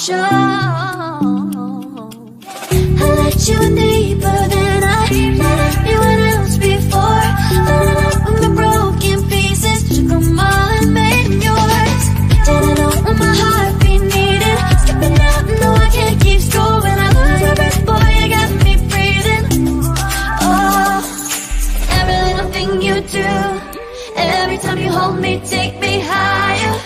show. I let you in deeper than I let anyone else before. Found out from the broken pieces, took them all and made them yours. Didn't know what my heartbeat needed. Skipping out, no, I can't keep score. When I lose my breath, boy, you got me breathing. Oh, every little thing you do, every time you hold me, take me higher.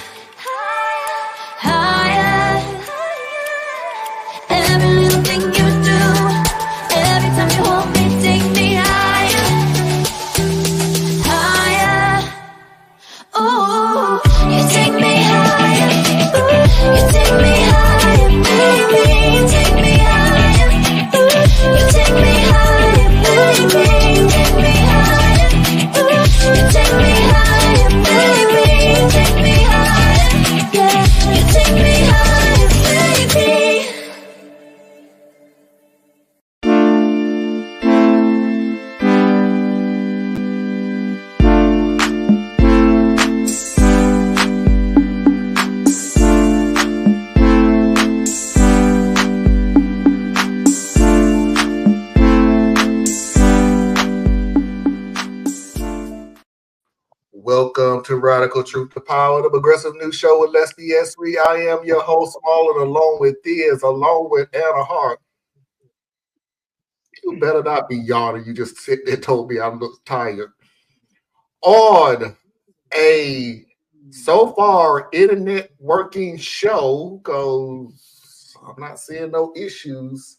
Every little thing you do, every time you hold me, take me higher, higher. Ooh, you take me higher. Ooh, you take me higher, baby. You take me higher. Ooh, you take me higher, baby. You take me higher. Ooh, you take me higher, baby. You take me higher. Yeah, you take me higher, baby. Welcome to Radical Truth to Power, the progressive news show with Leslie S3. I am your host, Marlon, along with Diaz, along with Anna Hart. You better not be yawning. You just sit there and told me I look tired. On a so far internet working show, because I'm not seeing no issues.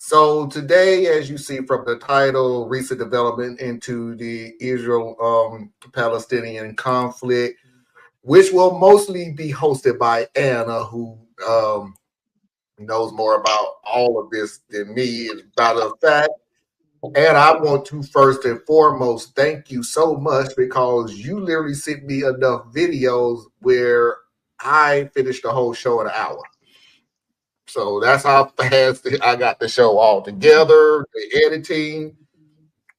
So today, as you see from the title, recent development into the Israel-Palestinian conflict, which will mostly be hosted by Anna, who knows more about all of this than me. As a matter of fact, and I want to first and foremost thank you so much, because you literally sent me enough videos where I finished the whole show in an hour. So that's how fast I got the show all together, the editing,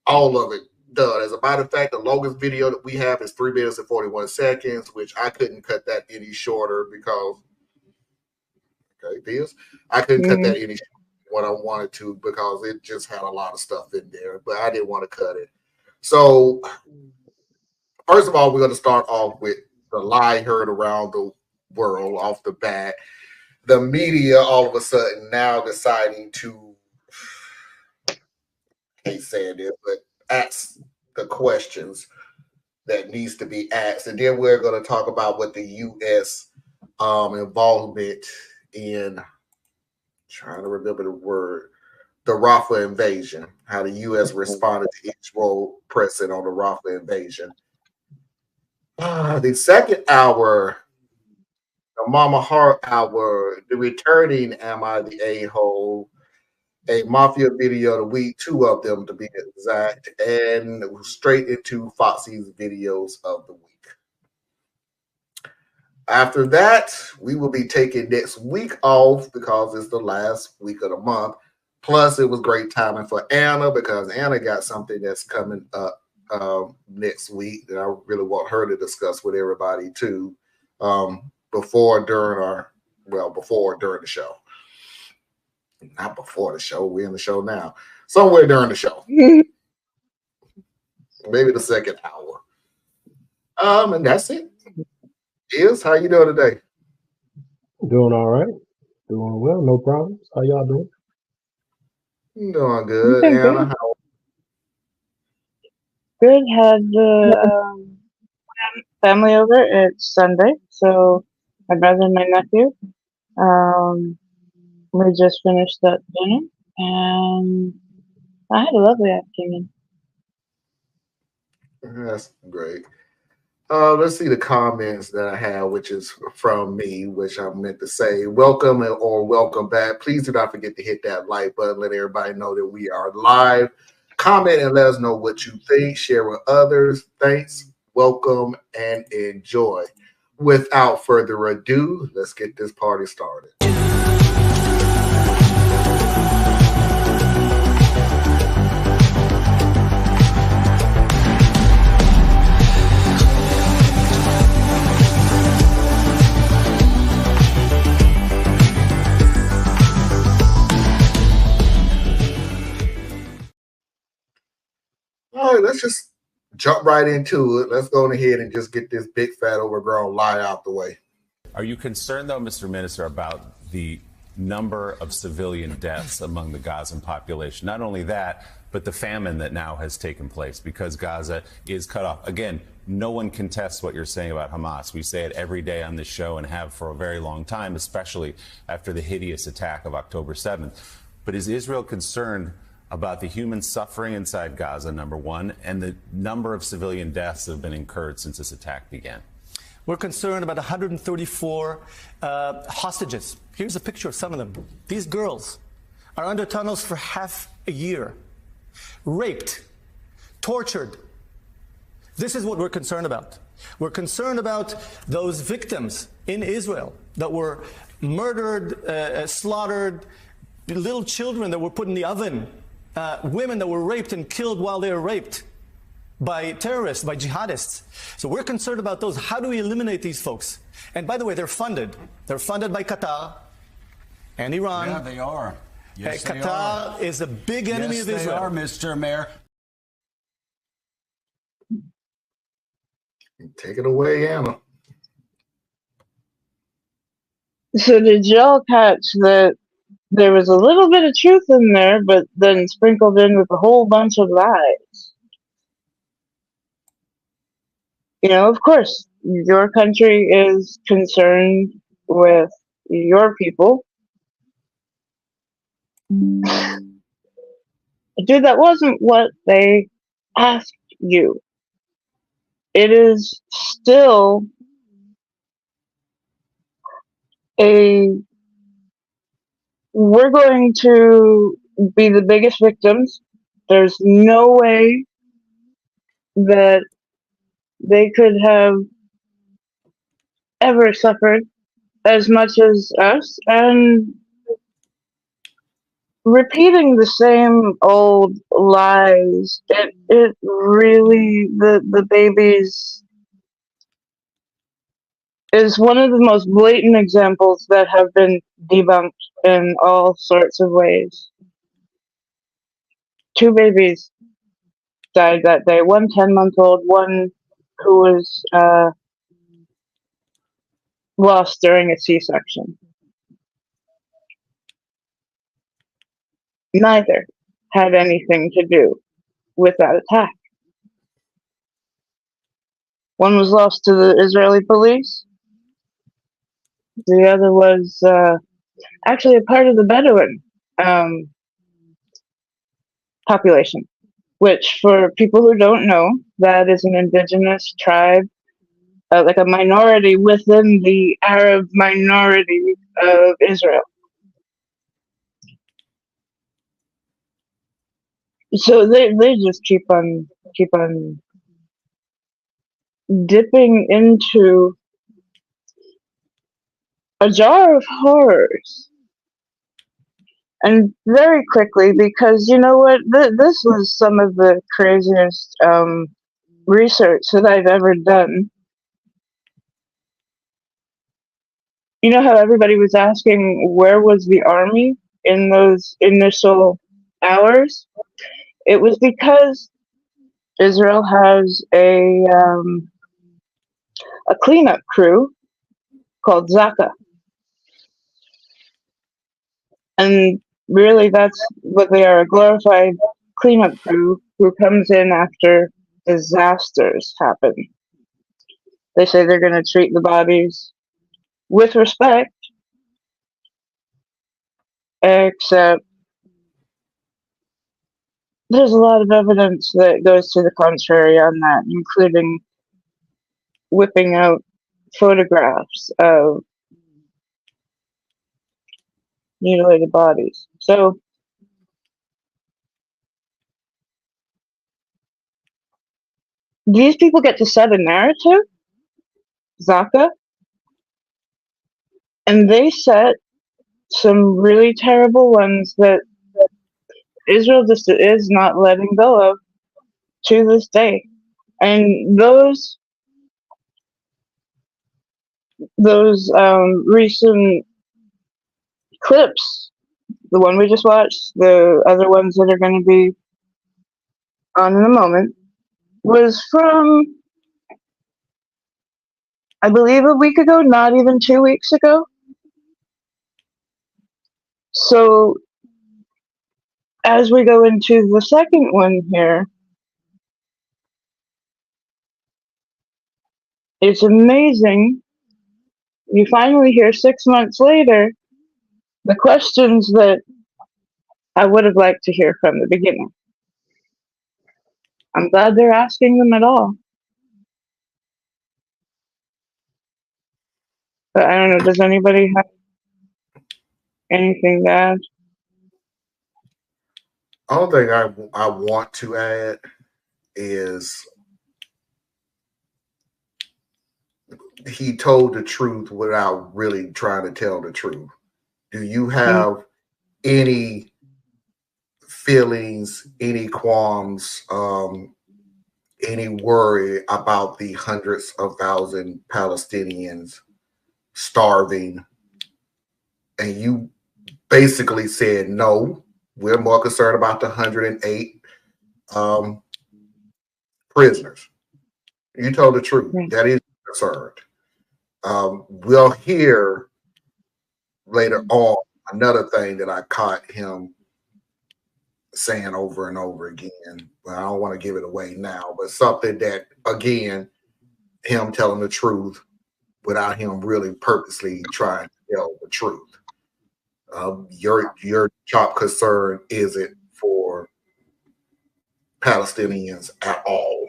all of it done. As a matter of fact, the longest video that we have is 3 minutes and 41 seconds, which I couldn't cut that any shorter because, I couldn't cut that any shorter than what I wanted to, because it just had a lot of stuff in there, but I didn't want to cut it. So first of all, we're going to start off with the lie heard around the world off the bat. The media all of a sudden now deciding to, I hate saying this, but ask the questions that needs to be asked. And then we're going to talk about what the U.S. Involvement in, trying to remember the word, the Rafah invasion, how the U.S. responded to Israel pressing on the Rafah invasion. The second hour, the Mama Heart Hour, the returning Am I the A-Hole, a Mafia video of the week, 2 of them to be exact, and straight into Foxy's videos of the week. After that, we will be taking next week off because it's the last week of the month. Plus, it was great timing for Anna, because Anna got something that's coming up next week that I really want her to discuss with everybody too. Before, during the show. Not before the show. We're in the show now. Somewhere during the show. Maybe the second hour. And that's it. Is, how you doing today? Doing all right. Doing well. No problems. How y'all doing? Doing good. Anna, how? Good. Had the family over. It's Sunday, so my brother and my nephew. We just finished that dinner, and I had a lovely afternoon. That's great. Let's see the comments that I have, which is from me, which I meant to say welcome or welcome back. Please do not forget to hit that like button. Let everybody know that we are live. Comment and let us know what you think. Share with others. Thanks, welcome, and enjoy. Without further ado, let's get this party started. let's just jump right into it. Let's go ahead and just get this big fat overgrown lie out the way. Are you concerned, though, Mr. Minister, about the number of civilian deaths among the Gazan population? Not only that, but the famine that now has taken place because Gaza is cut off. Again, no one contests what you're saying about Hamas. We say it every day on this show and have for a very long time, especially after the hideous attack of October 7th. But is Israel concerned about the human suffering inside Gaza, number one, and the number of civilian deaths that have been incurred since this attack began? We're concerned about 134 hostages. Here's a picture of some of them. These girls are under tunnels for half a year, raped, tortured. This is what we're concerned about. We're concerned about those victims in Israel that were murdered, slaughtered, little children that were put in the oven, women that were raped and killed while they were raped by terrorists, by jihadists. So we're concerned about those. How do we eliminate these folks? And by the way, they're funded. They're funded by Qatar and Iran. Yeah, they are. Yes, Qatar is a big enemy of Israel. They are, Mr. Mayor. Take it away, Anna. So did y'all catch that there was a little bit of truth in there, but then sprinkled in with a whole bunch of lies? You know, of course, your country is concerned with your people. Dude, that wasn't what they asked you. It is still we're going to be the biggest victims. There's no way that they could have ever suffered as much as us, and repeating the same old lies, it really, the babies is one of the most blatant examples that have been debunked in all sorts of ways. 2 babies died that day, one 10-month-old, one who was lost during a C-section. Neither had anything to do with that attack. One was lost to the Israeli police. The other was actually a part of the Bedouin population, which, for people who don't know, that is an indigenous tribe, like a minority within the Arab minority of Israel. So they just keep on dipping into a jar of horrors. And very quickly, because you know what, this was some of the craziest research that I've ever done. You know how everybody was asking where was the army in those initial hours? It was because Israel has a cleanup crew called Zaka. And really that's what they are, a glorified cleanup crew who comes in after disasters happen. They say they're going to treat the bodies with respect, except there's a lot of evidence that goes to the contrary on that, including whipping out photographs of mutilated bodies. So these people get to set a narrative, Zaka, and they set some really terrible ones that Israel just is not letting go of to this day. And those recent clips, the one we just watched, the other ones that are going to be on in a moment, was from, I believe, a week ago, not even 2 weeks ago. So as we go into the second one here, it's amazing. You finally hear 6 months later the questions that I would have liked to hear from the beginning. I'm glad they're asking them at all. But I don't know, does anybody have anything to add? Only thing I want to add is he told the truth without really trying to tell the truth. Do you have any feelings, any qualms, any worry about the hundreds of thousands Palestinians starving? And you basically said, no, we're more concerned about the 108 prisoners. You told the truth. That is concerned. We'll hear later on another thing that I caught him saying over and over again. Well, I don't want to give it away now, but something that, again, him telling the truth without him really purposely trying to tell the truth. Your top concern isn't for Palestinians at all.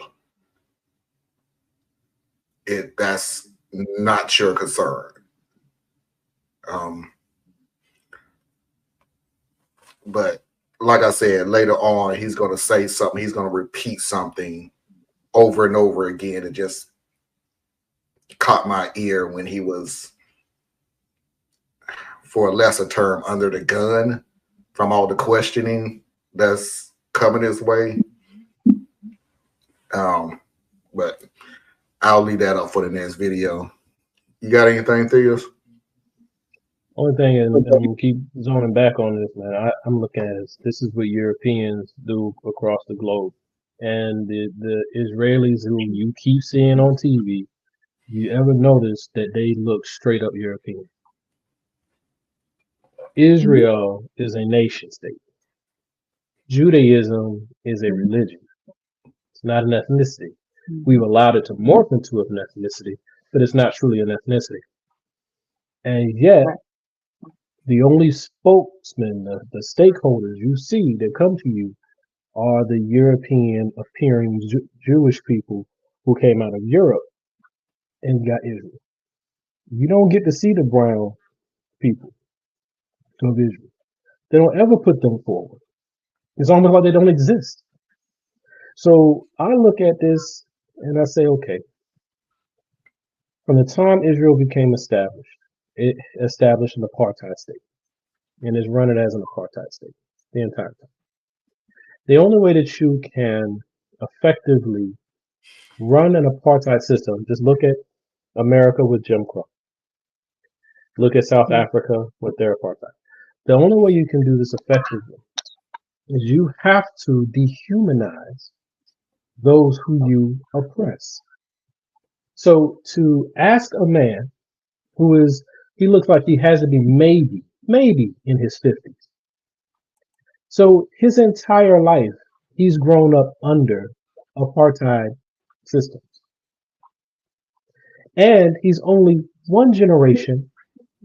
That's not your concern. But like I said, later on, he's going to say something. He's going to repeat something over and over again. It just caught my ear when he was, for a lesser term, under the gun from all the questioning that's coming his way. But I'll leave that up for the next video. You got anything, Theus? Only thing, and I'm gonna keep zoning back on this, man. I'm looking at this is what Europeans do across the globe, and the Israelis who you keep seeing on TV, you ever notice that they look straight up European? Israel is a nation state. Judaism is a religion. It's not an ethnicity. We've allowed it to morph into an ethnicity, but it's not truly an ethnicity. And yet, the only spokesmen, the stakeholders you see that come to you are the European appearing Jewish people who came out of Europe and got Israel. You don't get to see the brown people of Israel. They don't ever put them forward. It's almost like they don't exist. So I look at this and I say, okay, from the time Israel became established, it established an apartheid state and is running as an apartheid state the entire time. The only way that you can effectively run an apartheid system, just look at America with Jim Crow. Look at South Africa with their apartheid. The only way you can do this effectively is you have to dehumanize those who you oppress. So to ask a man who he looks like he has to be maybe in his 50s. So his entire life, he's grown up under apartheid systems. And he's only one generation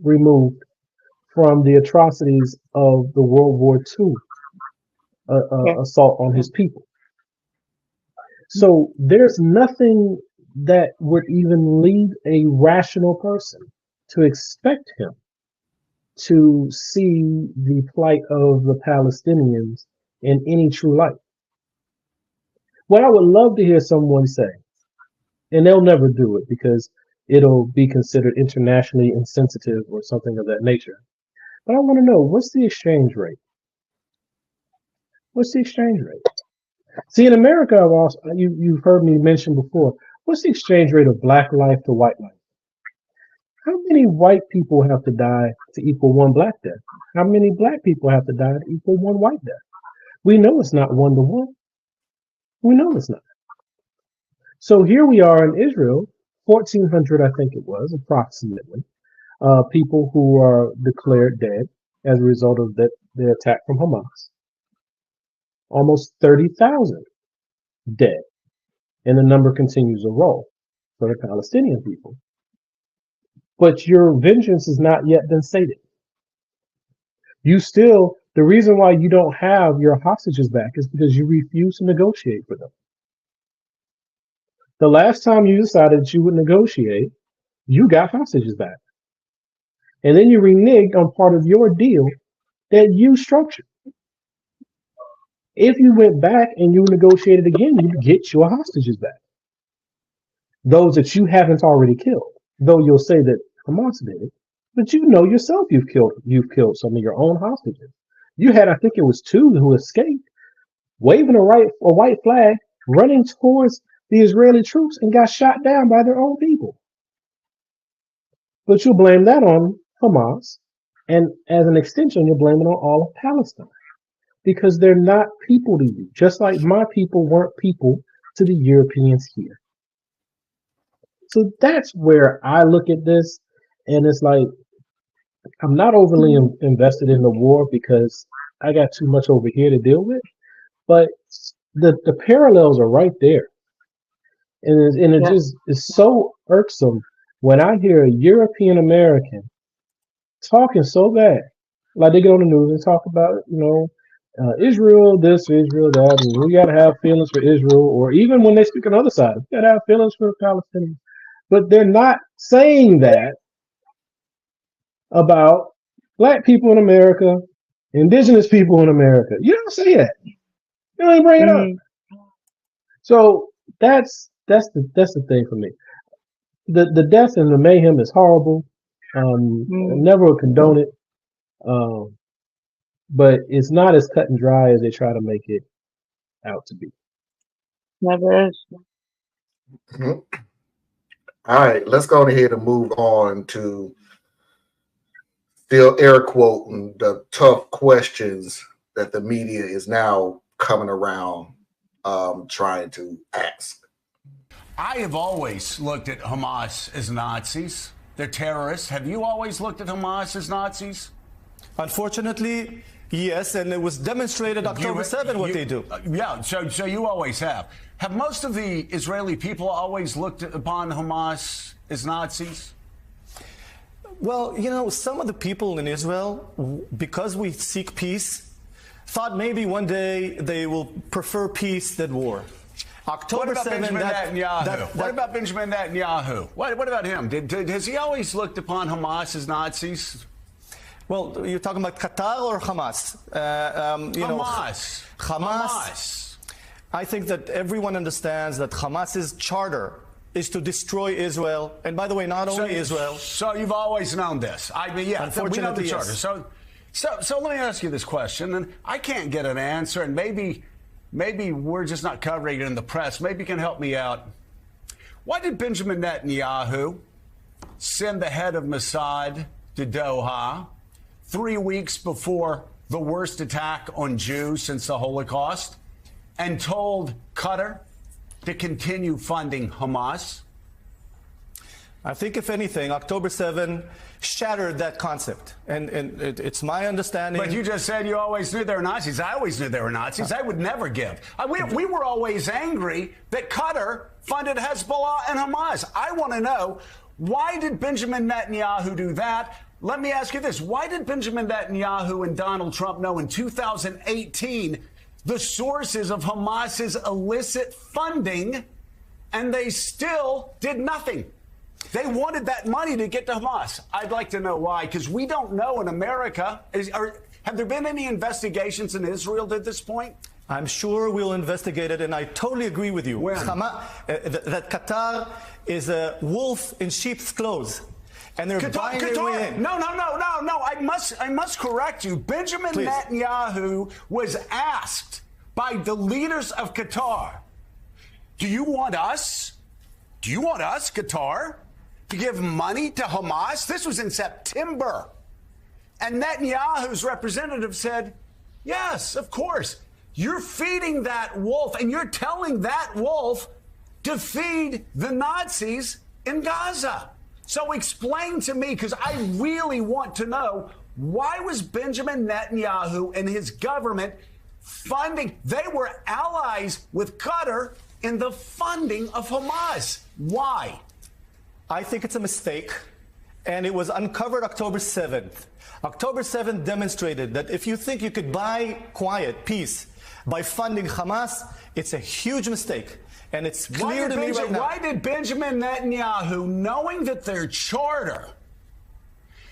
removed from the atrocities of the World War II assault on his people. So there's nothing that would even lead a rational person to expect him to see the plight of the Palestinians in any true light. What I would love to hear someone say, and they'll never do it because it'll be considered internationally insensitive or something of that nature. But I want to know, what's the exchange rate? What's the exchange rate? See, in America, you've heard me mention before, what's the exchange rate of black life to white life? How many white people have to die to equal one black death? How many black people have to die to equal one white death? We know it's not 1 to 1. We know it's not. So here we are in Israel, 1400, I think it was, approximately, people who are declared dead as a result of the attack from Hamas. Almost 30,000 dead. And the number continues to roll for the Palestinian people. But your vengeance has not yet been sated. The reason why you don't have your hostages back is because you refuse to negotiate for them. The last time you decided that you would negotiate, you got hostages back. And then you reneged on part of your deal that you structured. If you went back and you negotiated again, you'd get your hostages back. Those that you haven't already killed. Though you'll say that Hamas did it, but you know yourself you've killed some of your own hostages. You had, I think it was 2 who escaped, waving a white flag, running towards the Israeli troops and got shot down by their own people. But you'll blame that on Hamas, and as an extension, you'll blame it on all of Palestine. Because they're not people to you, just like my people weren't people to the Europeans here. So that's where I look at this, and it's like, I'm not overly invested in the war because I got too much over here to deal with, but the parallels are right there. And it just is so irksome when I hear a European American talking so bad. Like they get on the news and talk about, Israel this, Israel that, and we got to have feelings for Israel, or even when they speak on the other side, we got to have feelings for the Palestinians. But they're not saying that about Black people in America, indigenous people in America. You don't say that. You don't even bring it up. So that's the thing for me. The death and the mayhem is horrible. I never would condone it. But it's not as cut and dry as they try to make it out to be. Never is. Mm-hmm. All right, let's go ahead and move on to still air quoting the tough questions that the media is now coming around trying to ask. I have always looked at Hamas as Nazis. They're terrorists. Have you always looked at Hamas as Nazis? Unfortunately, yes, and it was demonstrated October 7 what they do. Yeah, so you always have. Have most of the Israeli people always looked upon Hamas as Nazis? Well, some of the people in Israel, because we seek peace, thought maybe one day they will prefer peace than war. October 7. What about Benjamin Netanyahu? What about him? Has he always looked upon Hamas as Nazis? Well, you're talking about Qatar or Hamas? Hamas. I think that everyone understands that Hamas's charter is to destroy Israel. And by the way, not only Israel. So you've always known this. Unfortunately, we know the charter. Yes. So let me ask you this question, and I can't get an answer, and maybe we're just not covering it in the press. Maybe you can help me out. Why did Benjamin Netanyahu send the head of Mossad to Doha 3 weeks before the worst attack on Jews since the Holocaust and told Qatar to continue funding Hamas? I think, if anything, October 7 shattered that concept. And it's my understanding. But you just said you always knew they were Nazis. I always knew they were Nazis. I would never give. We were always angry that Qatar funded Hezbollah and Hamas. I want to know, why did Benjamin Netanyahu do that? Let me ask you this. Why did Benjamin Netanyahu and Donald Trump know in 2018 the sources of Hamas's illicit funding, and they still did nothing? They wanted that money to get to Hamas. I'd like to know why, because we don't know in America. Have there been any investigations in Israel at this point? I'm sure we'll investigate it, and I totally agree with you. That Qatar is a wolf in sheep's clothes. And they're buying their way in. No. I must correct you. Benjamin Netanyahu was asked by the leaders of Qatar, do you want us, Qatar, to give money to Hamas? This was in September. And Netanyahu's representative said, yes, of course. You're feeding that wolf, and you're telling that wolf to feed the Nazis in Gaza. So explain to me, because I really want to know, why was Benjamin Netanyahu and his government funding? They were allies with Qatar in the funding of Hamas. Why? I think it's a mistake, and it was uncovered October 7th. October 7th demonstrated that if you think you could buy quiet, peace, by funding Hamas, it's a huge mistake. And it's clear to me right now. Why did Benjamin Netanyahu, knowing that their charter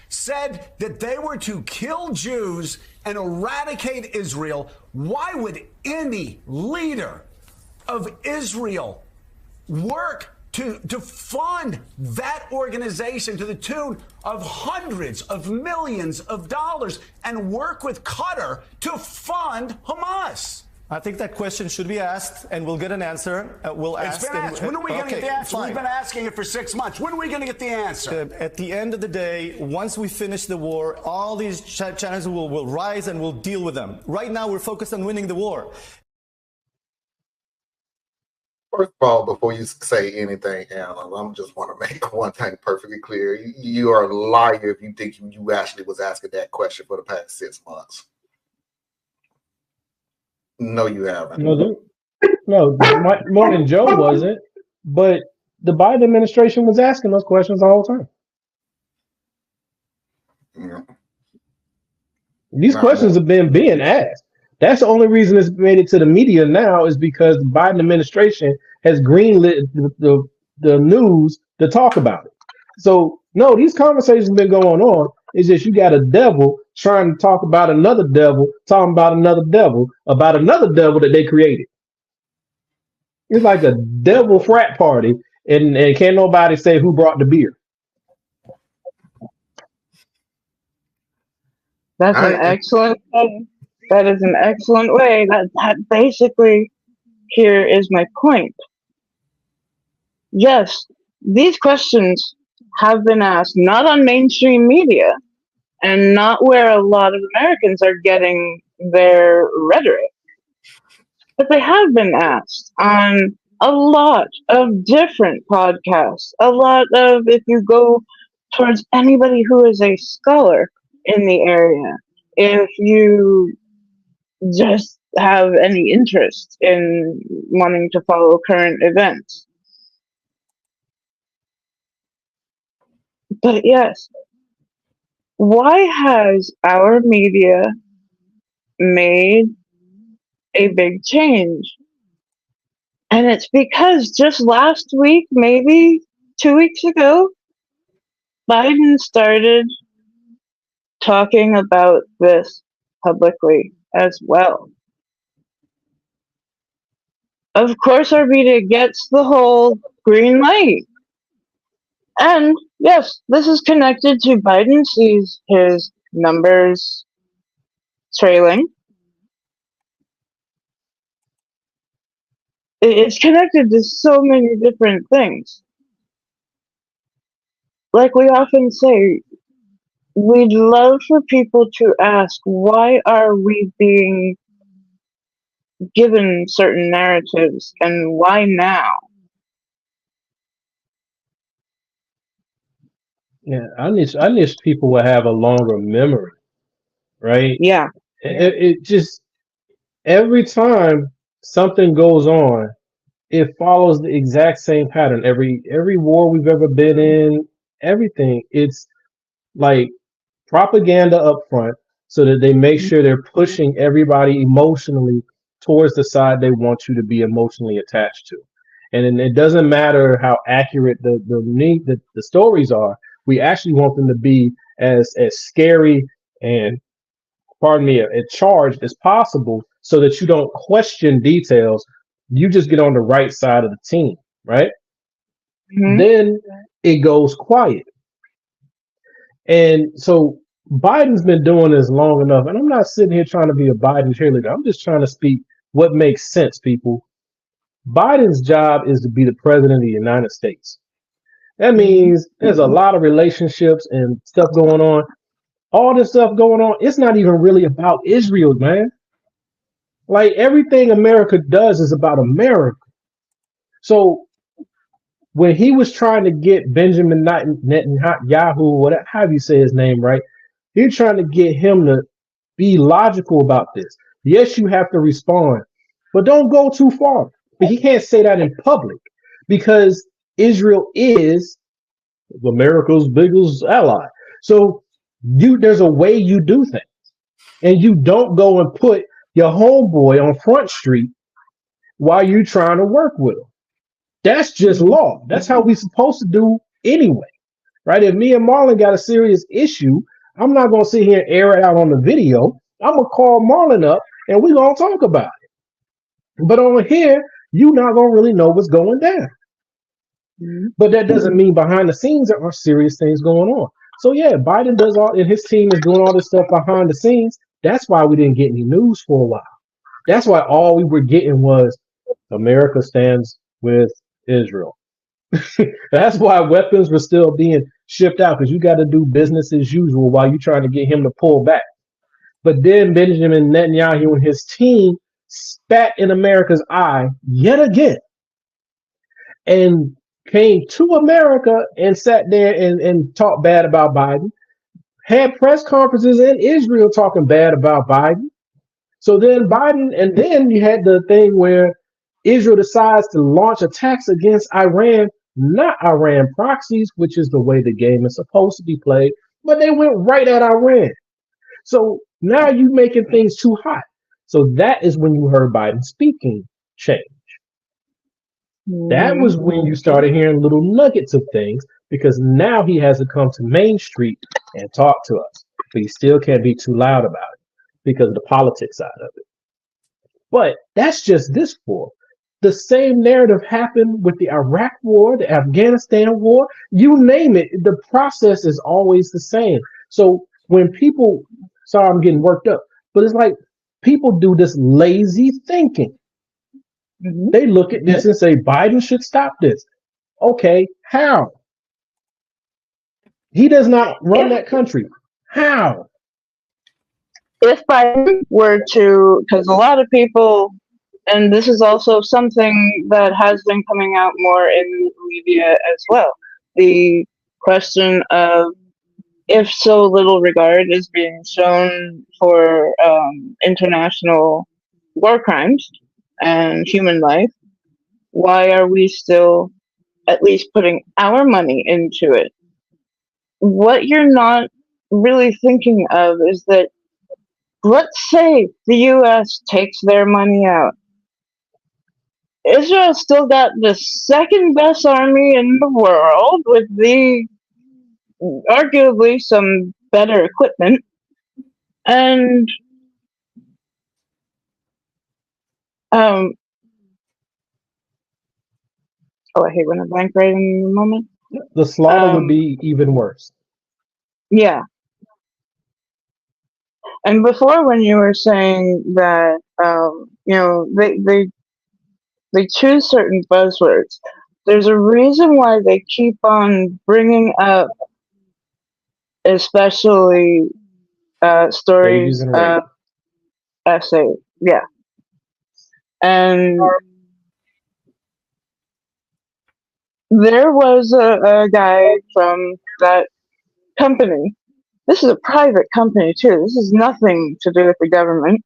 said that they were to kill Jews and eradicate Israel, why would any leader of Israel work to fund that organization to the tune of hundreds of millions of dollars and work with Qatar to fund Hamas? I think that question should be asked, and we'll get an answer. We'll ask. It's been asked. When are we going to get the answer? Fine. We've been asking it for 6 months. When are we going to get the answer? At the end of the day, once we finish the war, all these challenges will rise and we'll deal with them. Right now, we're focused on winning the war. First of all, before you say anything, Alan, I just want to make one thing perfectly clear. You are a liar if you think you actually was asking that question for the past 6 months. No, you haven't. No, Morgan Joe wasn't, but the Biden administration was asking those questions the whole time. Yeah. These questions have been being asked. That's the only reason it's made it to the media now, is because the Biden administration has greenlit the news to talk about it. So, no, these conversations have been going on. It's just you got a devil trying to talk about another devil, talking about another devil that they created. It's like a devil frat party, and can't nobody say who brought the beer. That's an excellent thing. That is an excellent way. That basically here is my point. Yes, these questions have been asked, not on mainstream media and not where a lot of Americans are getting their rhetoric, but they have been asked on a lot of different podcasts, a lot of, if you go towards anybody who is a scholar in the area, if you just have any interest in wanting to follow current events. But yes, why has our media made a big change? And it's because just last week, maybe 2 weeks ago, Biden started talking about this publicly as well. Of course, our media gets the whole green light. And yes, this is connected to Biden sees his numbers trailing. It's connected to so many different things. Like we often say, we'd love for people to ask, why are we being given certain narratives and why now? Yeah, I wish people would have a longer memory, right? Yeah. It just, every time something goes on, it follows the exact same pattern. Every war we've ever been in, everything, it's like propaganda up front so that they make sure they're pushing everybody emotionally towards the side they want you to be emotionally attached to. And it doesn't matter how accurate the stories are. We actually want them to be as scary and, pardon me, as charged as possible so that you don't question details. You just get on the right side of the team, right? Mm-hmm. Then it goes quiet. And so Biden's been doing this long enough, and I'm not sitting here trying to be a Biden cheerleader. I'm just trying to speak what makes sense, people. Biden's job is to be the president of the United States. That means there's a lot of relationships and stuff going on. All this stuff going on, it's not even really about Israel, man. Like, everything America does is about America. So when he was trying to get Benjamin Netanyahu, whatever, how you say his name, right? He's trying to get him to be logical about this. Yes, you have to respond, but don't go too far. But he can't say that in public because Israel is America's biggest ally. So there's a way you do things, and you don't go and put your homeboy on Front Street while you're trying to work with him. That's just law. That's how we're supposed to do anyway, right? If me and Marlon got a serious issue, I'm not going to sit here and air it out on the video. I'm going to call Marlon up and we're going to talk about it. But on here, you're not going to really know what's going down. But that doesn't mean behind the scenes there are serious things going on. So yeah, Biden does all, and his team is doing all this stuff behind the scenes. That's why we didn't get any news for a while. That's why all we were getting was America stands with Israel. That's why weapons were still being shipped out, because you got to do business as usual while you're trying to get him to pull back. But then Benjamin Netanyahu and his team spat in America's eye yet again and came to America and sat there and talked bad about Biden, had press conferences in Israel talking bad about Biden. So then Biden, and then you had the thing where Israel decides to launch attacks against Iran, not Iran proxies, which is the way the game is supposed to be played, but they went right at Iran. So now you're making things too hot. So that is when you heard Biden speaking change. That was when you started hearing little nuggets of things, because now he has to come to Main Street and talk to us. But he still can't be too loud about it because of the politics side of it. But that's just this war. The same narrative happened with the Iraq war, the Afghanistan war, you name it. The process is always the same. So when people, sorry, I'm getting worked up, but it's like people do this lazy thinking. They look at this and say, Biden should stop this. Okay, how? He does not run that country. How? If Biden were to, because a lot of people, and this is also something that has been coming out more in media as well, the question of if so little regard is being shown for international war crimes and human life, why are we still at least putting our money into it? What you're not really thinking of is that, let's say the U.S. takes their money out. Israel still got the second best army in the world with the arguably some better equipment, and oh, I hate when I blank right in the moment. The slaughter would be even worse. Yeah. And before, when you were saying that, they choose certain buzzwords, there's a reason why they keep on bringing up, especially stories of essays. Yeah. And there was a guy from that company. This is a private company too. This is nothing to do with the government.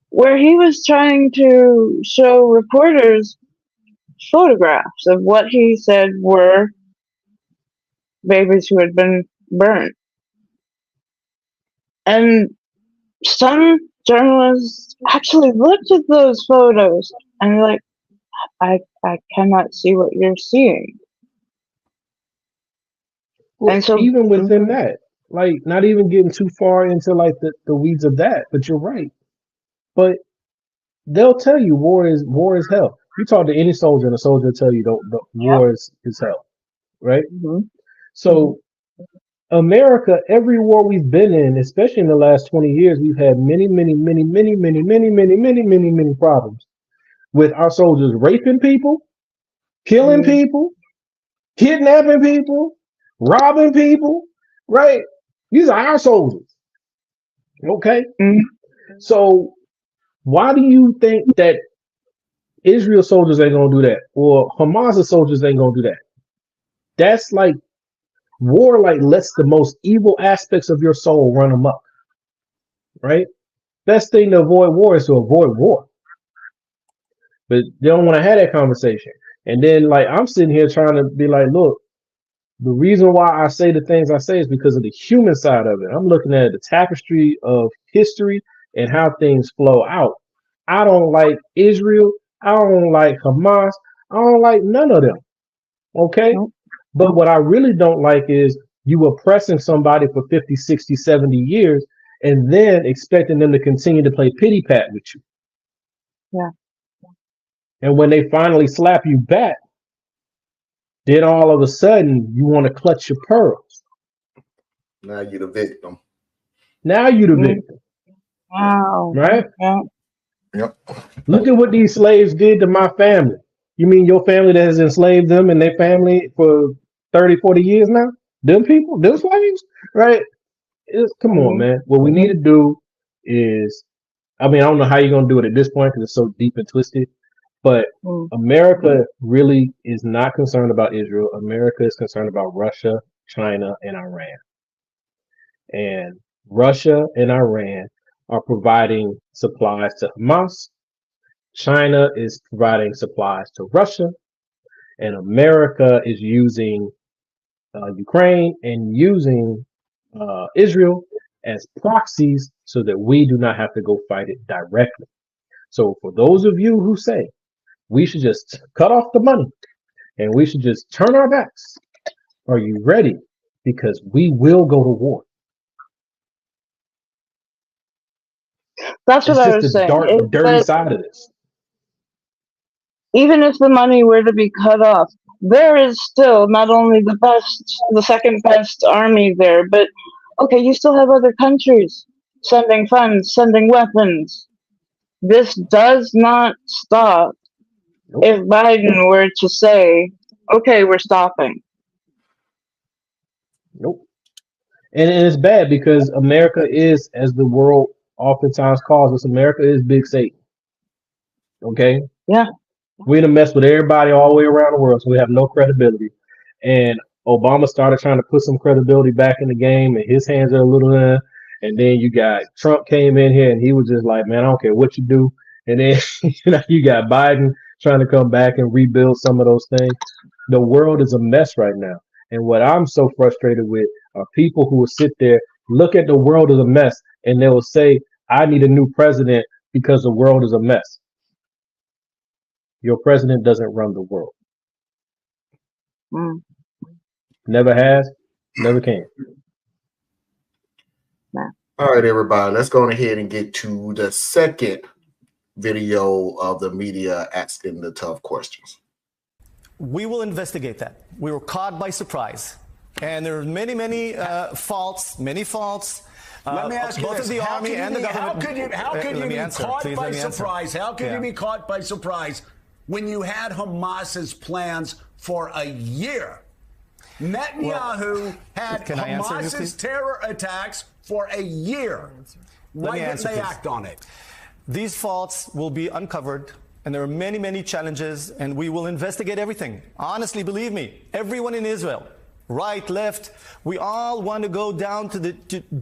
Where he was trying to show reporters photographs of what he said were babies who had been burned. And some journalists actually looked at those photos and were like, I cannot see what you're seeing. Well, and so even within that, like, not even getting too far into like the weeds of that, but you're right. But they'll tell you war is hell. You talk to any soldier, and a soldier will tell you don't war is hell, right? So America, every war we've been in, especially in the last 20 years, we've had many problems with our soldiers raping people, killing people, kidnapping people, robbing people, right? These are our soldiers. Okay? So why do you think that Israel soldiers ain't gonna do that, or Hamas soldiers ain't gonna do that. That's like war. Like lets the most evil aspects of your soul run amok. Right? Best thing to avoid war is to avoid war. But they don't want to have that conversation. And then like I'm sitting here trying to be like, look, the reason why I say the things I say is because of the human side of it. I'm looking at the tapestry of history and how things flow out. I don't like Israel. I don't like Hamas. I don't like none of them. Okay? But what I really don't like is you oppressing somebody for 50, 60, 70 years and then expecting them to continue to play pity pat with you. Yeah. And when they finally slap you back, then all of a sudden you want to clutch your pearls. Now you're the victim. Now you're the victim. Wow. Right? Yeah. Yep. Look at what these slaves did to my family. You mean your family that has enslaved them and their family for 30, 40 years now? Them people, them slaves? Right? Come on, man. What we need to do is, I mean, I don't know how you're going to do it at this point because it's so deep and twisted. But America really is not concerned about Israel. America is concerned about Russia, China, and Iran. And Russia and Iran are providing supplies to Hamas. China is providing supplies to Russia. And America is using Ukraine and using Israel as proxies so that we do not have to go fight it directly. So for those of you who say, we should just cut off the money and we should just turn our backs. Are you ready? Because we will go to war. That's what I was saying. Dark, dirty side of this. Even if the money were to be cut off, there is still not only the second best army there, but okay, you still have other countries sending funds, sending weapons. This does not stop. Nope. If Biden were to say, okay, we're stopping. Nope. And it's bad because America is, as the world oftentimes calls us, America is Big Satan. Okay? Yeah. We're gonna mess with everybody all the way around the world, so we have no credibility. And Obama started trying to put some credibility back in the game, and his hands are a little in. And then you got Trump came in here, and he was just like, man, I don't care what you do. And then you got Biden trying to come back and rebuild some of those things. The world is a mess right now. And what I'm so frustrated with are people who will sit there, look at the world as a mess, and they will say, I need a new president because the world is a mess. Your president doesn't run the world. Never has, never can. All right, everybody, let's go ahead and get to the second video of the media asking the tough questions. We will investigate that. We were caught by surprise. And there are many faults. Let me ask you both this. Of the Army and the government. How could you be caught by surprise? How could you be caught by surprise when you had Hamas's plans for a year? Netanyahu had Hamas's terror attacks for a year. Why didn't they act on it? These faults will be uncovered, and there are many challenges, and we will investigate everything. Honestly, believe me, everyone in Israel, right, left, we all want to go down to the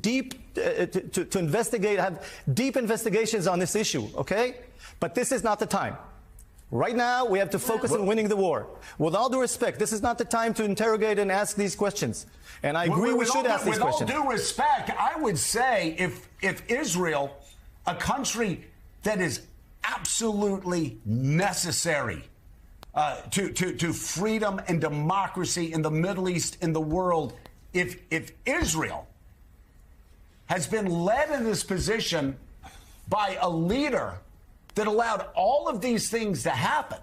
deep to investigate, have deep investigations on this issue, okay? But this is not the time. Right now, we have to focus on winning the war. With all due respect, this is not the time to interrogate and ask these questions. And I agree we should ask these questions. With all due respect, I would say if Israel, a country that is absolutely necessary to freedom and democracy in the Middle East, in the world, if Israel has been led in this position by a leader that allowed all of these things to happen,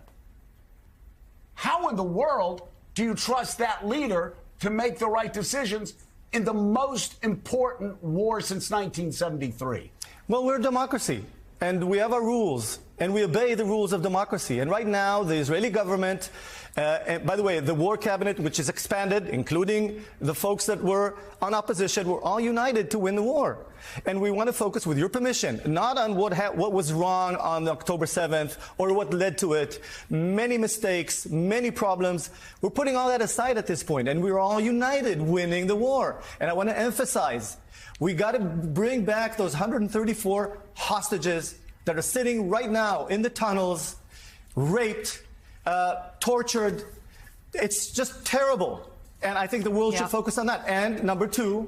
how in the world do you trust that leader to make the right decisions in the most important war since 1973? Well, we're a democracy, and we have our rules, and we obey the rules of democracy. And right now, the Israeli government And by the way, the war cabinet, which is expanded, including the folks that were on opposition, were all united to win the war. And we want to focus, with your permission, not on what was wrong on October 7th or what led to it. Many mistakes, many problems. We're putting all that aside at this point, and we're all united winning the war. And I want to emphasize, we got to bring back those 134 hostages that are sitting right now in the tunnels, raped, tortured. It's just terrible. And I think the world should focus on that. And number two,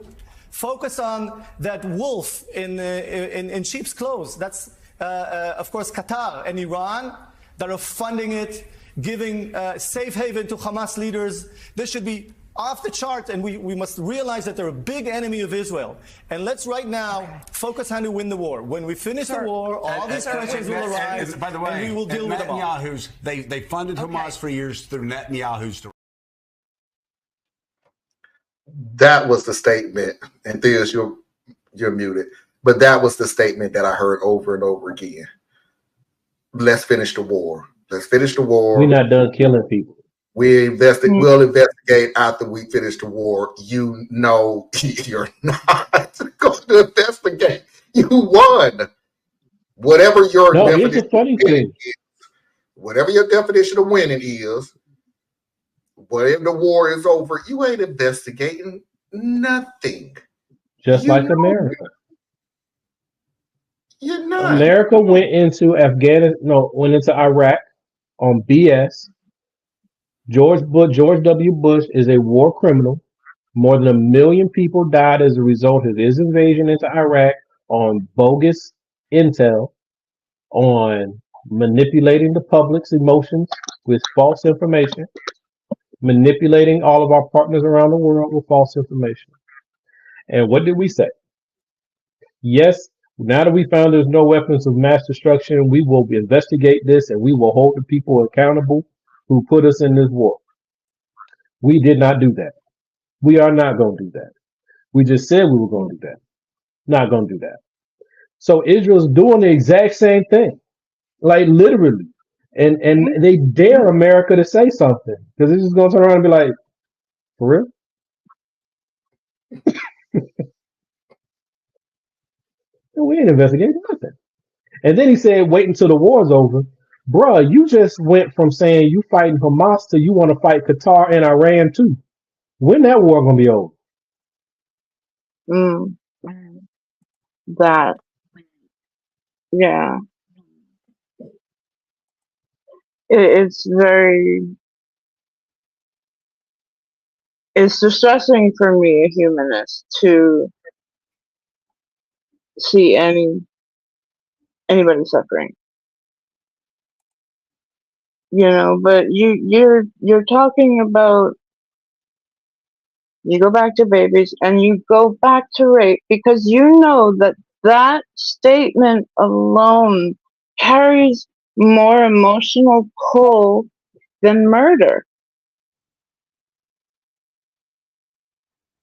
focus on that wolf in sheep's clothes. That's, of course, Qatar and Iran that are funding it, giving safe haven to Hamas leaders. This should be off the chart, and we must realize that they're a big enemy of Israel. And let's right now focus on how to win the war. When we finish the war, all these questions will arise, by the way, and we will deal with them all. Netanyahu's, they funded Hamas for years through Netanyahu's. That was the statement, and Theus, you're muted. But that was the statement that I heard over and over again. Let's finish the war. Let's finish the war. We're not done killing people. We'll investigate after we finish the war. You know you're not going to investigate. You won. Whatever your definition of winning is, whatever your definition of winning is, whatever the war is over, you ain't investigating nothing. Just like America. You're not. America went into went into Iraq on BS. George W. Bush is a war criminal. More than 1 million people died as a result of his invasion into Iraq on bogus intel, on manipulating the public's emotions with false information, manipulating all of our partners around the world with false information. And what did we say? Yes, now that we found there's no weapons of mass destruction, we will investigate this and we will hold the people accountable who put us in this war. We did not do that. We are not going to do that. We just said we were going to do that. Not going to do that. So Israel's doing the exact same thing, like literally. And they dare America to say something, because it's just going to turn around and be like, for real? We ain't investigating nothing. And then he said, wait until the war's over. Bruh, you just went from saying you fighting Hamas to you want to fight Qatar and Iran too. When that war gonna be over? That, yeah. It's distressing for me, a humanist, to see anybody suffering. But you're talking about, you go back to babies and you go back to rape, because you know that statement alone carries more emotional pull than murder.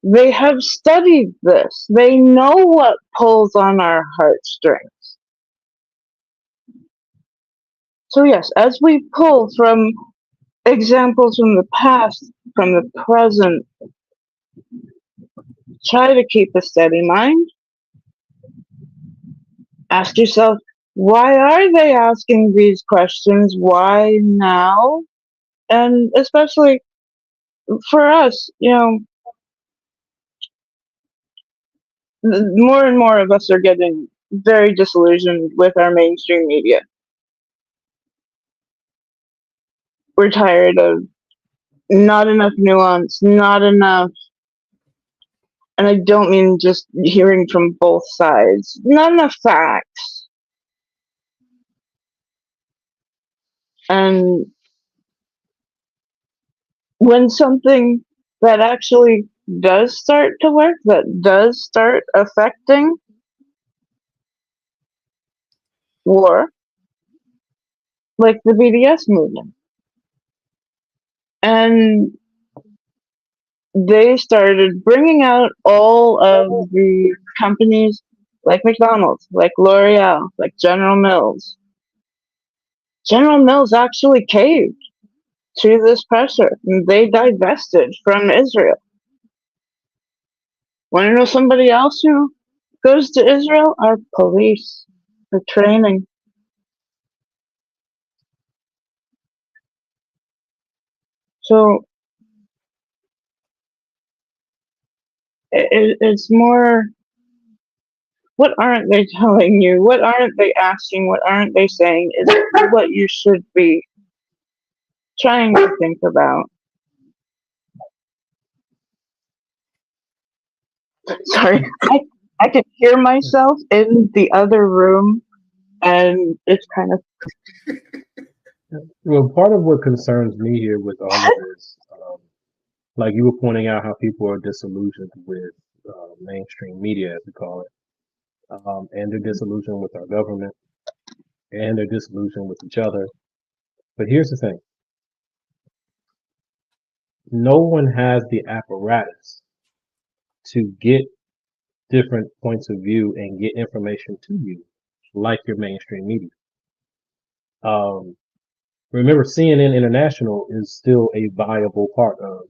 They have studied this. They know what pulls on our heartstrings. So yes, as we pull from examples from the past, from the present, try to keep a steady mind. Ask yourself, why are they asking these questions? Why now? And especially for us, more and more of us are getting very disillusioned with our mainstream media. We're tired of not enough nuance, not enough, and I don't mean just hearing from both sides, not enough facts. And when something that actually does start to work, that does start affecting war, like the BDS movement, and they started bringing out all of the companies like McDonald's, like L'Oreal, like General Mills. General Mills actually caved to this pressure. They divested from Israel. Want to know somebody else who goes to Israel? Our police for training. So it's more, what aren't they telling you? What aren't they asking? What aren't they saying is what you should be trying to think about. Sorry, I could hear myself in the other room, and it's kind of. Well, part of what concerns me here with all of this, like you were pointing out how people are disillusioned with mainstream media, as we call it, and they're disillusioned with our government, and they're disillusioned with each other. But here's the thing. No one has the apparatus to get different points of view and get information to you like your mainstream media. Remember, CNN International is still a viable part of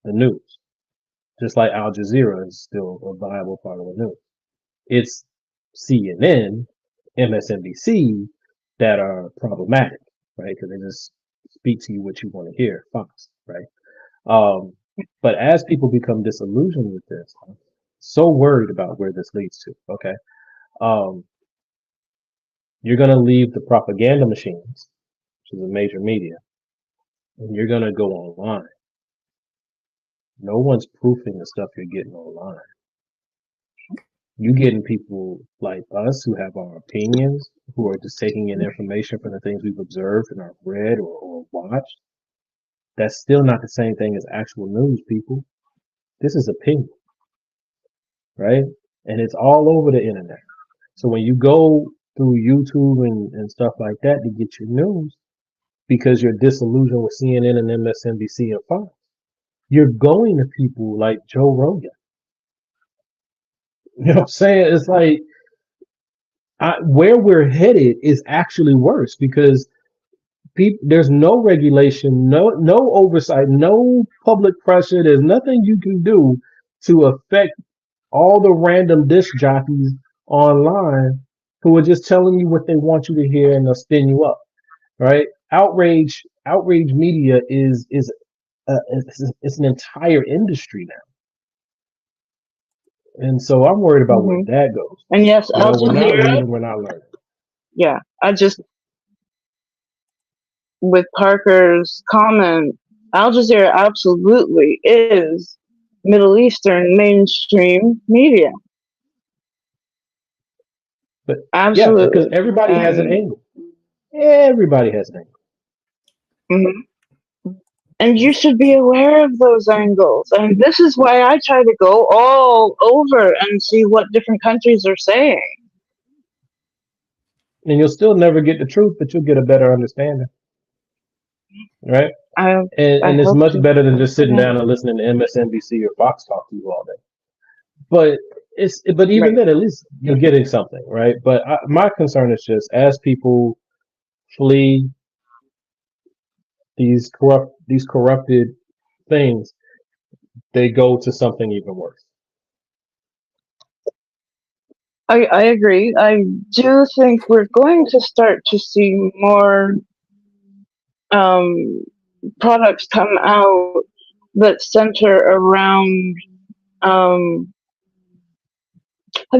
the news, just like Al Jazeera is still a viable part of the news. It's CNN, MSNBC that are problematic, right? Because they just speak to you what you want to hear, Fox, right? But as people become disillusioned with this, I'm so worried about where this leads to, okay? You're going to leave the propaganda machines, which is a major media, and you're going to go online. No one's proofing the stuff you're getting online. You're getting people like us who have our opinions, who are just taking in information from the things we've observed and have read or watched. That's still not the same thing as actual news, people. This is opinion, right? And it's all over the internet. So when you go through YouTube and stuff like that to get your news, because you're disillusioned with CNN and MSNBC and Fox, you're going to people like Joe Rogan. You know what I'm saying? It's like where we're headed is actually worse because there's no regulation, no oversight, no public pressure. There's nothing you can do to affect all the random disc jockeys online who are just telling you what they want you to hear and they'll spin you up, right? Outrage media is it's an entire industry now. And so I'm worried about where that goes. And yes, Al Jazeera, we're not reading, we're not learning. Yeah, with Parker's comment, Al Jazeera absolutely is Middle Eastern mainstream media. But absolutely, yeah, because everybody has an angle. Everybody has an angle. Mm-hmm. And you should be aware of those angles. And this is why I try to go all over and see what different countries are saying. And you'll still never get the truth, but you'll get a better understanding. Right? And it's much better than just sitting down and listening to MSNBC or Fox talk to you all day. But even then, at least you're getting something, right? But my concern is just as people flee these corrupted things, they go to something even worse. I agree. I do think we're going to start to see more products come out that center around. Have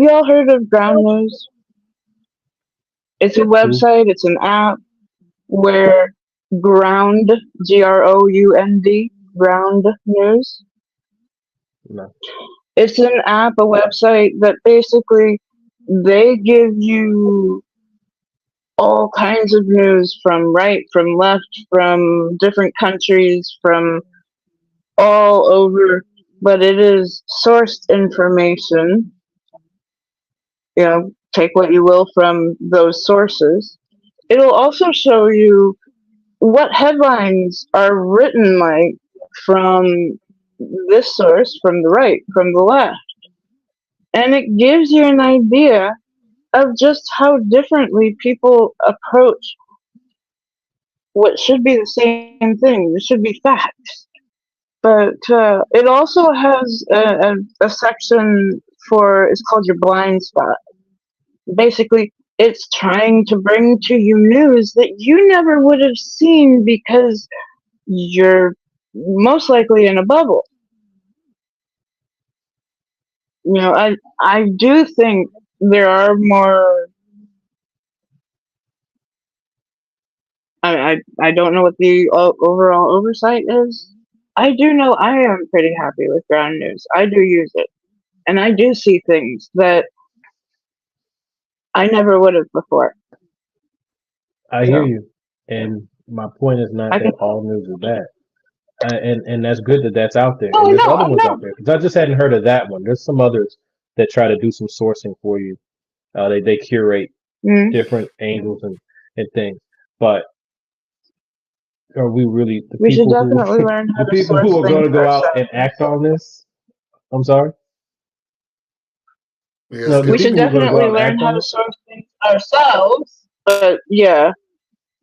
you all heard of Ground News? It's a website. It's an app where Ground, Ground, Ground News. No. It's an app, a website that basically they give you all kinds of news from right, from left, from different countries, from all over, but it is sourced information. You know, take what you will from those sources. It'll also show you what headlines are written like from this source, from the right, from the left. And it gives you an idea of just how differently people approach what should be the same thing. It should be facts. But it also has a section for, it's called your blind spot. Basically, it's trying to bring to you news that you never would have seen because you're most likely in a bubble. You know, I do think there are more. I don't know what the overall oversight is. I do know I am pretty happy with ground news. I do use it, and I do see things that I never would have before. I hear you, and my point is not that all news is bad, and that's good that that's out there. Oh, And there's no, other I'm ones not. out there because I just hadn't heard of that one. There's some others that try to do some sourcing for you. They curate Mm. different angles and things, but are we really the We should people who definitely learn how the to people source who are going things to go out ourselves. and act on this? I'm sorry. Yes, No, the We should people who are going to go definitely out and learn act how on to it. source things ourselves. But yeah,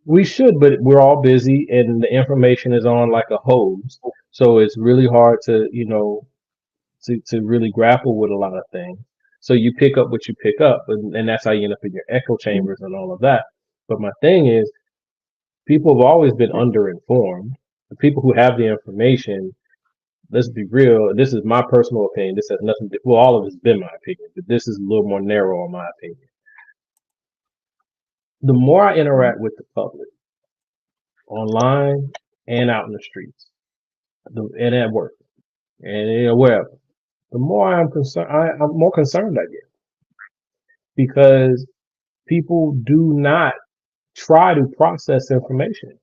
We should, but we're all busy, and the information is on like a hose. So it's really hard to, to really grapple with a lot of things. So you pick up what you pick up, and that's how you end up in your echo chambers and all of that. But my thing is, people have always been underinformed. The people who have the information, let's be real, this is my personal opinion. This has nothing to, well, all of it's been my opinion, but this is a little more narrow in my opinion. The more I interact with the public, online and out in the streets, and at work, and wherever, the more I'm concerned, I'm more concerned I get because people do not try to process information.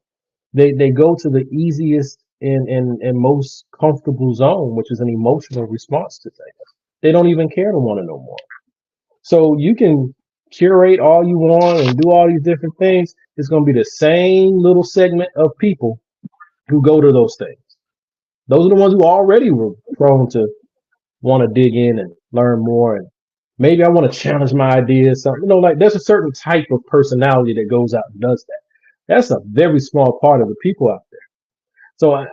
They go to the easiest and most comfortable zone, which is an emotional response to things. They don't even care to want to know more. So you can curate all you want and do all these different things. It's going to be the same little segment of people who go to those things. Those are the ones who already were prone to want to dig in and learn more. And maybe I want to challenge my ideas. Something, like there's a certain type of personality that goes out and does that. That's a very small part of the people out there. So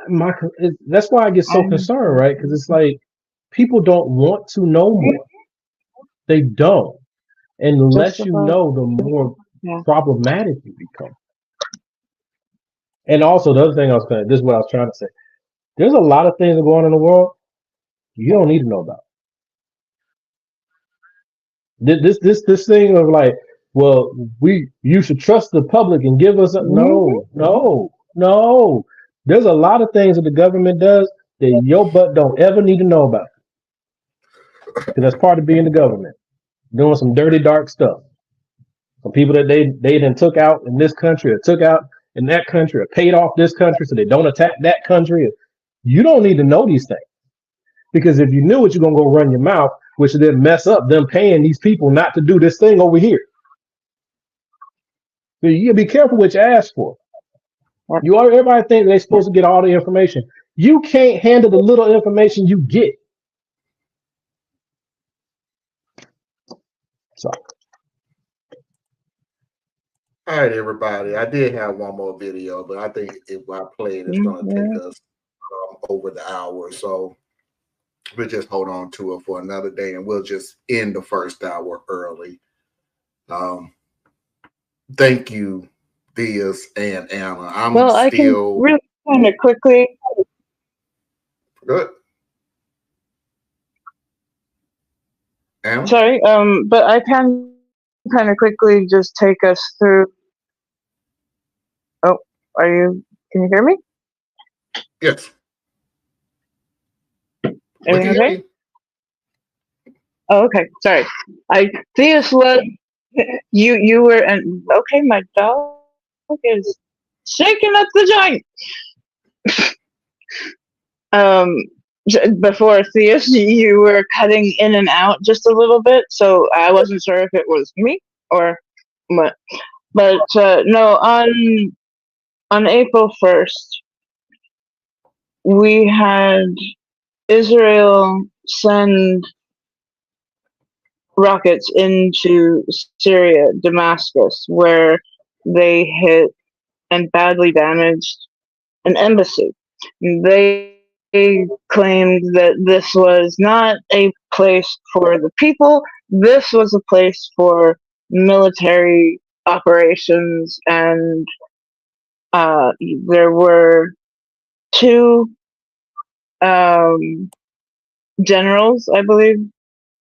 that's why I get so concerned, right? Because it's like people don't want to know more. They don't. And the less you know, the more problematic you become. And also, the other thing this is what I was trying to say. There's a lot of things that go on in the world you don't need to know about. This thing of like, well, you should trust the public and give us no. There's a lot of things that the government does that your butt don't ever need to know about. Because that's part of being the government. Doing some dirty, dark stuff. Some people that they then took out in this country or took out in that country or paid off this country so they don't attack that country. You don't need to know these things. Because if you knew it, you're going to go run your mouth, which then mess up them paying these people not to do this thing over here. So you be careful what you ask for. Everybody thinks they're supposed to get all the information. You can't handle the little information you get. So. All right, everybody. I did have one more video, but I think if I play it, it's going to take us over the hour. So we'll just hold on to it for another day, and we'll just end the first hour early. Thank you, Diaz and Anna. I can really kind of quickly. Good. Anna? Sorry, but I can kind of quickly just take us through. Oh, can you hear me? Yes. Everything okay? Oh, okay. Sorry. Theus led you were and okay, my dog is shaking up the joint. Before Theus, you were cutting in and out just a little bit, so I wasn't sure if it was me or what. But no, on April 1st, we had Israel send rockets into Syria, Damascus, where they hit and badly damaged an embassy. They claimed that this was not a place for the people, this was a place for military operations, and there were two generals, I believe.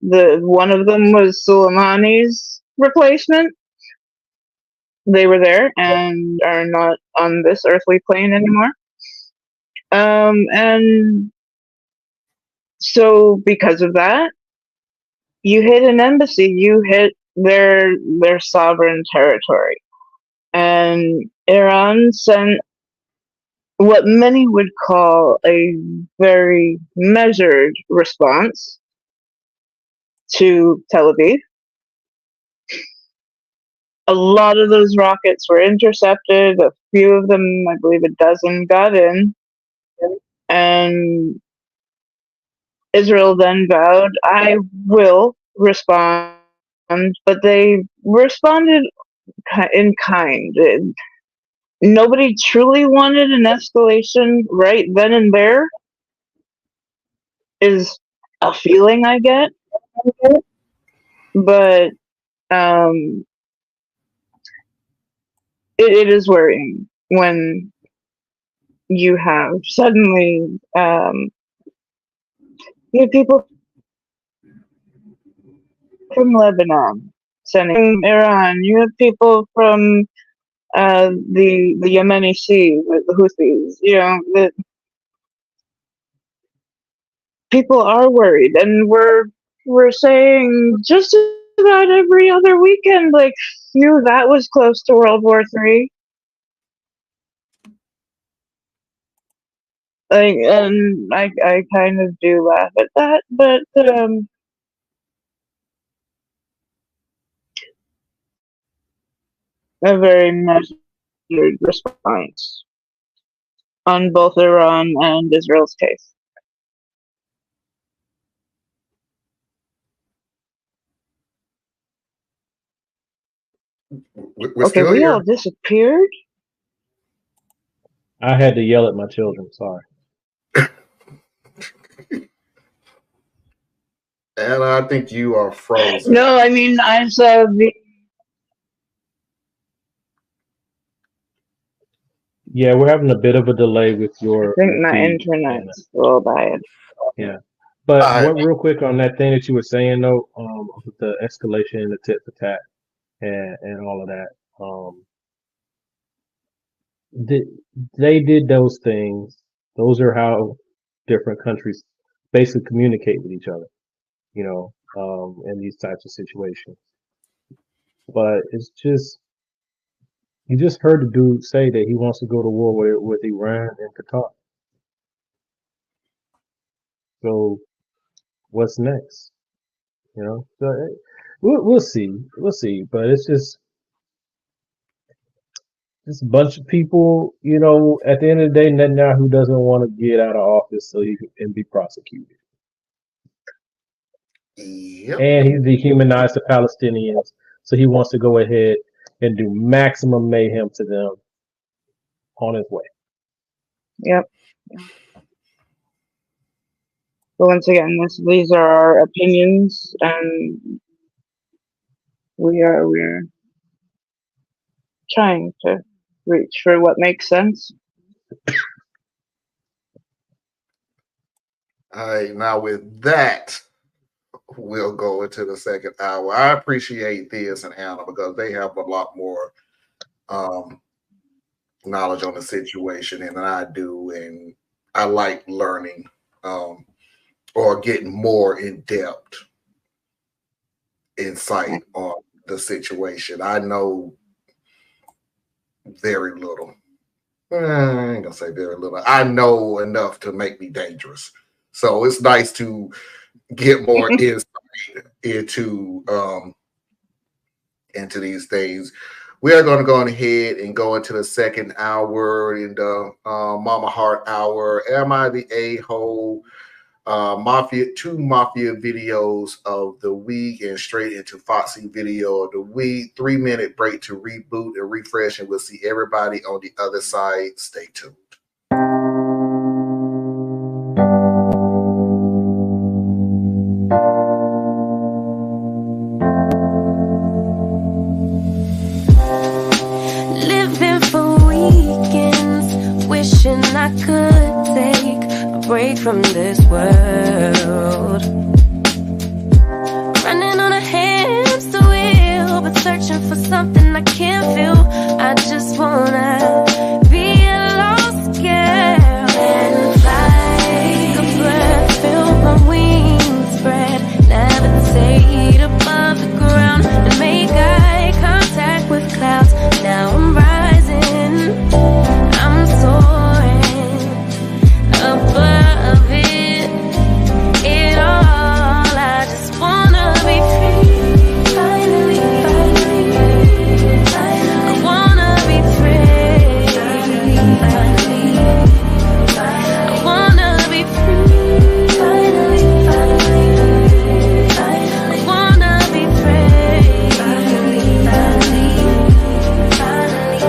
One of them was Soleimani's replacement. They were there and are not on this earthly plane anymore. And so because of that, you hit an embassy, you hit their sovereign territory. And Iran sent what many would call a very measured response to Tel Aviv. A lot of those rockets were intercepted. A few of them, I believe a dozen, got in. And Israel then vowed, I will respond, but they responded in kind. Nobody truly wanted an escalation right then and there, is a feeling I get. But it is worrying when you have suddenly you have people from Lebanon sending Iran. You have people from the Yemeni Sea with the Houthis. You know, that people are worried, and we're saying just about every other weekend, like, phew, that was close to World War III. Like, and I kind of do laugh at that, but a very measured response on both Iran and Israel's case. We're Okay, still we here. all disappeared? I had to yell at my children. Sorry. And I think you are frozen. No, I mean, I saw the... Yeah, we're having a bit of a delay with your. I think your my feed. internet's a little bad. Yeah, but I- what real quick on that thing that you were saying though, with the escalation and the tit for tat and all of that, they did those things. Those are how different countries basically communicate with each other, you know, in these types of situations. But it's just, you just heard the dude say that he wants to go to war with Iran and Qatar. So what's next? You know, so we'll see, but it's just a bunch of people, you know, at the end of the day, Netanyahu doesn't want to get out of office so he can be prosecuted. Yep. And he dehumanized the Palestinians, so he wants to go ahead and do maximum mayhem to them on his way. Yep. But once again, these are our opinions, and we're trying to reach for what makes sense. All right, now with that, we'll go into the second hour. I appreciate Theus and Anna because they have a lot more knowledge on the situation than I do, and I like learning or getting more in depth insight on the situation. I know very little. I ain't gonna say very little. I know enough to make me dangerous. So it's nice to get more insight into these things. We are going to go ahead and go into the second hour in the Mama Heart Hour. Am I the a-hole? two mafia videos of the week, and straight into Foxy video of the week. 3-minute break to reboot and refresh, and we'll see everybody on the other side. Stay tuned. Living for weekends, wishing I could take a break from this world. Running on a hamster wheel, but searching for something I can't feel. I just wanna be a lost girl and fly. Take a breath, feel my wings spread, levitate above the ground and make eye contact with clouds. Now I'm rising, I'm soaring above it all. I just wanna be free, finally, finally, I wanna be free, finally, I wanna be free, finally, finally, I wanna be free, finally,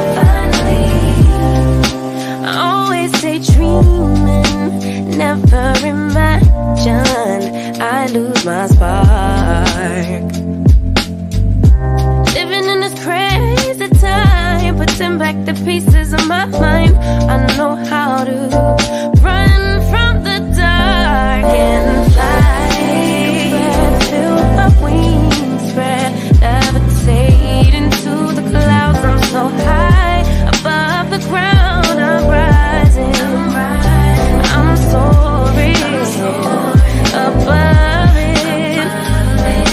finally, I always stay dreaming, never imagine I lose my spark. Living in this crazy time, putting back the pieces of my mind. I know how to run from the dark and fly. Take a breath, feel my wings spread, levitate into the clouds. I'm so high above the ground, I'm rising, I'm soaring above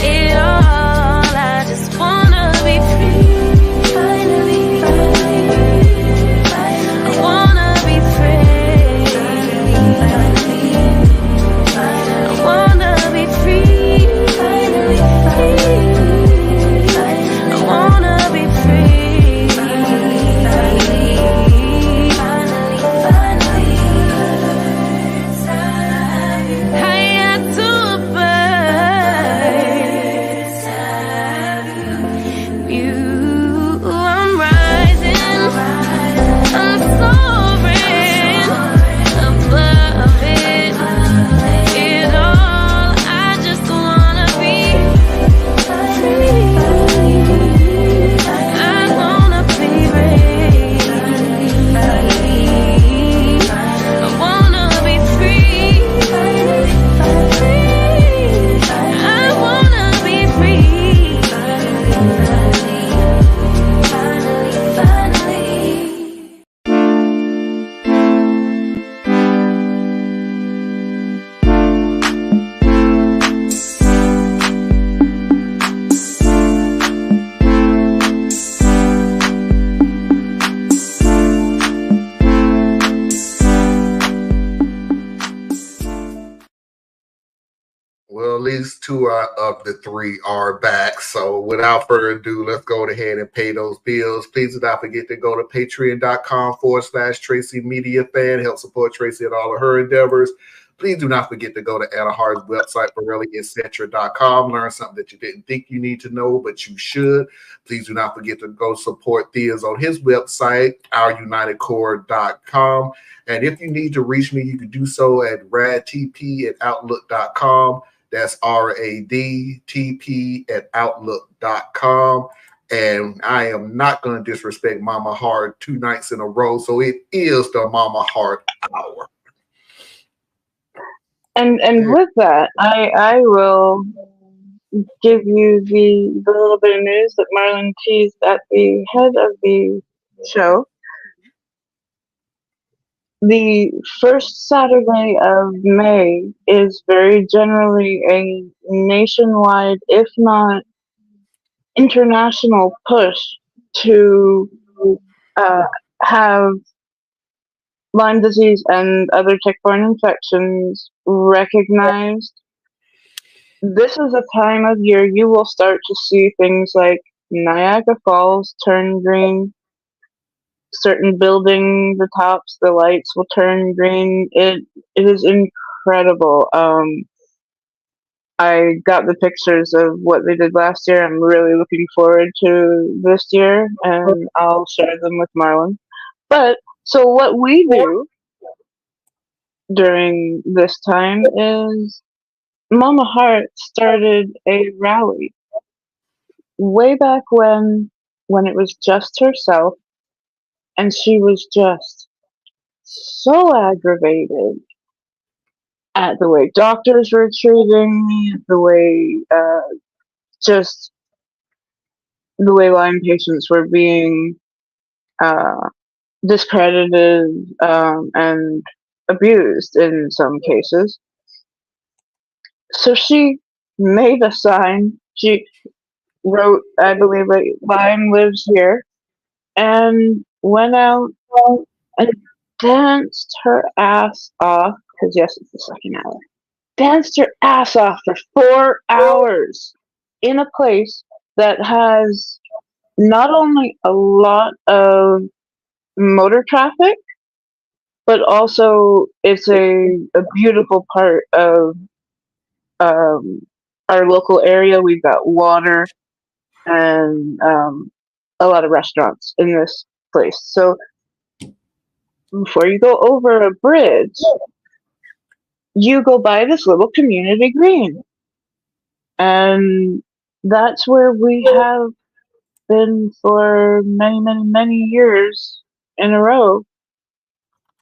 it all. I just wanna be free, finally, finally, I wanna be free, finally, I wanna be free, finally, I wanna be free, finally, finally, I had to burn you. I'm rising, I'm soaring above it all. I just wanna be free, I wanna be free, I wanna be free, I wanna be free, finally. Well, at least two out of the three are back. So without further ado, let's go ahead and pay those bills. Please do not forget to go to patreon.com/Tracy Media Fan. Help support Tracy and all of her endeavors. Please do not forget to go to Anna Hart's website, BorelliEtc.com. Learn something that you didn't think you need to know, but you should. Please do not forget to go support Thea's on his website, OurUnitedCore.com. And if you need to reach me, you can do so at radtp@outlook.com. That's RADTP@outlook.com. And I am not going to disrespect Mama Hart 2 nights in a row. So it is the Mama Hart Hour. And with that, I will give you the little bit of news that Marlon teased at the head of the show. The first Saturday of May is very generally a nationwide, if not international, push to have Lyme disease and other tick-borne infections recognized. This is a time of year you will start to see things like Niagara Falls turn green. Certain building, the tops, the lights will turn green. It is incredible. I got the pictures of what they did last year. I'm really looking forward to this year, and I'll share them with Marlon. But so what we do during this time is Mama Hart started a rally way back when it was just herself, and she was just so aggravated at the way doctors were treating me, the way just the way Lyme patients were being discredited and abused in some cases. So she made a sign. She wrote, I believe, Lyme lives here, and went out and danced her ass off, because yes, it's the second hour. Danced her ass off for 4 hours in a place that has not only a lot of motor traffic, but also it's a beautiful part of our local area. We've got water and a lot of restaurants in this place. So before you go over a bridge, you go by this little community green. And that's where we have been for many, many, many years in a row.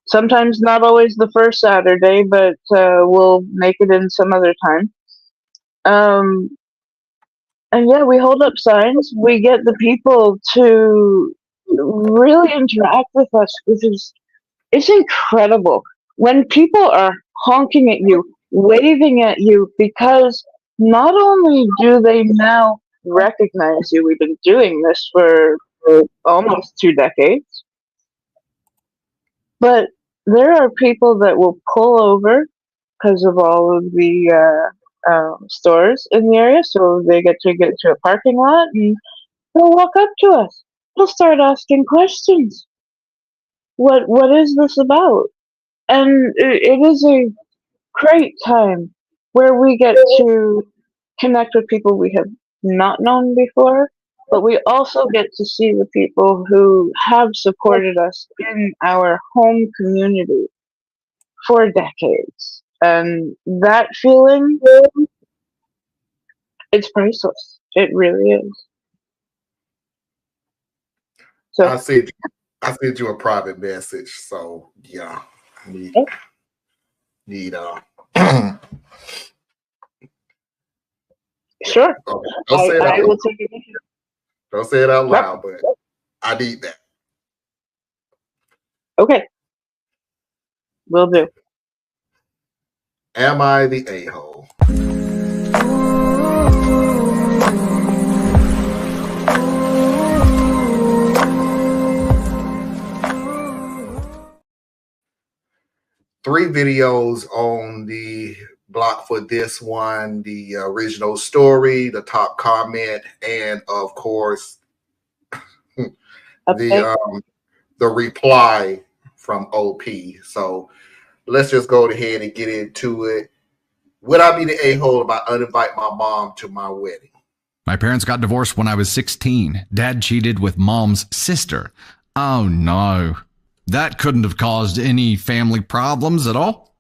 Sometimes not always the first Saturday, but we'll make it in some other time. And yeah, we hold up signs. We get the people to really interact with us, which is, it's incredible. When people are honking at you, waving at you, because not only do they now recognize you, we've been doing this for almost 2 decades, but there are people that will pull over because of all of the stores in the area, so they get to a parking lot, and they'll walk up to us. They'll start asking questions. What is this about? And it is a great time where we get to connect with people we have not known before, but we also get to see the people who have supported us in our home community for decades. And that feeling, it's priceless. It really is. So I sent you a private message. So yeah, need sure. Don't say it I out will take it. Don't say it out loud, but I need that. Okay. Will do. Am I the a-hole? 3 videos on the block for this one: the original story, the top comment, and of course the reply from OP. So let's just go ahead and get into it. Would I be the a-hole if I uninvite my mom to my wedding? My parents got divorced when I was 16. Dad cheated with mom's sister. Oh no. That couldn't have caused any family problems at all.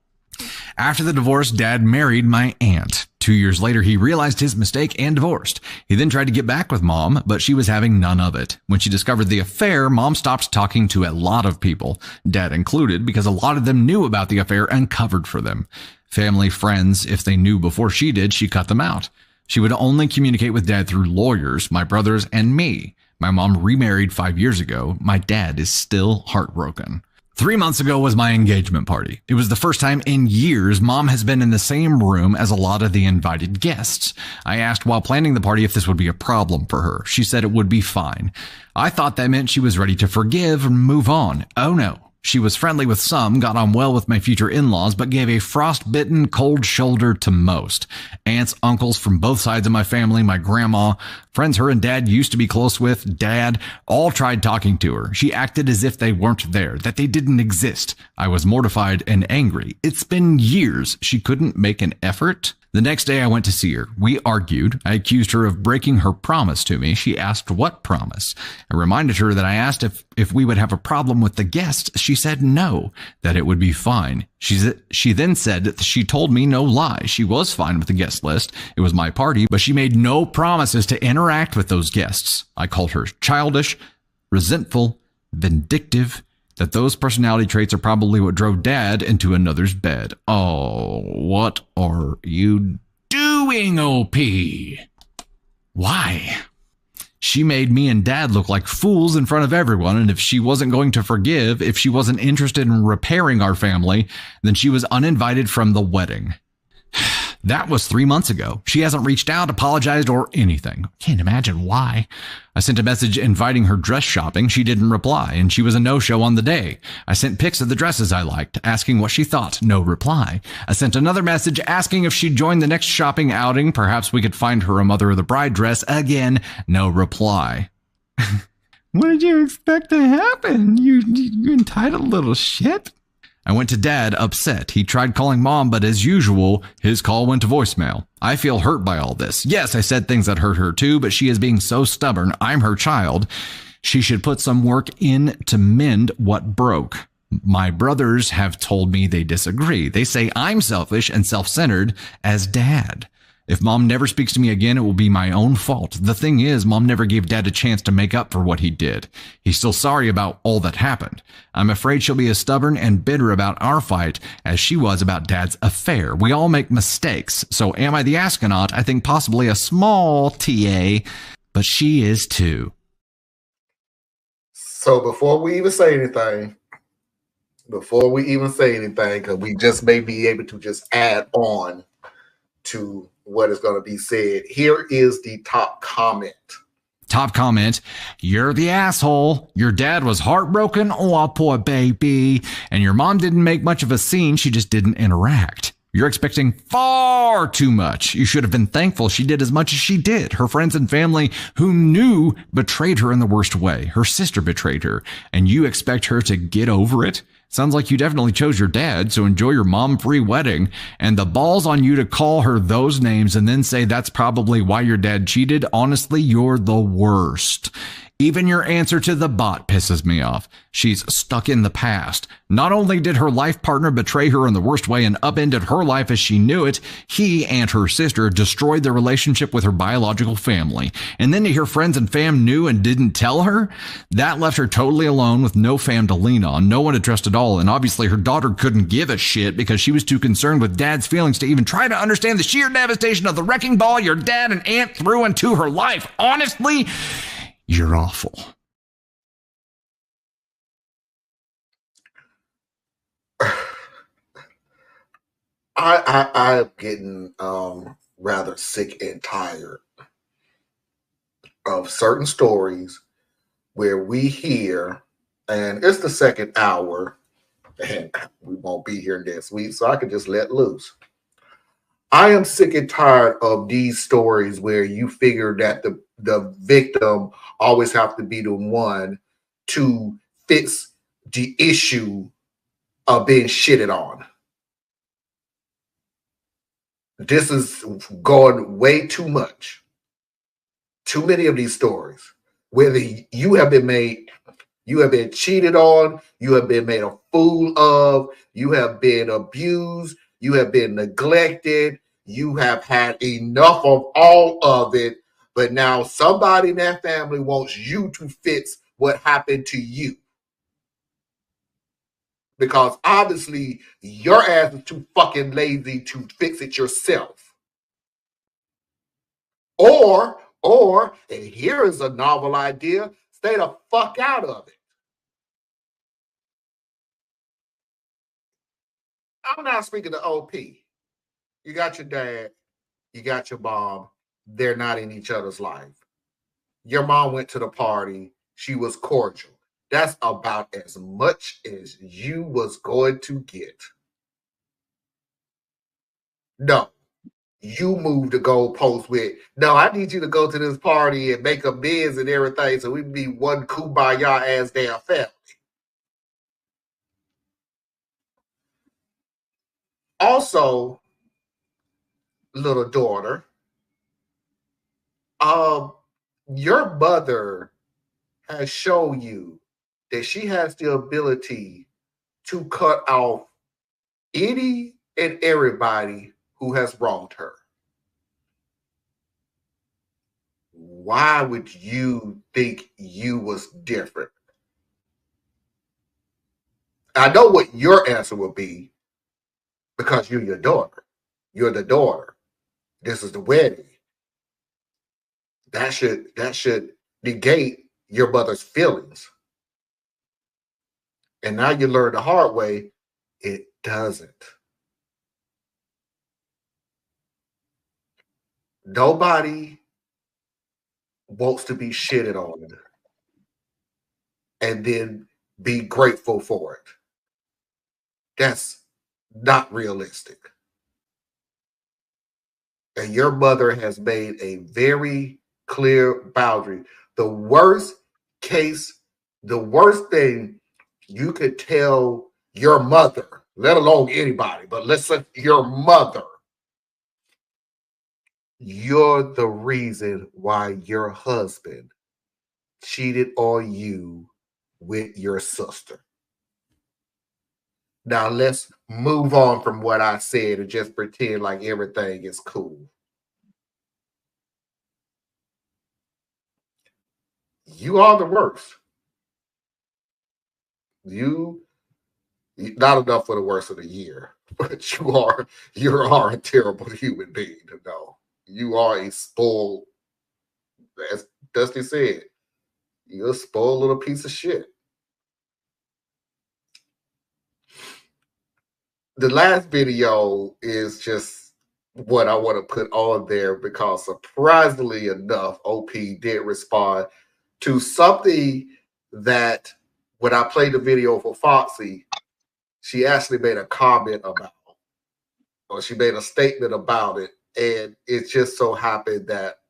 After the divorce, Dad married my aunt. 2 years later, he realized his mistake and divorced. He then tried to get back with Mom, but she was having none of it. When she discovered the affair, Mom stopped talking to a lot of people, Dad included, because a lot of them knew about the affair and covered for them. Family, friends, if they knew before she did, she cut them out. She would only communicate with Dad through lawyers, my brothers, and me. My mom remarried 5 years ago. My dad is still heartbroken. 3 months ago was my engagement party. It was the first time in years Mom has been in the same room as a lot of the invited guests. I asked while planning the party if this would be a problem for her. She said it would be fine. I thought that meant she was ready to forgive and move on. Oh no. She was friendly with some, got on well with my future in-laws, but gave a frostbitten, cold shoulder to most. Aunts, uncles from both sides of my family, my grandma, friends her and Dad used to be close with, Dad, all tried talking to her. She acted as if they weren't there, that they didn't exist. I was mortified and angry. It's been years. She couldn't make an effort. The next day I went to see her. We argued. I accused her of breaking her promise to me. She asked what promise. I reminded her that I asked if we would have a problem with the guests. She said no, that it would be fine. She then said that she told me no lie. She was fine with the guest list. It was my party, but she made no promises to interact with those guests. I called her childish, resentful, vindictive, that those personality traits are probably what drove Dad into another's bed. Oh, what are you doing, OP? Why? She made me and Dad look like fools in front of everyone, and if she wasn't going to forgive, if she wasn't interested in repairing our family, then she was uninvited from the wedding. That was 3 months ago. She hasn't reached out, apologized, or anything. Can't imagine why. I sent a message inviting her dress shopping. She didn't reply, and she was a no-show on the day. I sent pics of the dresses I liked, asking what she thought. No reply. I sent another message asking if she'd join the next shopping outing. Perhaps we could find her a mother of the bride dress. Again, no reply. What did you expect to happen? You entitled little shit? I went to Dad upset. He tried calling Mom, but as usual, his call went to voicemail. I feel hurt by all this. Yes, I said things that hurt her too, but she is being so stubborn. I'm her child. She should put some work in to mend what broke. My brothers have told me they disagree. They say I'm selfish and self-centered as Dad. If Mom never speaks to me again, it will be my own fault. The thing is, Mom never gave Dad a chance to make up for what he did. He's still sorry about all that happened. I'm afraid she'll be as stubborn and bitter about our fight as she was about Dad's affair. We all make mistakes. So am I the astronaut? I think possibly a small TA, but she is too. So before we even say anything, because we just may be able to just add on to what is going to be said. Here is the top comment. Top comment. You're the asshole. Your dad was heartbroken. Oh, poor baby. And your mom didn't make much of a scene. She just didn't interact. You're expecting far too much. You should have been thankful she did as much as she did. Her friends and family who knew betrayed her in the worst way. Her sister betrayed her. And you expect her to get over it? Sounds like you definitely chose your dad, so enjoy your mom-free wedding. And the balls on you to call her those names and then say that's probably why your dad cheated. Honestly, you're the worst. Even your answer to the bot pisses me off. She's stuck in the past. Not only did her life partner betray her in the worst way and upended her life as she knew it, he and her sister destroyed their relationship with her biological family. And then to hear friends and fam knew and didn't tell her, that left her totally alone with no fam to lean on, no one to trust at all. And obviously her daughter couldn't give a shit because she was too concerned with Dad's feelings to even try to understand the sheer devastation of the wrecking ball your dad and aunt threw into her life. Honestly, you're awful. I'm getting rather sick and tired of certain stories where we hear, and it's the second hour, and we won't be here next week, so I can just let loose. I am sick and tired of these stories where you figure that the victim always have to be the one to fix the issue of being shitted on. This is going way too much. Too many of these stories, whether you have been cheated on, you have been made a fool of, you have been abused, you have been neglected, you have had enough of all of it, but now somebody in that family wants you to fix what happened to you. Because obviously your ass is too fucking lazy to fix it yourself. Or, and here is a novel idea, stay the fuck out of it. I'm not speaking to OP. You got your dad, you got your mom, they're not in each other's life. Your mom went to the party, she was cordial. That's about as much as you was going to get. No, you moved the goalpost with, no, I need you to go to this party and make amends and everything so we can be one kumbaya ass damn family. Also, little daughter, your mother has shown you that she has the ability to cut off any and everybody who has wronged her. Why would you think you was different? I know what your answer will be, because you're your daughter. You're the daughter. This is the wedding. That should negate your mother's feelings. And now you learn the hard way, it doesn't. Nobody wants to be shitted on and then be grateful for it. That's not realistic. And your mother has made a very clear boundary. The worst thing you could tell your mother, let alone anybody, but let's say your mother, you're the reason why your husband cheated on you with your sister. Now let's move on from what I said and just pretend like everything is cool. You are the worst. You not enough for the worst of the year, but you are a terrible human being to know. You are a spoiled, as Dusty said, you're a spoiled little piece of shit. The last video is just what I want to put on there because surprisingly enough, OP did respond to something that when I played the video for Foxy, she actually made a comment about, or she made a statement about it. And it just so happened that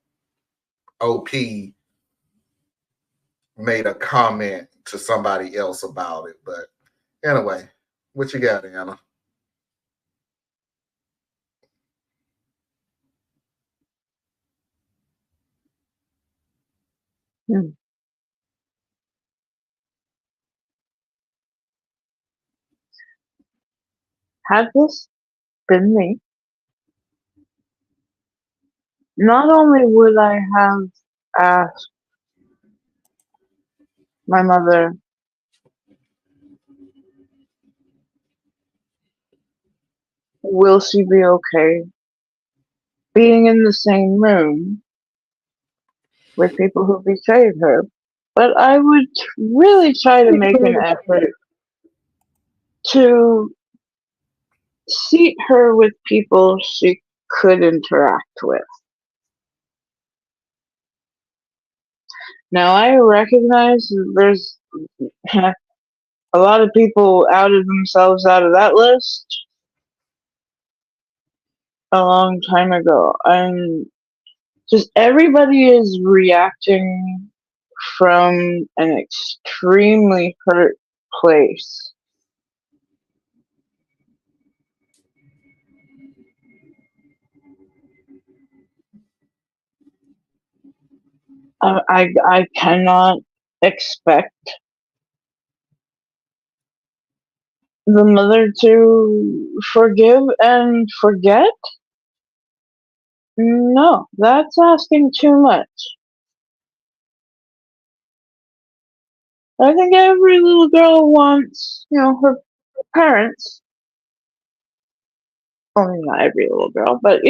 OP made a comment to somebody else about it. But anyway, what you got, Anna? Had this been me, not only would I have asked my mother, will she be okay being in the same room with people who betrayed her, but I would really try to make an effort to seat her with people she could interact with. Now, I recognize there's a lot of people outed themselves out of that list a long time ago, and just everybody is reacting from an extremely hurt place. I cannot expect the mother to forgive and forget. No, that's asking too much. I think every little girl wants, her parents. Only not every little girl, but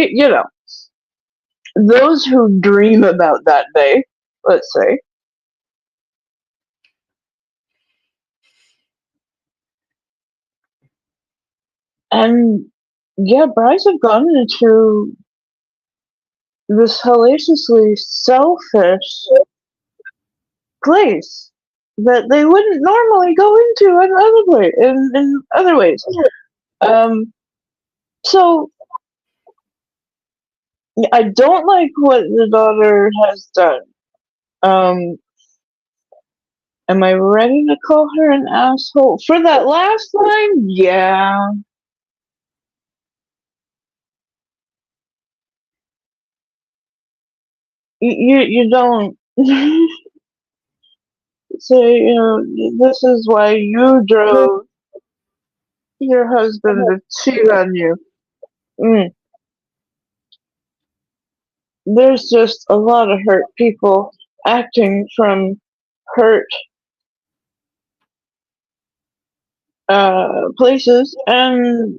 those who dream about that day, let's say. And yeah, brides have gone into this hellaciously selfish place that they wouldn't normally go into in other ways. So I don't like what the daughter has done. Am I ready to call her an asshole? For that last line, yeah. You don't say, this is why you drove your husband to cheat on you. There's just a lot of hurt people acting from hurt places, and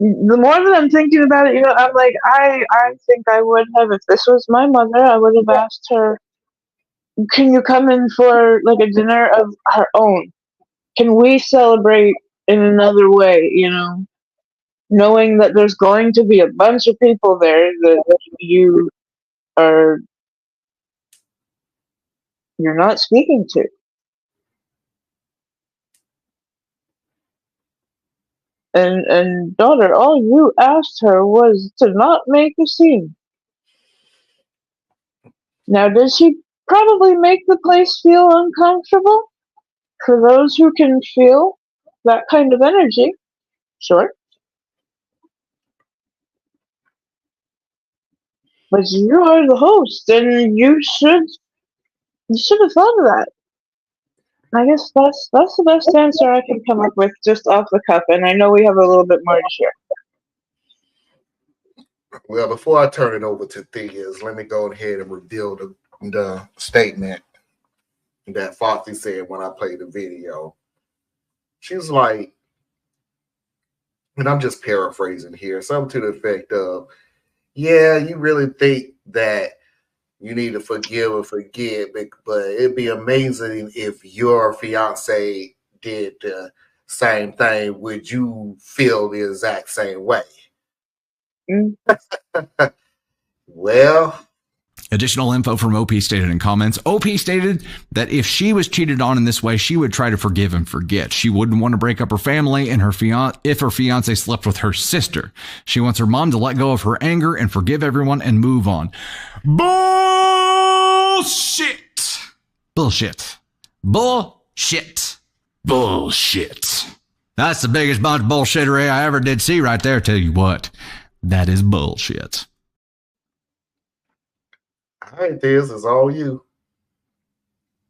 the more that I'm thinking about it, I'm like, I think I would have, if this was my mother, I would have asked her, can you come in for like a dinner of our own? Can we celebrate in another way, knowing that there's going to be a bunch of people there that you're not speaking to. And daughter, all you asked her was to not make a scene. Now, did she probably make the place feel uncomfortable? For those who can feel that kind of energy, sure. But you are the host, and you should have thought of that. I guess that's the best answer I can come up with just off the cuff, and I know we have a little bit more to share. Well, before I turn it over to Theas, let me go ahead and reveal the statement that Foxy said when I played the video. She was like, and I'm just paraphrasing here, something to the effect of, yeah, you really think that you need to forgive or forget, but it'd be amazing if your fiance did the same thing. Would you feel the exact same way? Well, additional info from OP stated in comments. OP stated that if she was cheated on in this way, she would try to forgive and forget. She wouldn't want to break up her family and if her fiance slept with her sister. She wants her mom to let go of her anger and forgive everyone and move on. Bullshit. Bullshit. Bullshit. Bullshit. That's the biggest bunch of bullshittery I ever did see right there. Tell you what, that is bullshit. All right, this is all you.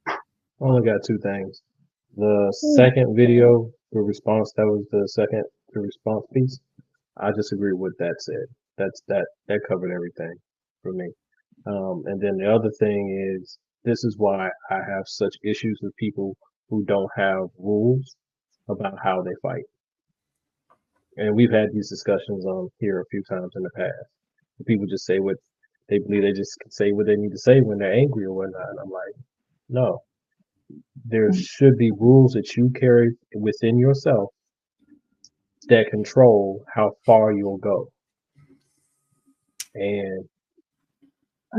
I only got two things. The second video, the response, that was the response piece. I disagree with what that said. That covered everything for me. And then the other thing is, this is why I have such issues with people who don't have rules about how they fight. And we've had these discussions on here a few times in the past. People just say what they believe, they just can say what they need to say when they're angry or whatnot. And I'm like, no. There should be rules that you carry within yourself that control how far you'll go. And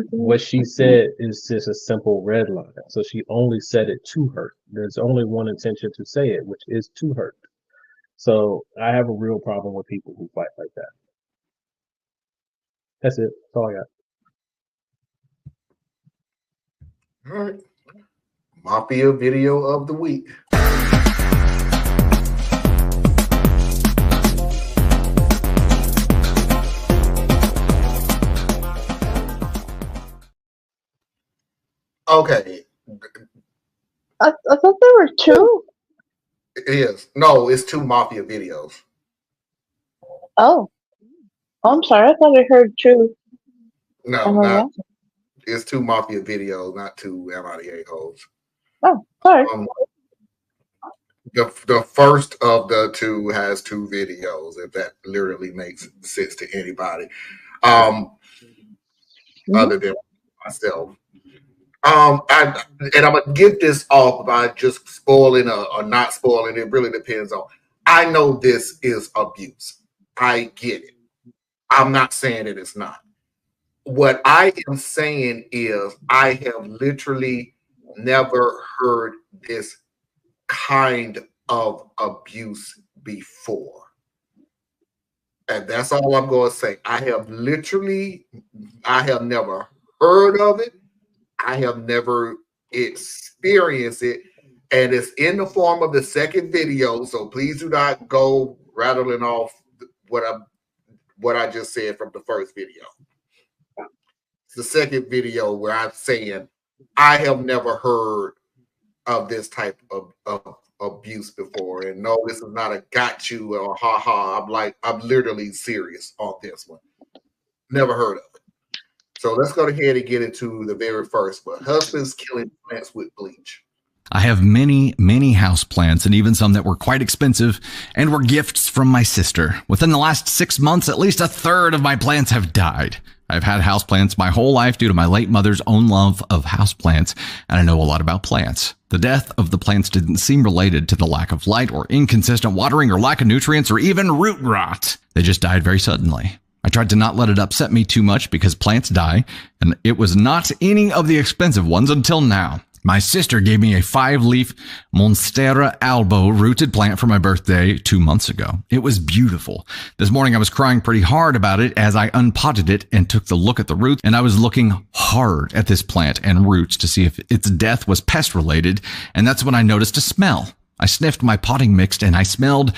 what she said is just a simple red line. So she only said it to hurt. There's only one intention to say it, which is to hurt. So I have a real problem with people who fight like that. That's it. That's all I got. All right. Mafia video of the week. Okay. I thought there were two. It is. No, it's two Mafia videos. Oh, I'm sorry. I thought I heard two. No, it's two Mafia videos, not two MIA hoes. Oh, sorry. The first of the two has two videos, if that literally makes sense to anybody, other than myself. And I'm gonna get this off by just spoiling or not spoiling. It really depends on. I know this is abuse. I get it. I'm not saying that it's not. What I am saying is I have literally never heard this kind of abuse before. And that's all I'm going to say. I have never heard of it. I have never experienced it. And it's in the form of the second video. So please do not go rattling off what I just said from the first video. It's the second video where I'm saying I have never heard of this type of abuse before. And no, this is not a got you or ha ha. I'm literally serious on this one. Never heard of it. So let's go ahead and get into the very first one. Husbands killing plants with bleach. I have many, many house plants and even some that were quite expensive and were gifts from my sister. Within the last 6 months, at least a third of my plants have died. I've had houseplants my whole life due to my late mother's own love of houseplants, and I know a lot about plants. The death of the plants didn't seem related to the lack of light or inconsistent watering or lack of nutrients or even root rot. They just died very suddenly. I tried to not let it upset me too much because plants die, and it was not any of the expensive ones until now. My sister gave me a 5-leaf Monstera albo rooted plant for my birthday 2 months ago. It was beautiful. This morning I was crying pretty hard about it as I unpotted it and took the look at the roots, and I was looking hard at this plant and roots to see if its death was pest related, and that's when I noticed a smell. I sniffed my potting mix and I smelled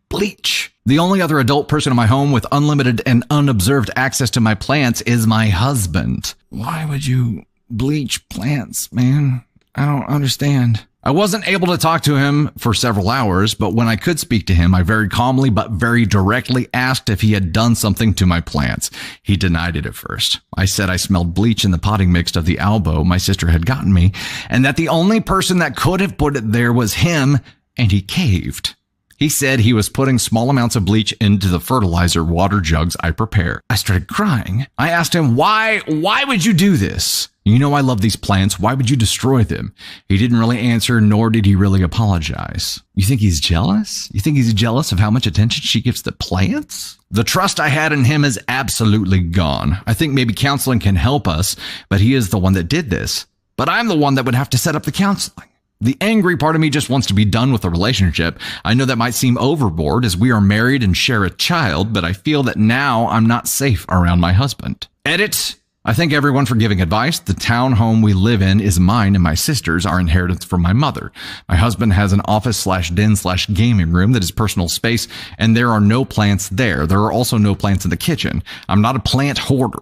bleach. The only other adult person in my home with unlimited and unobserved access to my plants is my husband. Why would you bleach plants, man? I don't understand. I wasn't able to talk to him for several hours, but when I could speak to him, I very calmly but very directly asked if he had done something to my plants. He denied it at first. I said I smelled bleach in the potting mix of the albo my sister had gotten me, and that the only person that could have put it there was him, and he caved. He said he was putting small amounts of bleach into the fertilizer water jugs I prepare. I started crying. I asked him, why would you do this? You know I love these plants. Why would you destroy them? He didn't really answer, nor did he really apologize. You think he's jealous? You think he's jealous of how much attention she gives the plants? The trust I had in him is absolutely gone. I think maybe counseling can help us, but he is the one that did this. But I'm the one that would have to set up the counseling. The angry part of me just wants to be done with the relationship. I know that might seem overboard as we are married and share a child, but I feel that now I'm not safe around my husband. Edit. I thank everyone for giving advice. The townhome we live in is mine and my sister's, our inheritance from my mother. My husband has an office/den/gaming room that is personal space, and there are no plants there. There are also no plants in the kitchen. I'm not a plant hoarder.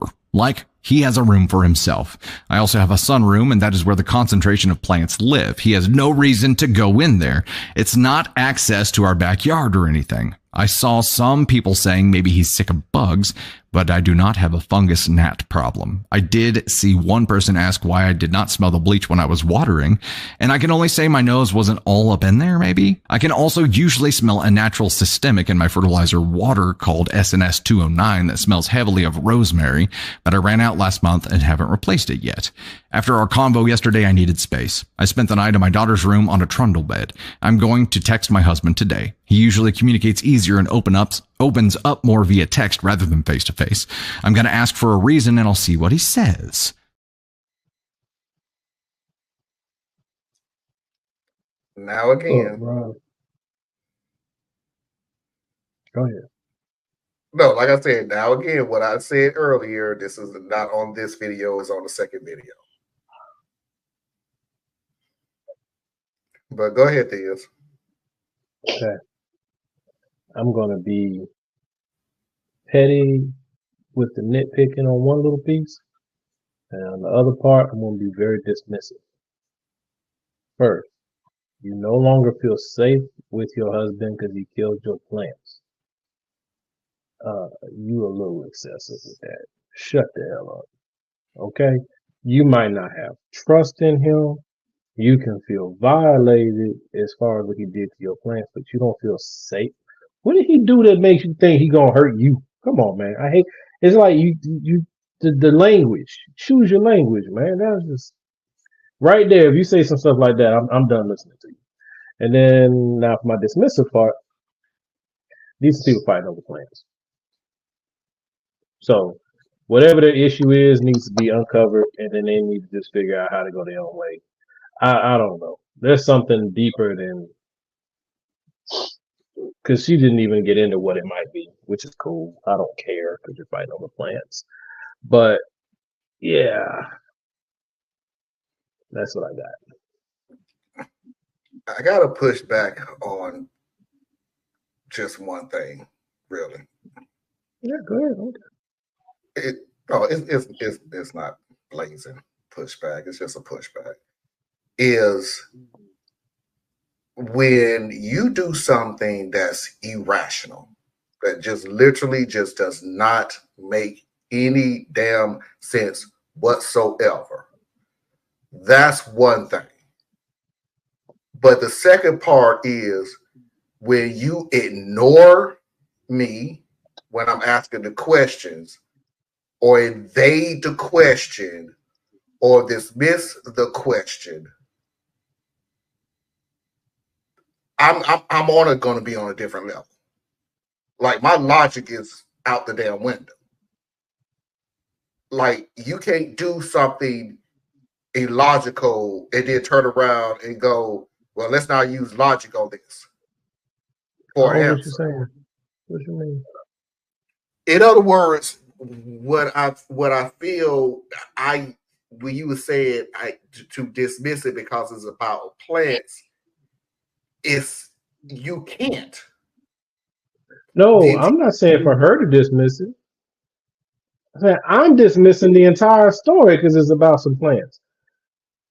He has a room for himself. I also have a sunroom, and that is where the concentration of plants live. He has no reason to go in there. It's not access to our backyard or anything. I saw some people saying maybe he's sick of bugs, but I do not have a fungus gnat problem. I did see one person ask why I did not smell the bleach when I was watering, and I can only say my nose wasn't all up in there, maybe. I can also usually smell a natural systemic in my fertilizer water called SNS 209 that smells heavily of rosemary, but I ran out last month and haven't replaced it yet. After our convo yesterday, I needed space. I spent the night in my daughter's room on a trundle bed. I'm going to text my husband today. He usually communicates easier and opens up more via text rather than face to face. I'm going to ask for a reason and I'll see what he says. Now again. Go ahead. No, like I said, now again, what I said earlier, this is not on this video, it's on the second video. But go ahead, Theus. Okay. I'm going to be petty with the nitpicking on one little piece, and on the other part, I'm going to be very dismissive. First, you no longer feel safe with your husband because he killed your plants. You a little excessive with that. Shut the hell up. Okay? You might not have trust in him. You can feel violated as far as what he did to your plants, but you don't feel safe. What did he do that makes you think he gonna hurt you? Come on, man. I hate. It's like the language. Choose your language, man. That's just right there. If you say some stuff like that, I'm done listening to you. And then now for my dismissive part, these people fighting over plants. So whatever the issue is needs to be uncovered, and then they need to just figure out how to go their own way. I don't know. There's something deeper than, because she didn't even get into what it might be, which is cool. I don't care because you're fighting over plants. But yeah, that's what I got. I gotta push back on just one thing, really. Yeah, go ahead. It's not blazing pushback. It's just a pushback. Is when you do something that's irrational, that just literally just does not make any damn sense whatsoever. That's one thing. But the second part is when you ignore me when I'm asking the questions, or evade the question, or dismiss the question, I'm going to be on a different level. Like, my logic is out the damn window. Like, you can't do something illogical and then turn around and go, well, let's not use logic on this. For an what you saying? What you mean? In other words, what I feel, when you were saying to dismiss it because it's about plants, it's you can't. No, I'm not saying for her to dismiss it. I'm dismissing the entire story because it's about some plants.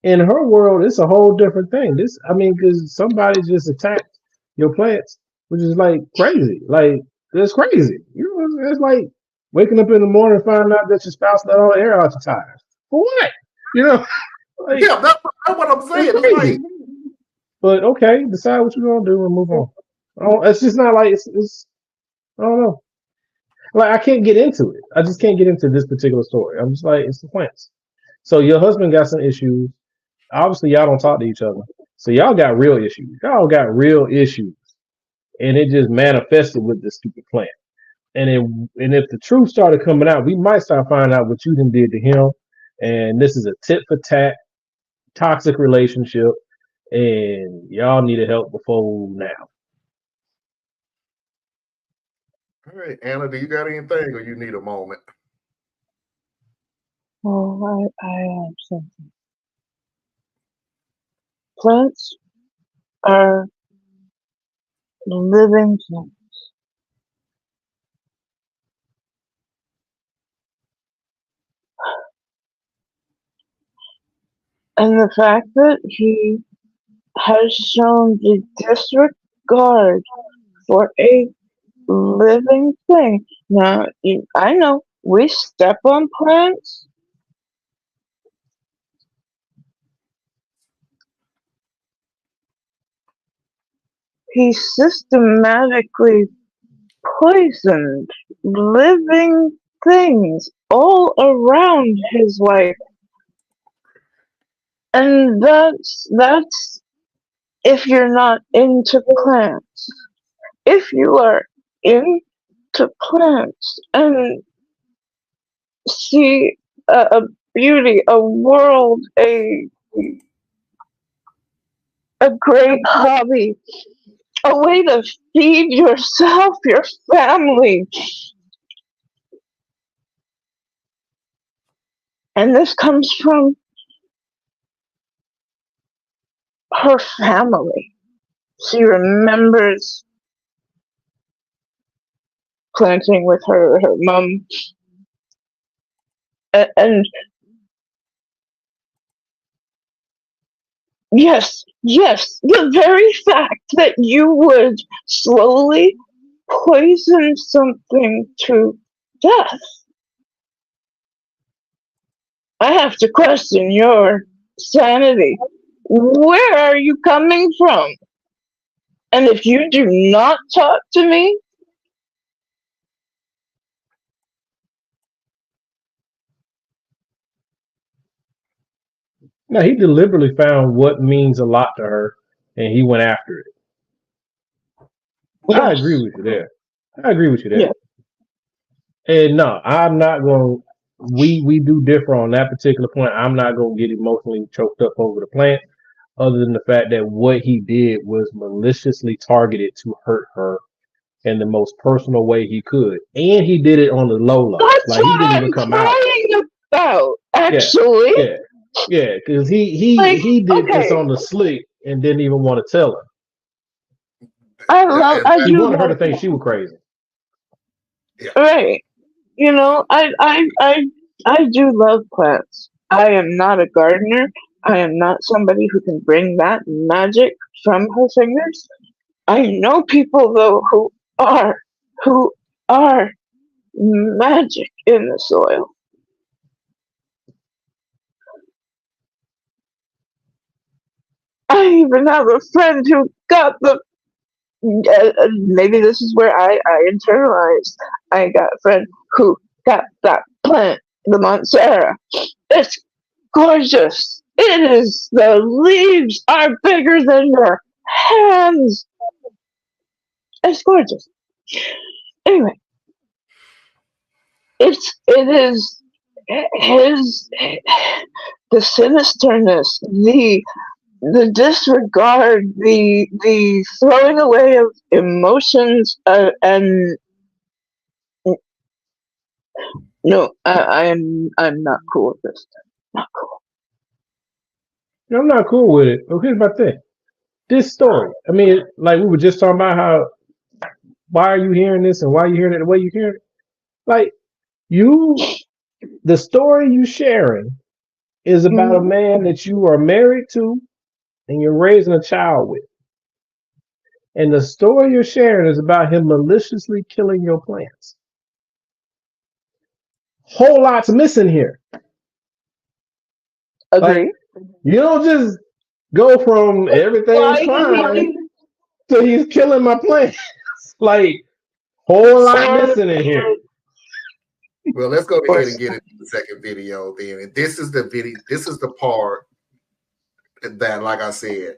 In her world, it's a whole different thing. Because somebody just attacked your plants, which is like crazy. Like, it's crazy. It's like waking up in the morning and finding out that your spouse let all the air out your tires. For what? Like, yeah, that's what I'm saying. It's crazy. But okay, decide what you're gonna do and move on. It's just not like it's. I don't know. Like, I can't get into it. I just can't get into this particular story. I'm just like, it's the plants. So your husband got some issues. Obviously, y'all don't talk to each other. So y'all got real issues. Y'all got real issues. And it just manifested with this stupid plant. And if the truth started coming out, we might start finding out what you done did to him. And this is a tit for tat, toxic relationship. And y'all needed help before now. All right, Anna, do you got anything, or you need a moment? Oh, I have something. Plants are living things. And the fact that he has shown the disregard for a living thing. Now, I know we step on plants. He systematically poisoned living things all around his life. And that's if you're not into plants. If you are into plants and see a beauty, a world, a great hobby, a way to feed yourself, your family. And this comes from her family. She remembers planting with her mom. And yes, the very fact that you would slowly poison something to death. I have to question your sanity. Where are you coming from? And if you do not talk to me, No, he deliberately found what means a lot to her, and he went after it. yes. I agree with you there. Yeah. And no, I'm not going. we do differ on that particular point. I'm not gonna get emotionally choked up over the plant, other than the fact that what he did was maliciously targeted to hurt her in the most personal way he could, and he did it on the low. That's Like he what didn't I'm even come out. crying about, Yeah, actually. yeah, because Like, he did this okay, on the slick and didn't even want to tell her. I He do wanted her to love think she was crazy. Right. You know, I do love plants. I am not a gardener. I am not somebody who can bring that magic from her fingers. I know people though who are magic in the soil. I even have a friend who got the maybe this is where I internalized. I got a friend who got that plant, the Montserrat. It's gorgeous. It is. The leaves are bigger than your hands. It's gorgeous. Anyway, it is his the sinisterness, the disregard, the throwing away of emotions, and no, I'm not cool with this. Not cool. I'm not cool with it. But here's my thing. This story. I mean, like we were just talking about how why are you hearing this and why are you hearing it the way you hear it? Like the story you sharing is about a man that you are married to and you're raising a child with. And the story you're sharing is about him maliciously killing your plants. Whole lot's missing here. Agree. Like, you don't just go from everything's fine to he's killing my plants. Like, whole lot missing in here. Well, let's go ahead and get into the second video then. And this is the video. This is the part that, like I said,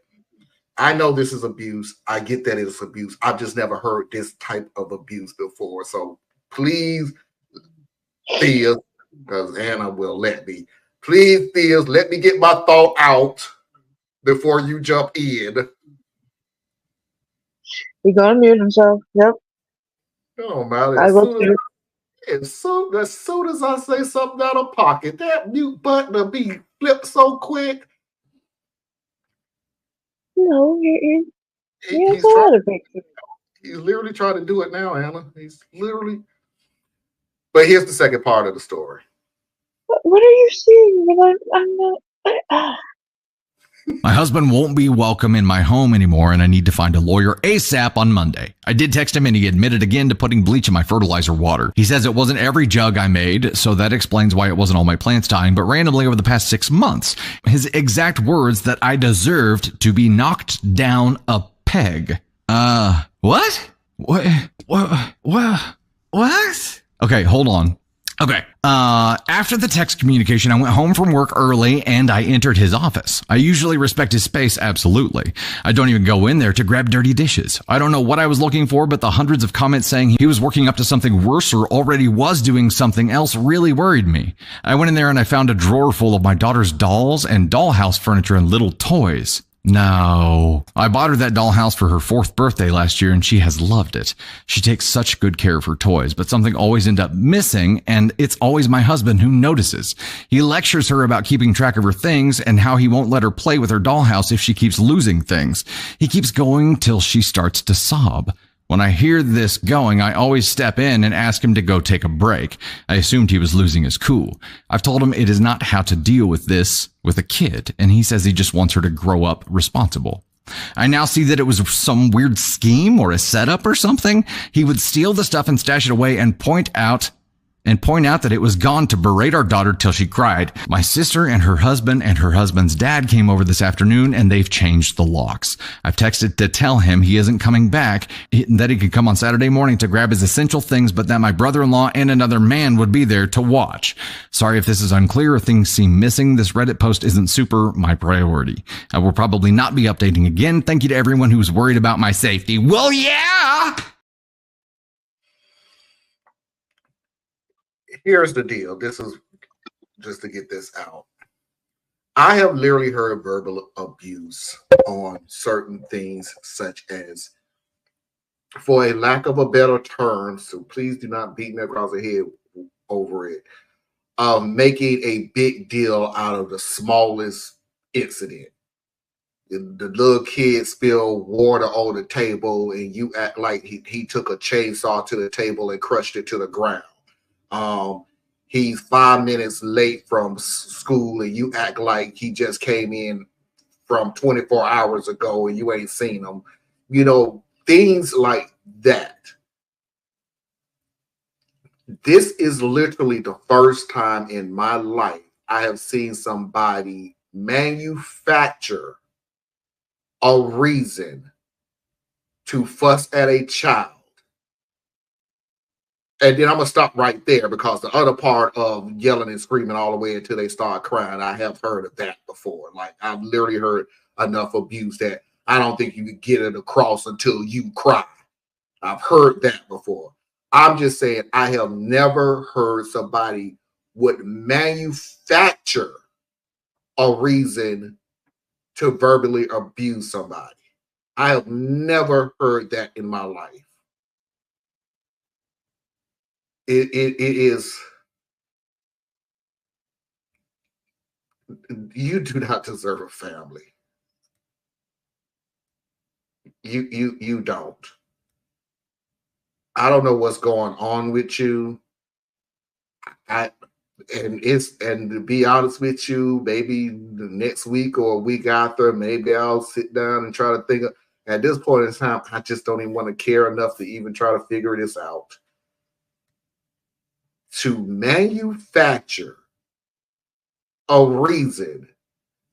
I know this is abuse. I get that it's abuse. I've just never heard this type of abuse before. So please, Thea, because Anna will let me. Please, Thea, let me get my thought out before you jump in. He's gonna mute himself. Yep. Oh man, as soon as I say something out of pocket, that mute button will be flipped so quick. No, he's literally trying to do it now, Anna. He's literally. But here's the second part of the story. What are you seeing? I'm not. My husband won't be welcome in my home anymore, and I need to find a lawyer ASAP on Monday. I did text him, and he admitted again to putting bleach in my fertilizer water. He says it wasn't every jug I made, so that explains why it wasn't all my plants dying, but randomly over the past 6 months. His exact words that I deserved to be knocked down a peg. What? What? Okay, hold on. Okay. After the text communication, I went home from work early and I entered his office. I usually respect his space, absolutely. I don't even go in there to grab dirty dishes. I don't know what I was looking for, but the hundreds of comments saying he was working up to something worse or already was doing something else really worried me. I went in there and I found a drawer full of my daughter's dolls and dollhouse furniture and little toys. No. I bought her that dollhouse for her 4th birthday last year and she has loved it. She takes such good care of her toys, but something always ends up missing and it's always my husband who notices. He lectures her about keeping track of her things and how he won't let her play with her dollhouse if she keeps losing things. He keeps going till she starts to sob. When I hear this going, I always step in and ask him to go take a break. I assumed he was losing his cool. I've told him it is not how to deal with this with a kid, and he says he just wants her to grow up responsible. I now see that it was some weird scheme or a setup or something. He would steal the stuff and stash it away and point out that it was gone to berate our daughter till she cried. My sister and her husband's dad came over this afternoon and they've changed the locks. I've texted to tell him he isn't coming back, that he could come on Saturday morning to grab his essential things, but that my brother-in-law and another man would be there to watch. Sorry if this is unclear or things seem missing. This Reddit post isn't super my priority. I will probably not be updating again. Thank you to everyone who's worried about my safety. Well, yeah! Here's the deal. This is just to get this out. I have literally heard verbal abuse on certain things, such as, for a lack of a better term, so please do not beat me across the head over it, making a big deal out of the smallest incident. The little kid spilled water on the table and you act like he took a chainsaw to the table and crushed it to the ground. He's 5 minutes late from school and you act like he just came in from 24 hours ago and you ain't seen him. You know, things like that. This is literally the first time in my life I have seen somebody manufacture a reason to fuss at a child. And then I'm going to stop right there, because the other part of yelling and screaming all the way until they start crying, I have heard of that before. Like, I've literally heard enough abuse that I don't think you could get it across until you cry. I've heard that before. I'm just saying, I have never heard somebody would manufacture a reason to verbally abuse somebody. I have never heard that in my life. It is, you do not deserve a family. You don't. I don't know what's going on with you. And to be honest with you, maybe the next week or a week after, maybe I'll sit down and try to think of, at this point in time, I just don't even want to care enough to even try to figure this out. To manufacture a reason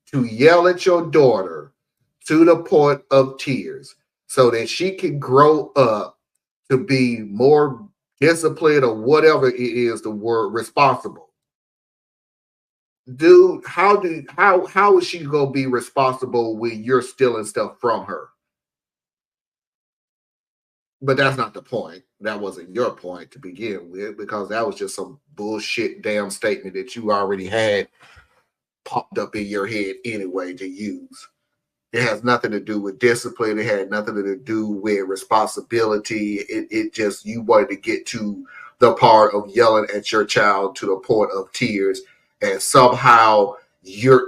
to yell at your daughter to the point of tears so that she can grow up to be more disciplined, or whatever it is, the word responsible. Dude, how is she gonna be responsible when you're stealing stuff from her? But that's not the point. That wasn't your point to begin with, because that was just some bullshit damn statement that you already had popped up in your head anyway to use. It has nothing to do with discipline. It had nothing to do with responsibility. It just, you wanted to get to the part of yelling at your child to the point of tears, and somehow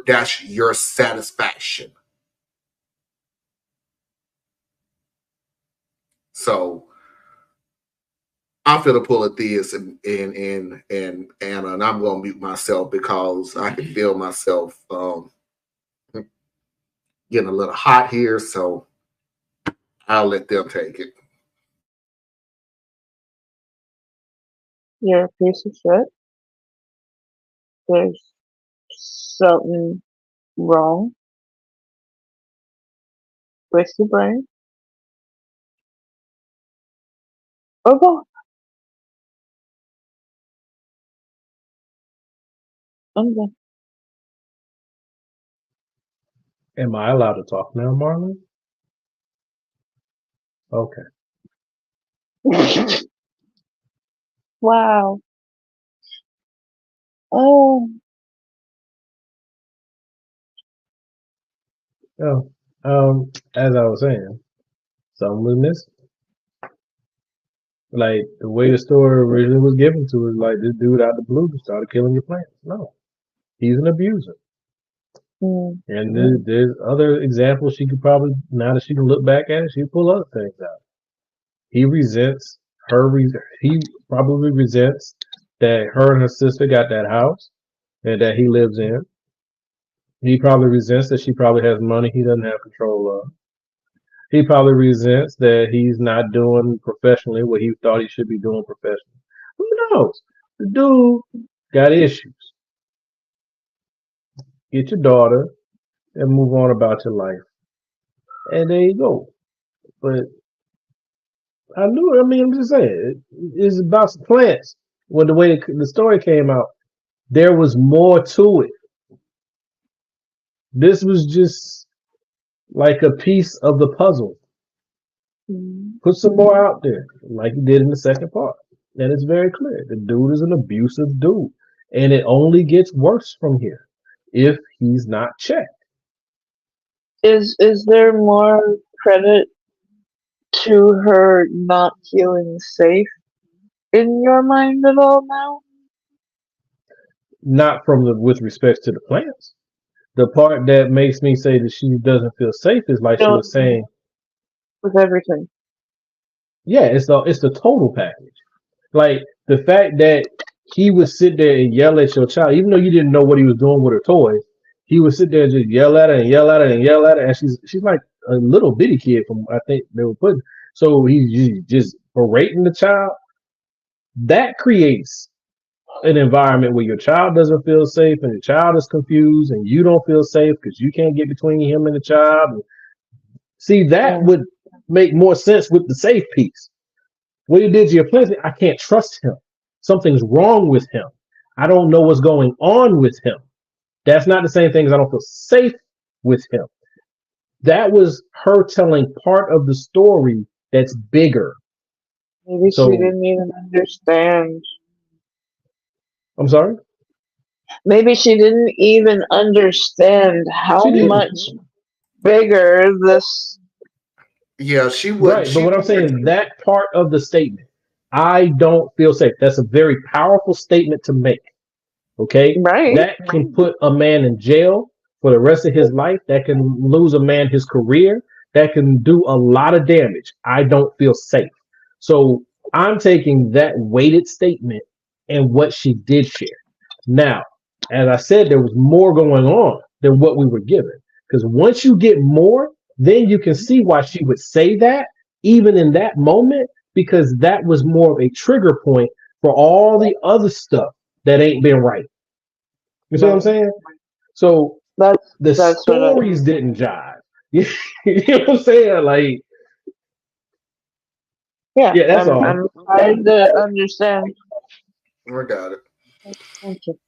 that's your satisfaction. So I'm gonna pull a Theus and Anna, and I'm gonna mute myself because I can feel myself getting a little hot here, so I'll let them take it. You're a piece of shit. There's something wrong with your brain. Or both. I'm done. Am I allowed to talk now, Marlon? Okay. Wow. Oh. Oh, as I was saying, something was missing. Like, the way the story originally was given to us, like, this dude out of the blue started killing your plants. No, he's an abuser. And there's other examples she could probably, now that she can look back at it, she can pull other things out. He resents her. He probably resents that her and her sister got that house and that he lives in. He probably resents that she probably has money he doesn't have control of. He probably resents that he's not doing professionally what he thought he should be doing professionally. Who knows? The dude got issues. Get your daughter and move on about your life. And there you go. But I'm just saying, it's about some plants. When the way the story came out, there was more to it. This was just like a piece of the puzzle. Put some more out there, like he did in the second part. And it's very clear. The dude is an abusive dude. And it only gets worse from here if he's not checked. Is there more credit to her not feeling safe in your mind at all now? Not with respect to the plants. The part that makes me say that she doesn't feel safe is like she was saying. With everything. Yeah, it's the total package. Like the fact that he would sit there and yell at your child, even though you didn't know what he was doing with her toys, he would sit there and just yell at her and yell at her and yell at her, and she's like a little bitty kid from I think they were putting. So he's just berating the child. That creates an environment where your child doesn't feel safe and the child is confused and you don't feel safe because you can't get between him and the child. See, that would make more sense with the safe piece. What he did to your plants, I can't trust him. Something's wrong with him. I don't know what's going on with him. That's not the same thing as I don't feel safe with him. That was her telling part of the story that's bigger. Maybe she didn't even understand. I'm sorry? Maybe she didn't even understand how much bigger this. Yeah, she would. Right, but what I'm saying is that part of the statement, I don't feel safe. That's a very powerful statement to make. Okay? Right. That can put a man in jail for the rest of his life. That can lose a man his career. That can do a lot of damage. I don't feel safe. So I'm taking that weighted statement and what she did share. Now, as I said, there was more going on than what we were given. Because once you get more, then you can see why she would say that, even in that moment, because that was more of a trigger point for all the other stuff that ain't been right. You see what I'm saying? So the stories didn't jive. You know what I'm saying? Like, yeah, that's all. I'm trying to understand. I got it. Thank you.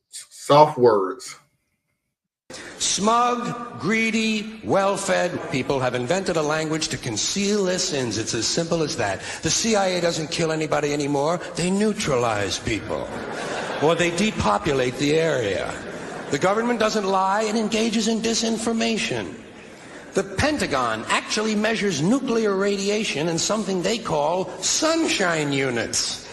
Soft words. Smug, greedy, well-fed people have invented a language to conceal their sins. It's as simple as that. The CIA doesn't kill anybody anymore. They neutralize people. Or they depopulate the area. The government doesn't lie. It engages in disinformation. The Pentagon actually measures nuclear radiation in something they call sunshine units.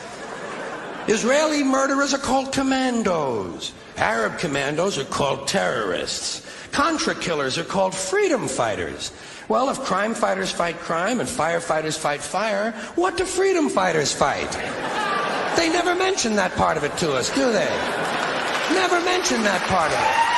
Israeli murderers are called commandos. Arab commandos are called terrorists. Contra killers are called freedom fighters. Well, if crime fighters fight crime and firefighters fight fire, what do freedom fighters fight? They never mention that part of it to us, do they? Never mention that part of it.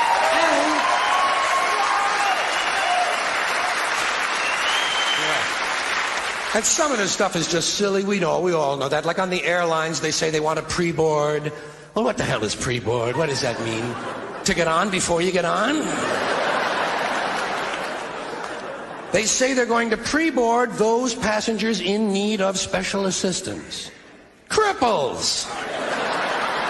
And some of this stuff is just silly. We all know that. Like on the airlines, they say they want a pre-board. Well, what the hell is pre-board? What does that mean? To get on before you get on? They say they're going to pre-board those passengers in need of special assistance. Cripples!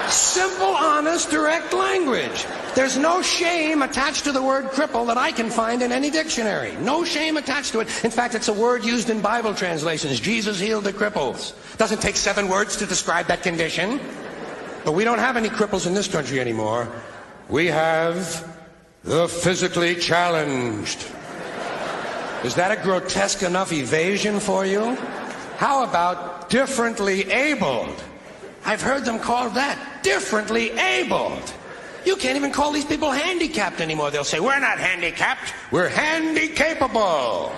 Simple, honest, direct language. There's no shame attached to the word cripple that I can find in any dictionary. No shame attached to it. In fact, it's a word used in Bible translations. Jesus healed the cripples. Doesn't take 7 words to describe that condition. But we don't have any cripples in this country anymore. We have the physically challenged. Is that a grotesque enough evasion for you? How about differently abled? I've heard them called that, differently abled. You can't even call these people handicapped anymore. They'll say, we're not handicapped, we're handy-capable.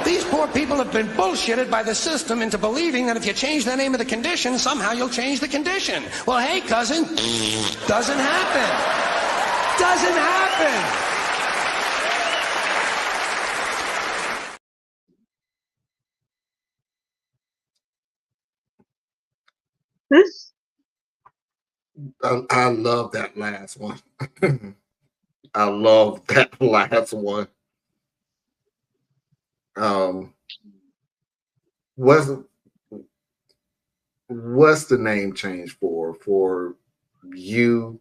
These poor people have been bullshitted by the system into believing that if you change the name of the condition, somehow you'll change the condition. Well, hey, cousin, doesn't happen. Doesn't happen. I love that last one. I love that last one. What's the name change for you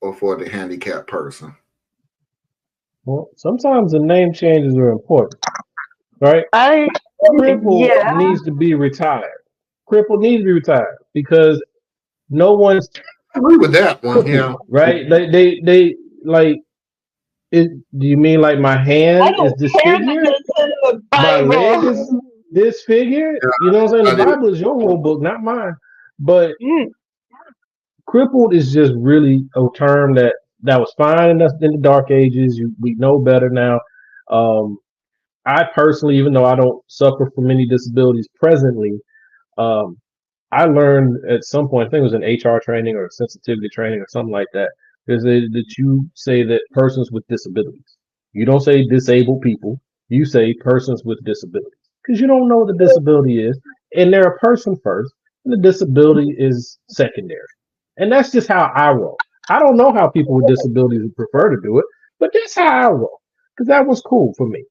or for the handicapped person? Well, sometimes the name changes are important, right? Cripple needs to be retired. Cripple needs to be retired. because no one's I agree with that one. Yeah. right. They like. Do you mean like my I hand is don't care that disfigured? it's in the My leg Bible. is disfigured? You know what I'm saying? The Bible is your rule book, not mine. But crippled is just really a term that was fine in the dark ages. We know better now. I personally, even though I don't suffer from any disabilities presently, I learned at some point, I think it was an HR training or sensitivity training or something like that, is that you say that persons with disabilities. You don't say disabled people. You say persons with disabilities because you don't know what the disability is, and they're a person first, and the disability is secondary. And that's just how I roll. I don't know how people with disabilities would prefer to do it, but that's how I roll because that was cool for me.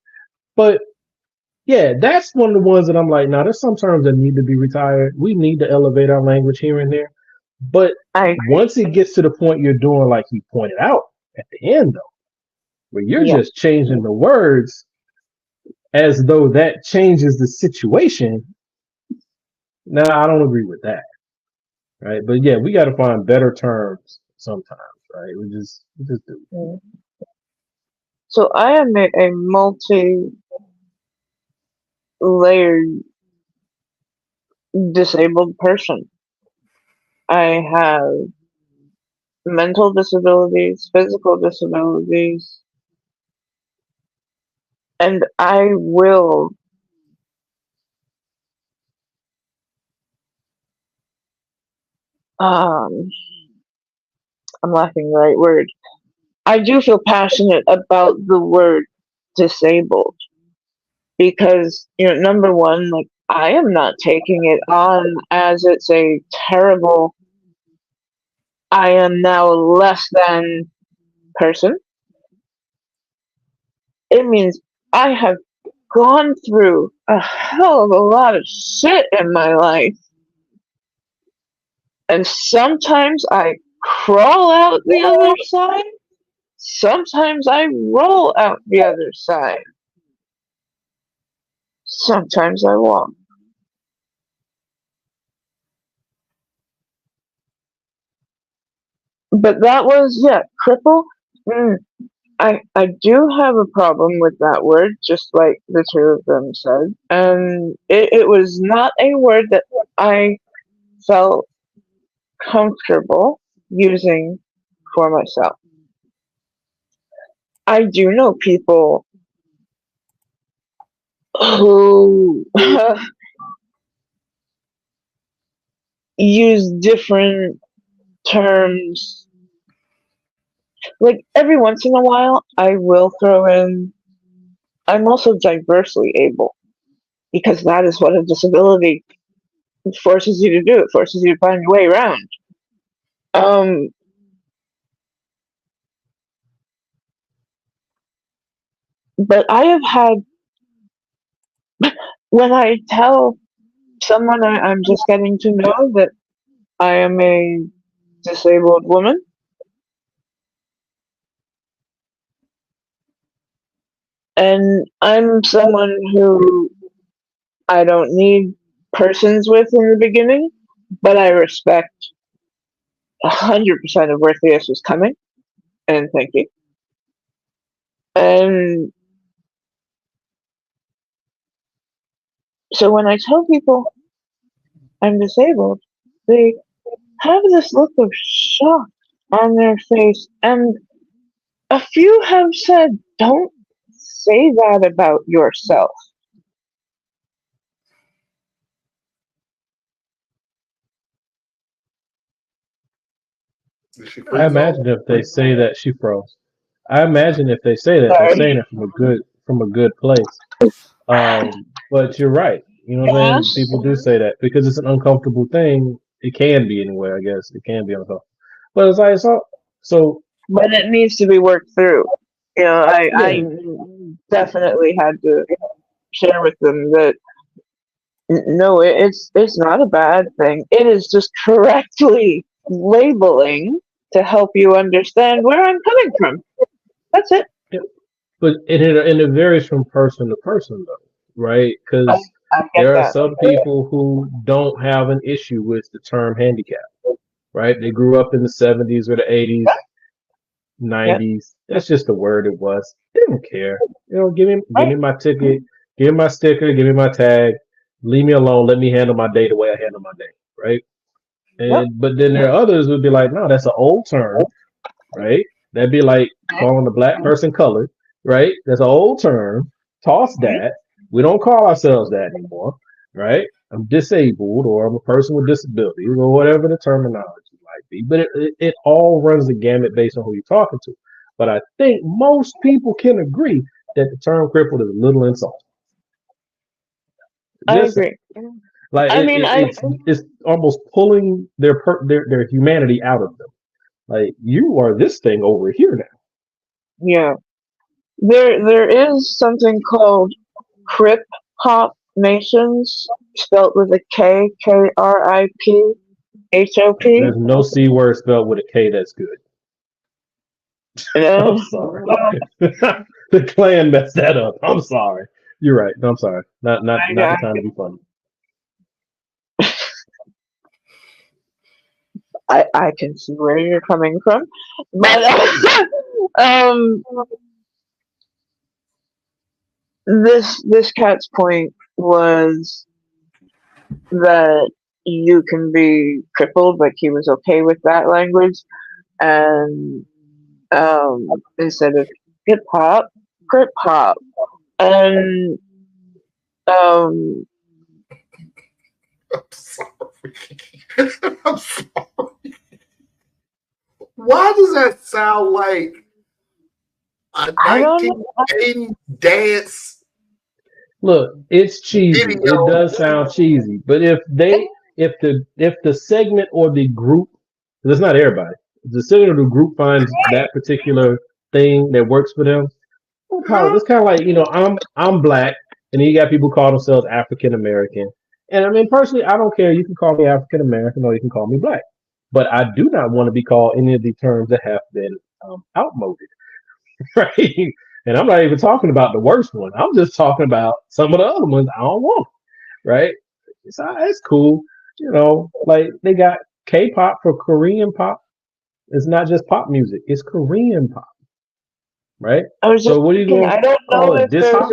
But yeah, that's one of the ones that I'm like, now there's some terms that need to be retired. We need to elevate our language here and there. But once it gets to the point you're doing, like he pointed out at the end, though, where you're just changing the words as though that changes the situation. Now, I don't agree with that. Right. But yeah, we got to find better terms sometimes. Right. We just do. So I am a multi-layered disabled person. I have mental disabilities, physical disabilities, and I will I'm lacking the right word. I do feel passionate about the word disabled because, number one, like I am not taking it on as it's a terrible, I am now less than person. It means I have gone through a hell of a lot of shit in my life. And sometimes I crawl out the other side. Sometimes I roll out the other side. Sometimes I walk. But that was, cripple. I do have a problem with that word, just like the two of them said. And it was not a word that I felt comfortable using for myself. I do know people who use different terms. Like every once in a while, I will throw in, I'm also diversely able, because that is what a disability forces you to do. It forces you to find your way around. But I have had, when I tell someone I'm just getting to know that I am a disabled woman, and I'm someone who I don't need persons with in the beginning, but I respect 100% of where Theus was coming, and thank you. And so when I tell people I'm disabled, they have this look of shock on their face, and a few have said, "Don't say that about yourself." I imagine if they say that she froze. I imagine if they say that they're saying it from a good place. But you're right. You know what I'm saying? People do say that because it's an uncomfortable thing. It can be anyway, I guess. It can be uncomfortable. But it's like so. But it needs to be worked through. I definitely had to share with them that no, it's not a bad thing. It is just correctly labeling to help you understand where I'm coming from. That's it. But it varies from person to person, though, right? Because I get There are that. some people who don't have an issue with the term handicap, right? They grew up in the 70s or the 80s, Yeah, 90s. That's just the word it was. They don't care. Give right. me my ticket, give me my sticker, give me my tag. Leave me alone. Let me handle my day the way I handle my day, right? Yep. But then there are others who'd be like, no, that's an old term, right? That'd be like calling a black person colored, right? That's an old term. Toss that. We don't call ourselves that anymore, right? I'm disabled or I'm a person with disabilities or whatever the terminology might be. But it all runs the gamut based on who you're talking to. But I think most people can agree that the term crippled is a little insulting. I Just agree. like I mean, it's almost pulling their humanity out of them. Like you are this thing over here now. yeah. There is something called Crip Hop Nations, spelt with a K, KRIPHOP. There's no C word spelled with a K that's good. I'm No, sorry. The clan messed that up. I'm sorry. You're right. No, I'm sorry. Not the time to be funny. I can see where you're coming from, but this cat's point was that you can be crippled, like he was okay with that language, and instead of hip hop, crip hop, and um, I'm sorry. I'm sorry. Why does that sound like a I don't know. 1980 dance Look, it's cheesy. video? It does sound cheesy, but if the segment or the group, 'cause it's not everybody, if the segment or the group finds that particular thing that works for them, no problem. It's kind of like I'm black, and then you got people call themselves African American, and I mean personally, I don't care. You can call me African American or you can call me black, but I do not want to be called any of the terms that have been outmoded. Right? And I'm not even talking about the worst one. I'm just talking about some of the other ones I don't want. Right? It's cool. Like they got K-pop for Korean pop. It's not just pop music. It's Korean pop. Right? I was just So what are you thinking. going to I don't call know it? if Diss there's hop?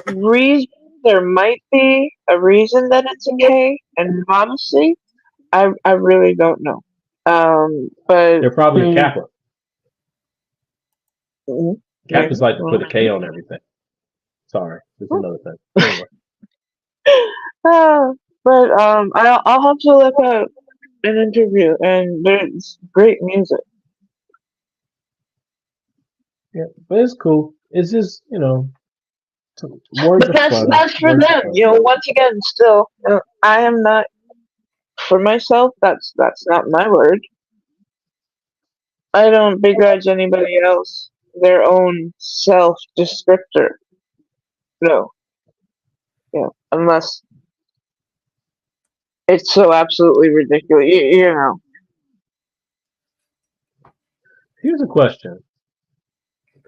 a reason. There might be a reason that it's a K, and honestly, I really don't know. But They're probably a Kappa. maybe. Kappas like to put a K on everything. Sorry, that's another thing. Anyway. But I'll have to look up an interview, and there's great music. Yeah, but it's cool. It's just words But are fun. that's for Words are them. fun. Once again, still, I am not for myself. That's not my word. I don't begrudge anybody else their own self descriptor. No, unless it's so absolutely ridiculous. You know. Here's a question,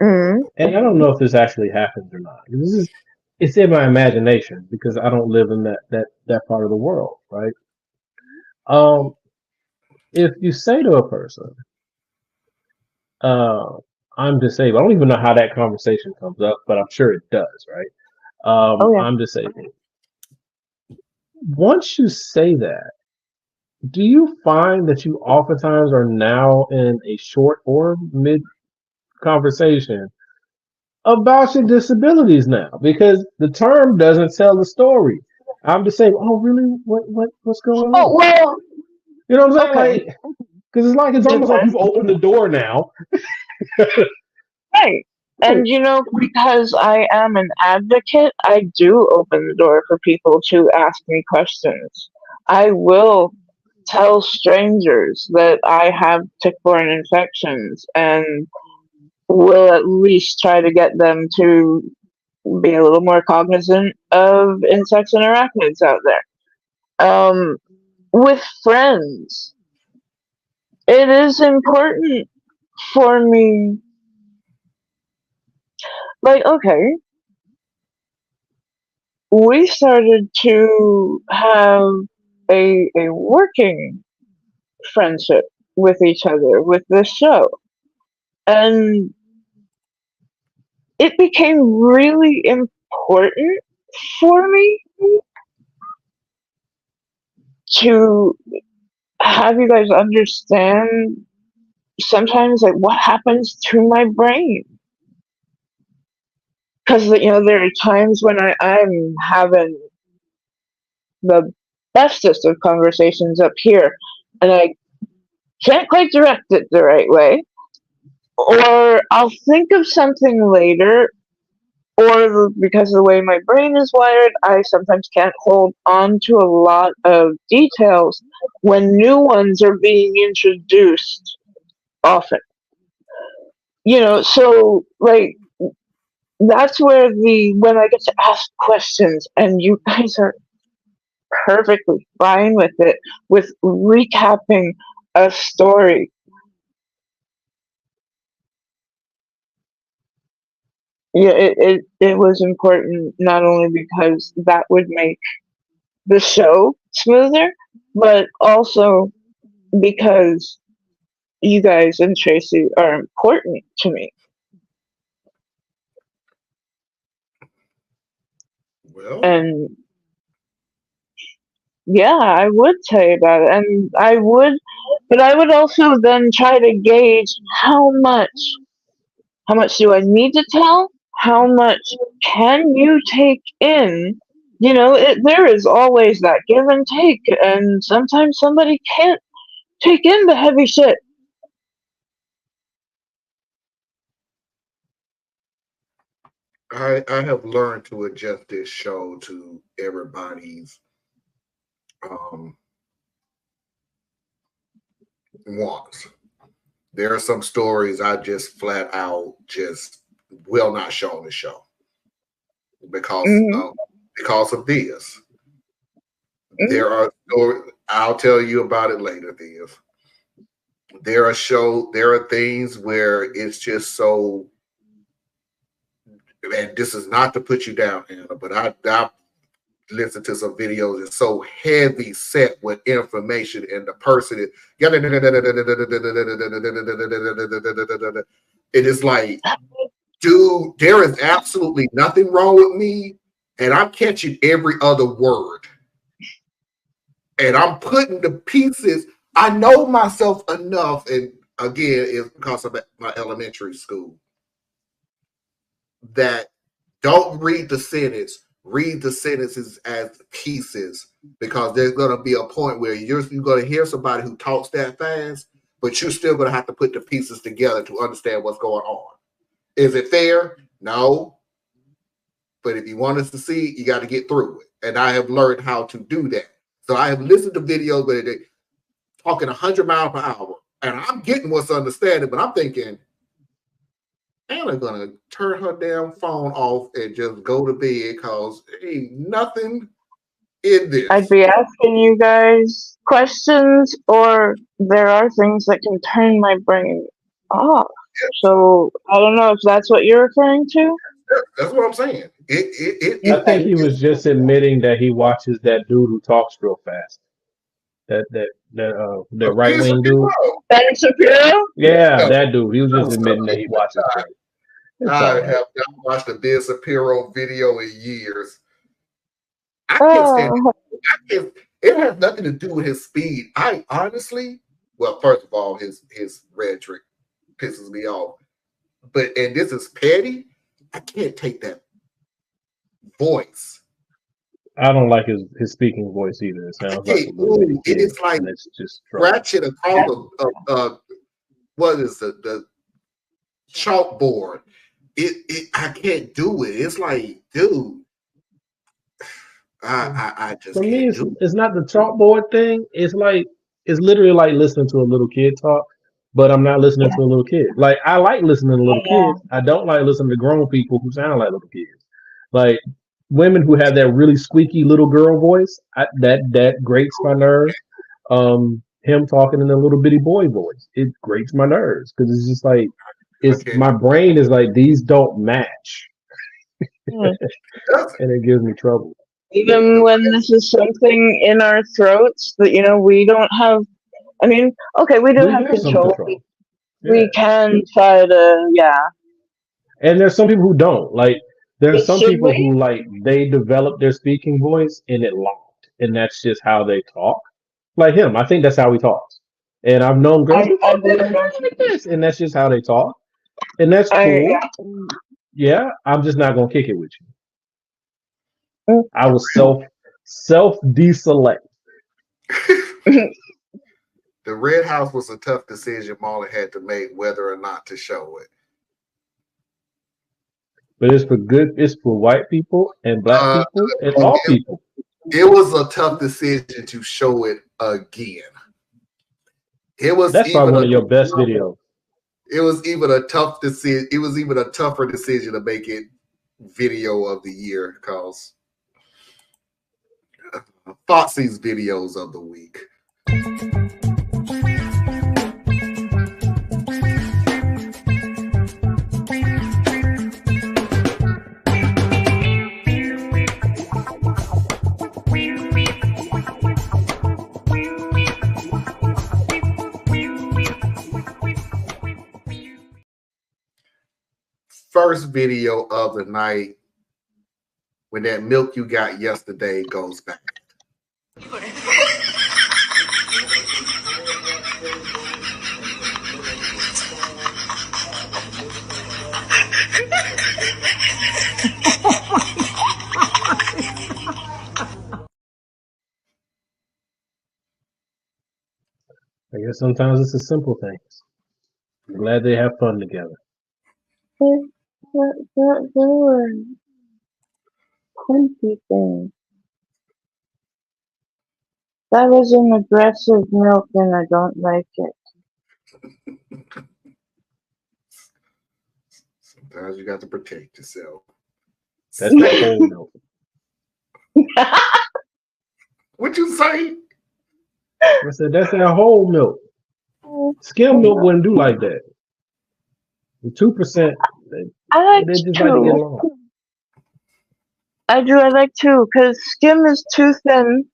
Mm-hmm. and I don't know if this actually happens or not. It's in my imagination because I don't live in that part of the world, right? If you say to a person, I'm disabled. I don't even know how that conversation comes up, but I'm sure it does, right? Oh yeah. I'm disabled. Once you say that, do you find that you oftentimes are now in a short or mid conversation about your disabilities now? Because the term doesn't tell the story. I'm disabled. Oh, really? What's going on? Oh well. You know what I'm saying? Okay. Like, because it's almost like you've opened the door now. Right. And because I am an advocate, I do open the door for people to ask me questions. I will tell strangers that I have tick-borne infections and will at least try to get them to be a little more cognizant of insects and arachnids out there. With friends, it is important for me. Like, okay, we started to have a working friendship with each other with this show. And it became really important for me to have you guys understand sometimes like what happens to my brain. Because there are times when I'm having the bestest of conversations up here and I can't quite direct it the right way, or I'll think of something later, or because of the way my brain is wired, I sometimes can't hold on to a lot of details when new ones are being introduced often. So like that's where when I get to ask questions and you guys are perfectly fine with it, with recapping a story. Yeah, it was important not only because that would make the show smoother, but also because you guys and Tracy are important to me. Well, And yeah, I would say about it. And but I would also then try to gauge how much do I need to tell? How much can you take in? There is always that give and take, and sometimes somebody can't take in the heavy shit. I have learned to adjust this show to everybody's um, wants. There are some stories I just flat out just will not show on the show because of this. There are stories, I'll tell you about it later, this. There are things where it's just so, and this is not to put you down, Anna, but I listened to some videos. It's so heavy set with information, and the person is, it is like, dude, there is absolutely nothing wrong with me, and I'm catching every other word, and I'm putting the pieces. I know myself enough, and again, it's because of my elementary school, that don't read the sentence, read the sentences as pieces, because there's going to be a point where you're going to hear somebody who talks that fast, but you're still going to have to put the pieces together to understand what's going on. Is it fair? No. But if you want us to see, you got to get through it. And I have learned how to do that. So I have listened to videos where they're talking 100 miles per hour, and I'm getting what's understanding, but I'm thinking, Anna's gonna turn her damn phone off and just go to bed because there ain't nothing in this. I'd be asking you guys questions, or there are things that can turn my brain off. So I don't know if that's what you're referring to. That's what I'm saying. I think he was just admitting that he watches that dude who talks real fast. That right wing dude. Ben Shapiro? Yeah, that dude. He was just admitting that he watches that. I have not watched a Ben Shapiro video in years. I can't stand it. It has nothing to do with his speed. I honestly, well, first of all, his rhetoric pisses me off. And this is petty. I can't take that voice. I don't like his speaking voice either. It sounds like a little bitty kid, it's like it's just scratching across what is the chalkboard. I can't do it. It's like, dude, I just for me. Can't It's not the chalkboard thing. It's literally like listening to a little kid talk, but I'm not listening to a little kid. Like, I like listening to little kids. I don't like listening to grown people who sound like little kids. Like women who have that really squeaky little girl voice. That grates my nerves. Him talking in a little bitty boy voice, it grates my nerves because it's just like my brain is like, these don't match, and it gives me trouble. even when this is something in our throats that we don't have. I mean, okay, we do have some control. control. We can try to, And there's some people who don't. Like, there's But some should people we? who, like, they develop their speaking voice and it locked. And that's just how they talk. Like him, I think that's how he talks. And I've known girls who talk like this, and that's just how they talk. And that's cool. Yeah, I'm just not gonna kick it with you. I was self deselect. The Red House was a tough decision Marlon had to make whether or not to show it. But it's for white people and black people and all people. It was a tough decision to show it again. That's probably one of your best videos. It was even a tough decision. It was even a tougher decision to make it video of the year because Foxy's videos of the week. First video of the night, when that milk you got yesterday goes back. I guess sometimes it's the simple things. I'm glad they have fun together. There were plenty things. That was an aggressive milk and I don't like it. Sometimes you got to protect yourself. That's the whole milk. What you say? I said that's that whole milk. Skim milk wouldn't do like that. The 2%, I like they just like to get two. along. I do. I like two because skim is too thin.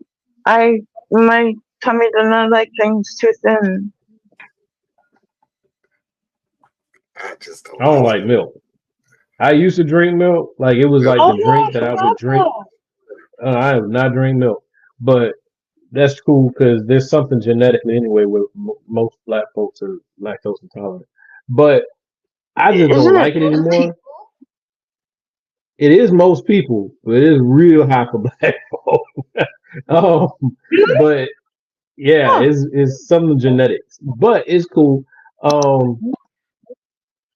My tummy does not like things too thin. I just don't. I don't like milk. I used to drink milk, like it was like the drink that I would drink. I do not drink milk, but that's cool because there's something genetically anyway where most black folks are lactose intolerant. But I just don't like it anymore. It is most people, but it is real high for black folk. But yeah, it's some genetics, but it's cool.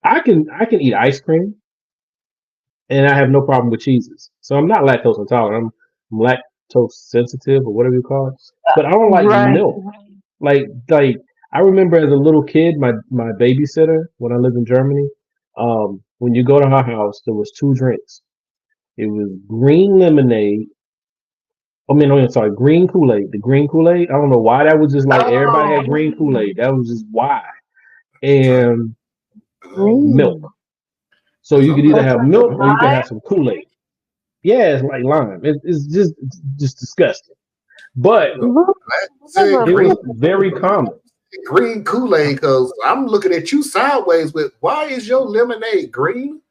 I can eat ice cream, and I have no problem with cheeses. So I'm not lactose intolerant. I'm lactose sensitive or whatever you call it. But I don't like milk. Like I remember as a little kid, my babysitter when I lived in Germany. When you go to her house, there was 2 drinks. It was green lemonade. Green Kool-Aid. The green Kool-Aid. I don't know why that was just like everybody had green Kool-Aid. That was just why. And milk. So you could either have milk or you could have some Kool-Aid. Yeah, it's like lime. It's just disgusting. But it was very common. Green Kool-Aid, because I'm looking at you sideways with, why is your lemonade green?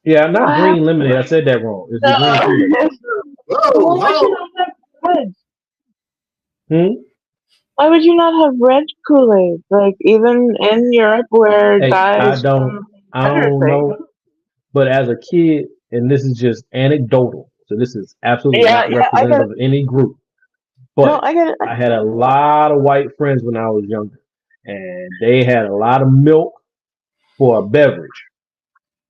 Yeah, not green lemonade. I said that wrong. It's the green Kool-Aid. Why would you not have red Kool-Aid? Like even in Europe where guys I don't know. But as a kid, and this is just anecdotal, so this is absolutely not representative of any group. But I had a lot of white friends when I was younger, and they had a lot of milk for a beverage.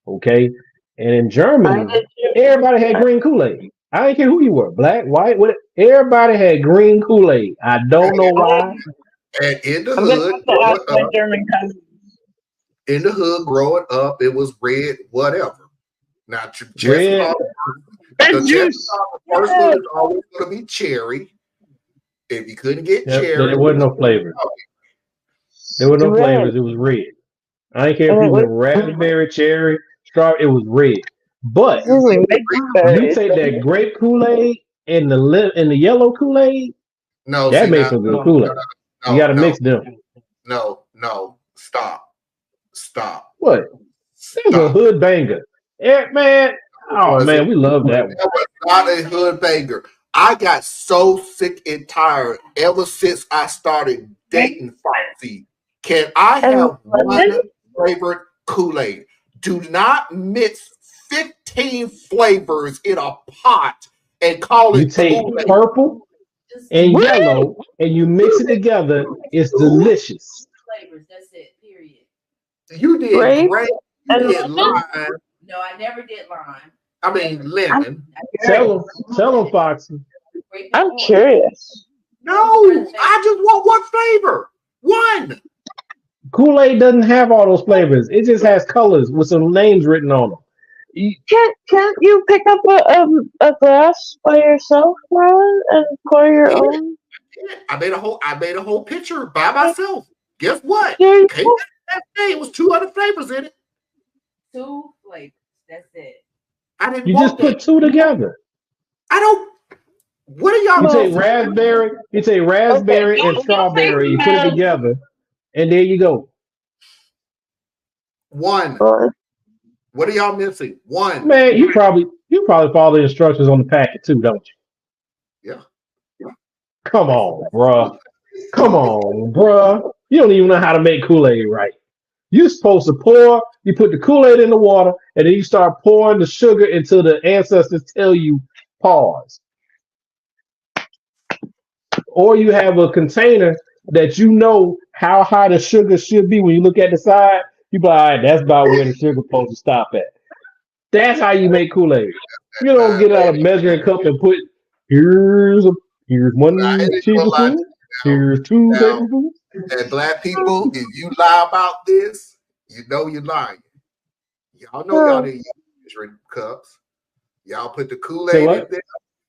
Okay? And in Germany, everybody had green Kool-Aid. I didn't care who you were, black, white, whatever. Everybody had green Kool-Aid. I don't know why. And in the hood, growing up, it was red, whatever. Now, red. The first one is always going to be cherry. If you couldn't get cherry, there wasn't no flavors. There were no flavors. It was red. I didn't care if it was raspberry, cherry, strawberry. It was red. But Really makes you take that grape Kool-Aid and the yellow Kool-Aid, No, that see makes now, some good Kool-Aid. You no, got to no, mix them. no. Stop. What? That was a hood banger. Yeah, man. Oh Was man, it? we love that one. That was not a hood banger. I got so sick and tired ever since I started dating Foxy. Can I have one flavored Kool-Aid? Do not mix 15 flavors in a pot and call You it take Kool-Aid. purple and yellow and you mix it together. It's delicious. Flavors. That's it. Period. You did Grape great. You and did lemon? lime. No, I never did lime. I mean lemon. Tell them, Foxy. I'm curious. No, I just want one flavor. One. Kool-Aid doesn't have all those flavors. It just has colors with some names written on them. Can't you pick up a glass by yourself, Marlon, and pour your own? I made a whole picture by myself. Guess what? There you Came go. back that day. It was 2 other flavors in it. 2 flavors. That's it. I didn't You want just put that. 2 together. I don't. What are y'all? You take raspberry and strawberry. You put it together, and there you go. One. What are y'all missing? One. Man, you probably follow the instructions on the packet too, don't you? Yeah. Come on, bruh. You don't even know how to make Kool-Aid right. You're supposed to you put the Kool-Aid in the water, and then you start pouring the sugar until the ancestors tell you pause. Or you have a container that you know how high the sugar should be when you look at the side. You be like, all right, that's about where the sugar's supposed to stop at. That's how you make Kool-Aid. You don't get out a measuring cup and put here's 1 tablespoon, here's 2 tablespoons. And black people, if you lie about this, you know you're lying. Y'all know y'all didn't use measuring cups. Y'all put the Kool-Aid in there.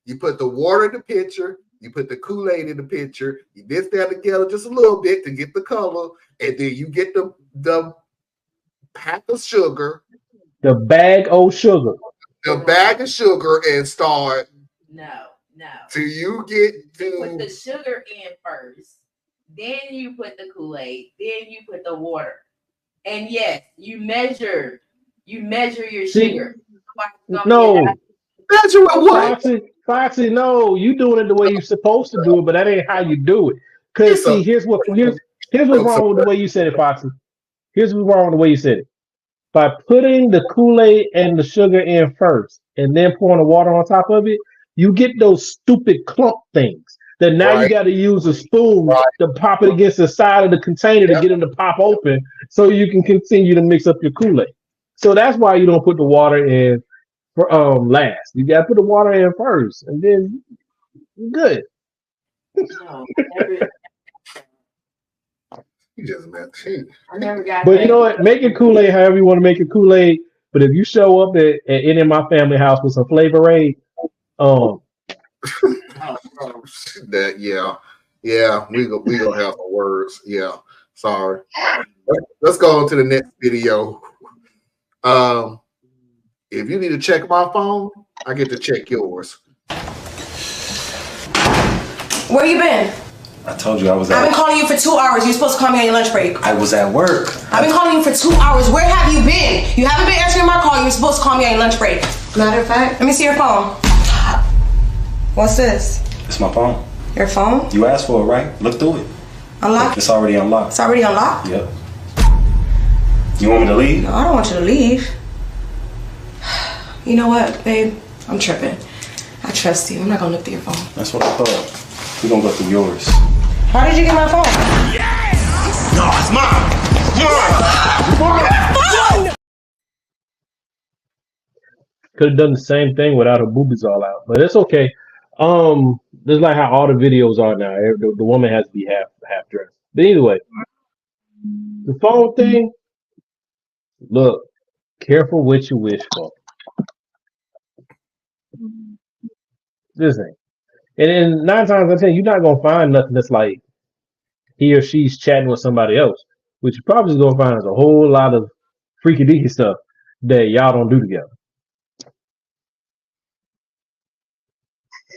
You put the water in the pitcher. You put the Kool-Aid in the pitcher. You mix that together just a little bit to get the color, and then you get the pack of sugar, the bag of sugar, and start. No. Till you get to put the sugar in first, then you put the Kool-Aid, then you put the water, and yes, you measure your sugar. No, measure what? Foxy, no, you doing it the way you're supposed to do it, but that ain't how you do it. Because see, here's what's wrong with the way you said it, Foxy. Here's what's wrong with the way you said it. By putting the Kool-Aid and the sugar in first, and then pouring the water on top of it, you get those stupid clump things that now you got to use a spoon to pop it against the side of the container to get them to pop open so you can continue to mix up your Kool-Aid. So that's why you don't put the water in for last. You got to put the water in first, and then you're good. You just met I never got But you know what? Make it Kool-Aid however you want to make it Kool-Aid. But if you show up at any of my family house with some Flavor Aid, that we gonna have some words. Yeah, sorry. Let's go on to the next video. If you need to check my phone, I get to check yours. Where you been? I told you I was at I've been calling you for 2 hours. You're supposed to call me on your lunch break. I was at work. I've been calling you for 2 hours. Where have you been? You haven't been answering my call. You're supposed to call me on your lunch break. Matter of fact, let me see your phone. What's this? It's my phone. Your phone? You asked for it, right? Look through it. Unlock? It's already unlocked. It's already unlocked? Yep. You want me to leave? No, I don't want you to leave. You know what, babe? I'm tripping. I trust you. I'm not gonna look through your phone. That's what I thought. We're gonna go through yours. How did you get my phone? Yes! No, it's mine! Mine! Could have done the same thing without her boobies all out, but it's okay. It's like how all the videos are now. The woman has to be half dressed. But anyway, the phone thing. Look, careful what you wish for. This ain't. And then 9 times out of 10, you're not gonna find nothing that's like he or she's chatting with somebody else. What you probably is gonna find is a whole lot of freaky deaky stuff that y'all don't do together.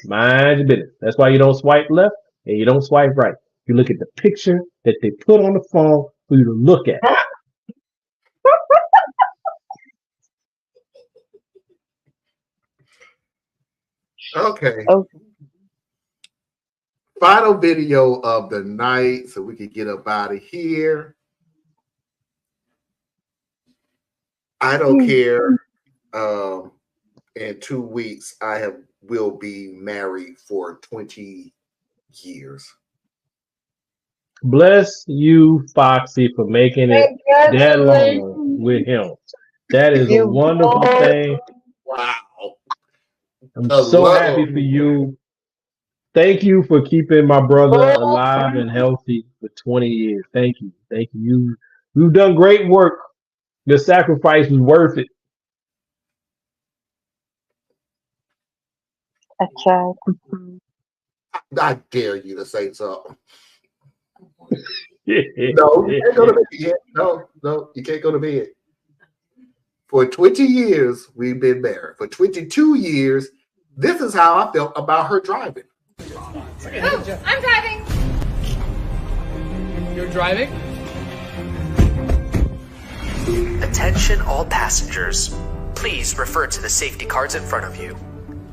Mind your business. That's why you don't swipe left and you don't swipe right. You look at the picture that they put on the phone for you to look at. Okay. Final video of the night so we can get up out of here. I don't care. In 2 weeks, will be married for 20 years. Bless you, Foxy, for making it that long with him. That is a wonderful thing. Wow. I'm so happy for you. Thank you for keeping my brother alive and healthy for 20 years. Thank you. Thank you. You've done great work. The sacrifice was worth it. I tried. I dare you to say something. No, you can't go to bed. No, you can't go to bed. For 20 years, we've been married. For 22 years, this is how I felt about her driving. Oh, I'm driving. You're driving? Attention all passengers. Please refer to the safety cards in front of you.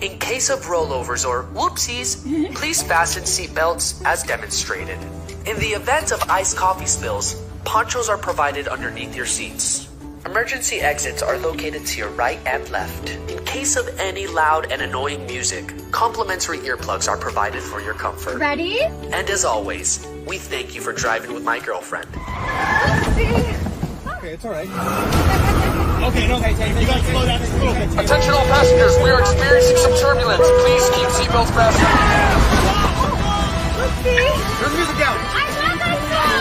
In case of rollovers or whoopsies, please fasten seatbelts as demonstrated. In the event of iced coffee spills, ponchos are provided underneath your seats. Emergency exits are located to your right and left. In case of any loud and annoying music, complimentary earplugs are provided for your comfort. Ready? And as always, we thank you for driving with my girlfriend. Okay, it's all right. Okay, you gotta slow down just a little bit. Attention all passengers, we are experiencing some turbulence. Please keep seatbelts fastened. Let's see. Turn the music down. I love that song.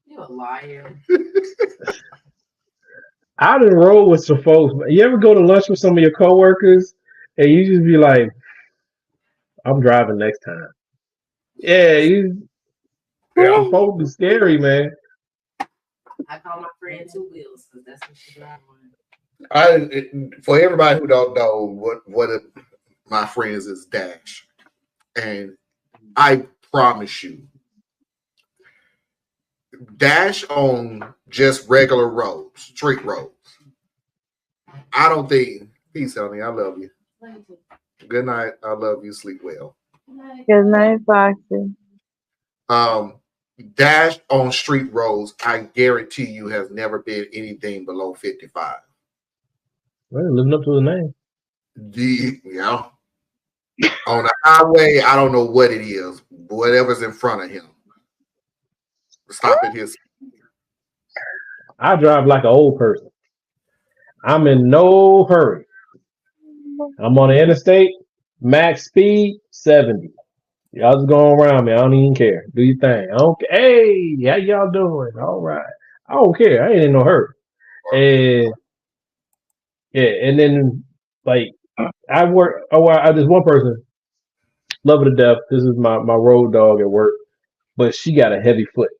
You a liar. I done roll with some folks. You ever go to lunch with some of your coworkers and you just be like, I'm driving next time. Yeah, folks is scary, man. I call my friend Two Wheels because that's what she drives on. For everybody who don't know what my friends is Dash, and I promise you, Dash on just regular roads, street roads. I don't think. Peace, honey. I love you. Good night. I love you. Sleep well. Good night, Foxy. Dash on street roads, I guarantee you, has never been anything below 55. Well, living up to the name. On the highway, I don't know what it is. Whatever's in front of him. Stop at his. I drive like an old person. I'm in no hurry. I'm on the interstate, max speed 70. Y'all just going around me. I don't even care. Do your thing. I don't care. Hey, how y'all doing? All right. I don't care. I ain't in no hurry. And yeah, and then like I work. There's one person, love her to death. This is my road dog at work, but she got a heavy foot,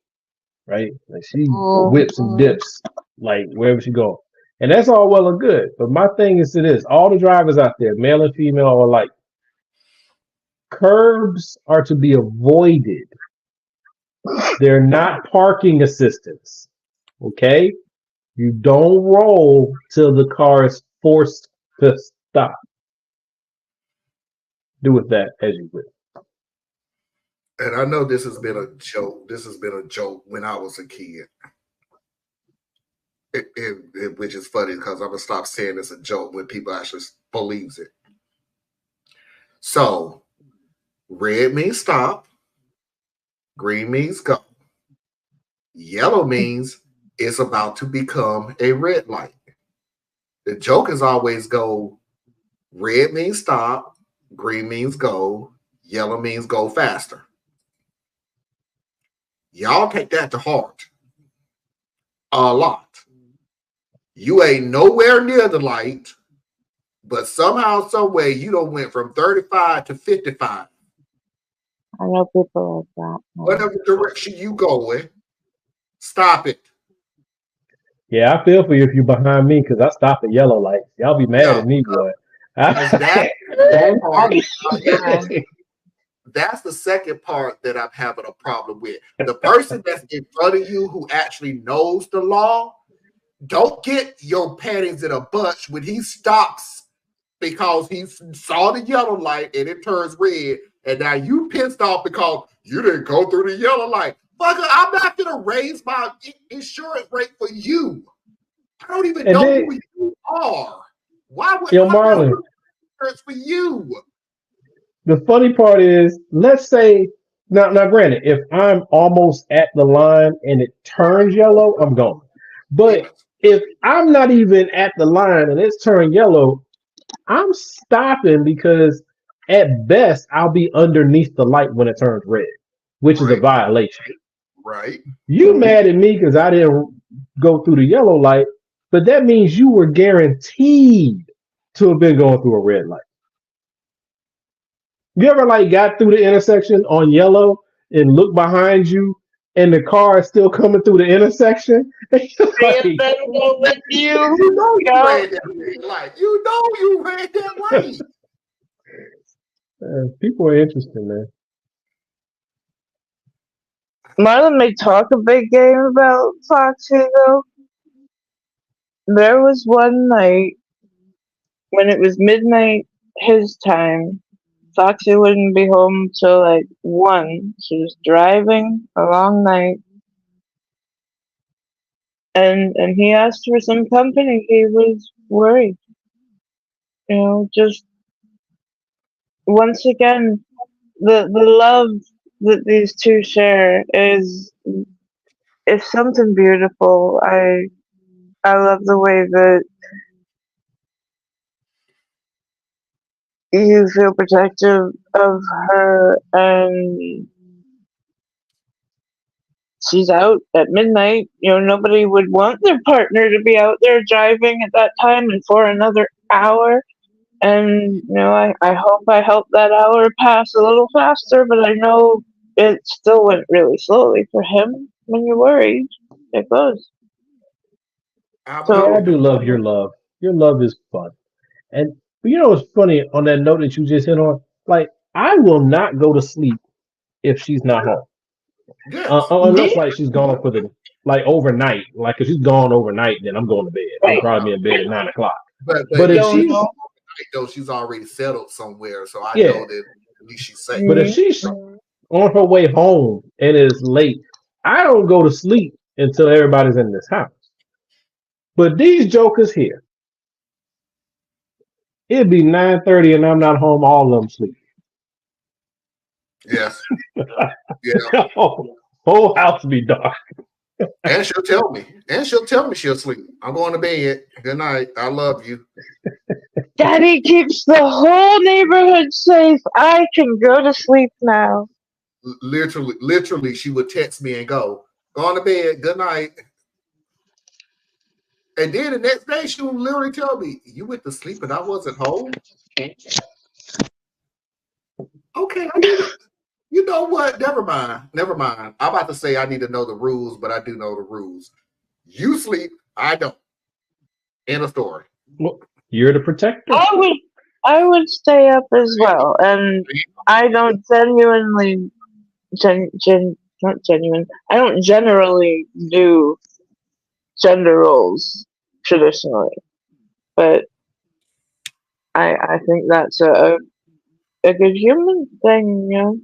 right? Like she whips and dips like wherever she go. And that's all well and good. But my thing is to this: all the drivers out there, male and female, are like, curbs are to be avoided. They're not parking assistance. Okay? You don't roll till the car is forced to stop. Do with that as you will. And I know this has been a joke. This has been a joke when I was a kid. Which is funny because I'm going to stop saying it's a joke when people actually believes it. So, red means stop. Green means go. Yellow means it's about to become a red light. The joke is always go, red means stop. Green means go. Yellow means go faster. Y'all take that to heart. A lot. You ain't nowhere near the light, but somehow, some way, you don't went from 35 to 55. I know people like that. Whatever direction you going, stop it. Yeah, I feel for you if you're behind me because I stop at yellow lights. Y'all be mad Yeah, at me, boy. that part. That's the second part that I'm having a problem with. The person that's in front of you who actually knows the law, don't get your panties in a bunch when he stops because he saw the yellow light and it turns red, and now you pissed off because you didn't go through the yellow light. Fucker, I'm not gonna raise my insurance rate for you. I don't even know who you are. Why would I Marlon, insurance for you? the funny part is, let's say now granted, if I'm almost at the line and it turns yellow, I'm going. But if I'm not even at the line and it's turned yellow, I'm stopping because at best I'll be underneath the light when it turns red, which is a violation. Right. You mad at me because I didn't go through the yellow light, but that means you were guaranteed to have been going through a red light. You ever got through the intersection on yellow and look behind you and the car is still coming through the intersection? You know you ran that red light. You know you ran that light. People are interesting, man. Marlon may talk a big game about Foxy, though. There was one night when it was midnight his time. Foxy wouldn't be home till 1. She was driving a long night. And he asked for some company. He was worried. Just once again, the love that these two share is something beautiful. I love the way that you feel protective of her, and she's out at midnight. Nobody would want their partner to be out there driving at that time and for another hour. And, I hope I helped that hour pass a little faster, but I know it still went really slowly for him. When you're worried, it goes. So I do love your love. Your love is fun. And what's funny on that note that you just hit on? I will not go to sleep if she's not home. Unless she's gone for the overnight. If she's gone overnight, then I'm going to bed. I'll probably be in bed at 9 o'clock. But if she's though, she's already settled somewhere, so I know that at least she's safe. But if she's on her way home and it's late, I don't go to sleep until everybody's in this house. But these jokers here, it'd be 9:30 and I'm not home. All of them sleep. Yes. Yeah. Whole house be dark. And she'll tell me. She'll sleep. I'm going to bed. Good night. I love you. Daddy keeps the whole neighborhood safe. I can go to sleep now. Literally, she would text me and go on to bed. Good night. And then the next day, she would literally tell me, "You went to sleep and I wasn't home." Okay, I did it. You know what? Never mind. I'm about to say I need to know the rules, but I do know the rules. You sleep, I don't. End of story. Well, you're the protector. I would stay up as well, and I don't genuinely, not genuine. I don't generally do gender roles traditionally, but I think that's a good human thing,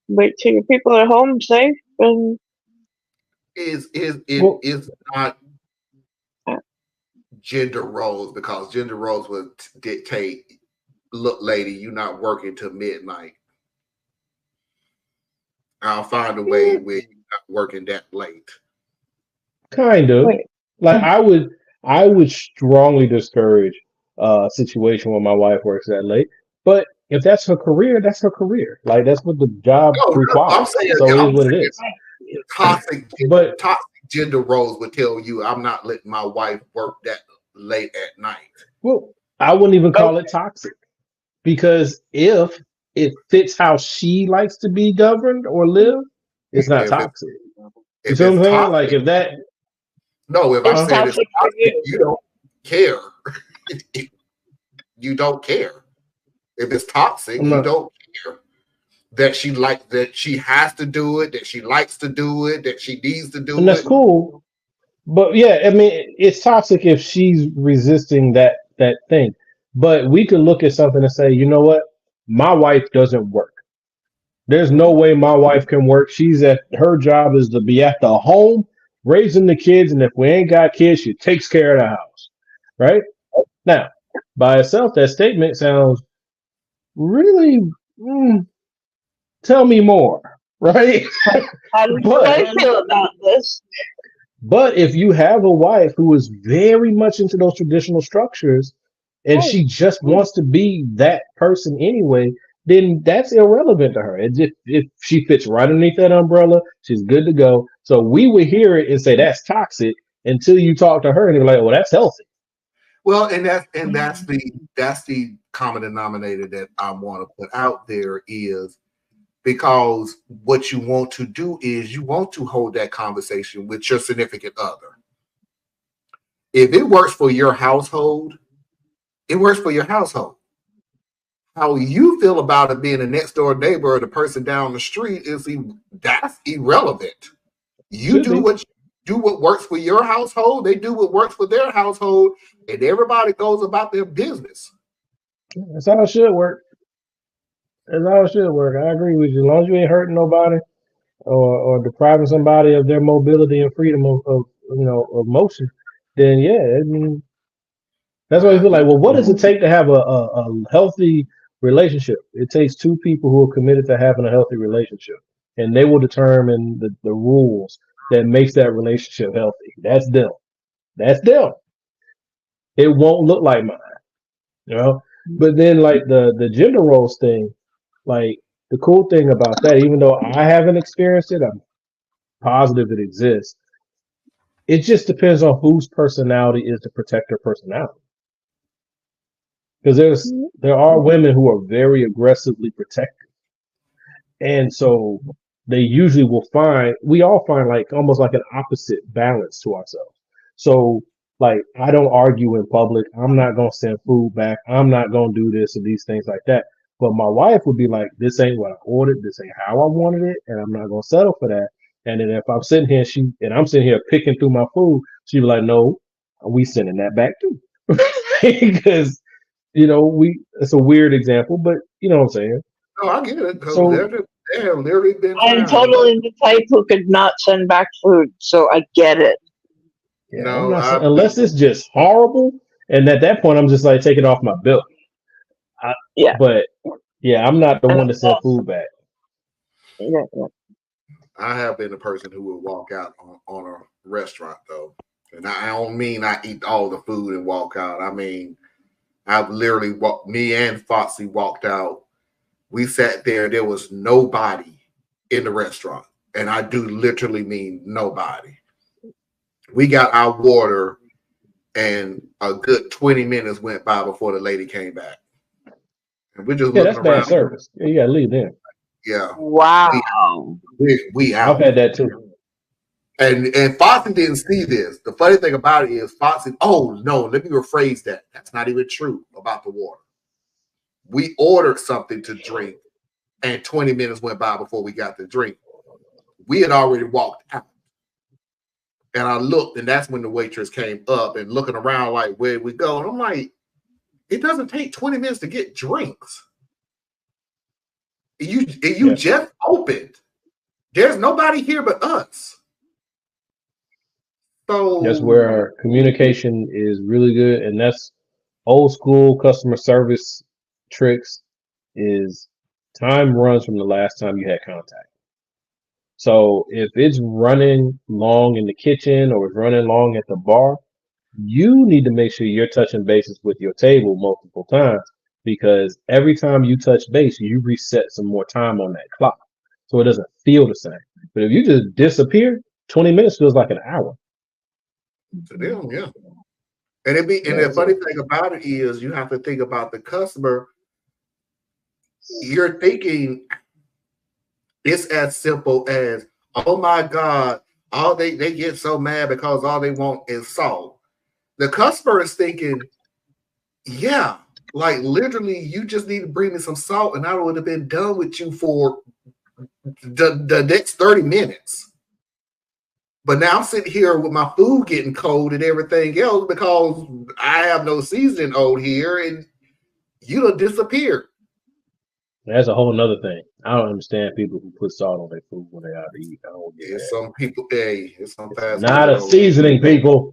Wait till your people are home safe, and is not gender roles, because gender roles would dictate, look, lady, you're not working till midnight. I'll find a way where you're not working that late. Kind of. I would strongly discourage a situation where my wife works that late. But if that's her career, that's her career. That's what the job requires. I'm saying, so it is what it is. Toxic gender roles would tell you I'm not letting my wife work that late at night. Well, I wouldn't even call it toxic, because if it fits how she likes to be governed or live, it's not toxic. You see what I'm saying? No, if I'm saying it's toxic for toxic, you. you don't care. You don't care. If it's toxic, you don't care that she has to do it, that she likes to do it, that she needs to do And that's it. cool. But yeah, I mean, it's toxic if she's resisting that thing. But we could look at something and say, you know what? My wife doesn't work. There's no way my wife can work. Her job is to be at the home raising the kids, and if we ain't got kids, she takes care of the house. Right? Now, by itself, that statement sounds really tell me more, right? How do I feel about this? But if you have a wife who is very much into those traditional structures and she just wants to be that person anyway, then that's irrelevant to her. If she fits right underneath that umbrella, she's good to go. So we would hear it and say that's toxic until you talk to her and you're like, well, that's healthy. Well, and that's the common denominator that I want to put out there is because what you want to do is you want to hold that conversation with your significant other. If it works for your household, it works for your household. How you feel about it being a next door neighbor or the person down the street that's irrelevant. You do what works for your household. They do what works for their household, and everybody goes about their business. That's how it should work. That's how it should work. I agree with you. As long as you ain't hurting nobody or depriving somebody of their mobility and freedom of motion, then yeah, I mean, that's why I feel like, well, what does it take to have a healthy relationship? It takes two people who are committed to having a healthy relationship, and they will determine the rules that makes that relationship healthy. That's them. That's them. It won't look like mine, you know. But then, like the gender roles thing, like the cool thing about that, even though I haven't experienced it, I'm positive it exists. It just depends on whose personality is to protect their personality. Because there are women who are very aggressively protective, and so they usually we all find like almost like an opposite balance to ourselves. So like I don't argue in public. I'm not gonna send food back. I'm not gonna do this and these things like that. But my wife would be like, "This ain't what I ordered. This ain't how I wanted it, and I'm not gonna settle for that." And then if I'm sitting here, I'm sitting here picking through my food, she'd be like, "No, we sending that back too," because it's a weird example, but you know what I'm saying. No, I get it. So there have literally been I'm times. totally the type who could not send back food, so I get it. Yeah, no, unless it's just horrible, and at that point I'm just like take it off my bill. But yeah, I'm not the one to send food back. Yeah. I have been the person who will walk out on a restaurant though, and I don't mean I eat all the food and walk out. I mean I've literally me and Foxy walked out. We sat there. There was nobody in the restaurant, and I do literally mean nobody. We got our water, and a good 20 minutes went by before the lady came back. And we're just looking that's around. Bad service. Yeah, you gotta leave then. Yeah. Wow. We out. I've had that too. And Foxy didn't see this. The funny thing about it is Foxy, oh no, let me rephrase that. That's not even true about the water. We ordered something to drink, and 20 minutes went by before we got the drink. We had already walked out. And I looked, and that's when the waitress came up and looking around like, where we go? And I'm like, it doesn't take 20 minutes to get drinks. You just opened. There's nobody here but us. So that's where our communication is really good, and that's old school customer service tricks. Is time runs from the last time you had contact. So if it's running long in the kitchen or it's running long at the bar, you need to make sure you're touching bases with your table multiple times, because every time you touch base, you reset some more time on that clock, so it doesn't feel the same. But if you just disappear, 20 minutes feels like an hour. To them, yeah. And the funny thing about it is you have to think about the customer. You're thinking it's as simple as, oh my God, all they get so mad because all they want is salt. The customer is thinking, yeah, like literally, you just need to bring me some salt, and I would have been done with you for the next 30 minutes. But now I'm sitting here with my food getting cold and everything else because I have no seasoning out here, and you done disappeared. That's a whole nother thing. I don't understand people who put salt on their food when they're out to eat. I don't get that. Some people, hey, it's some fast Not a seasoning, people.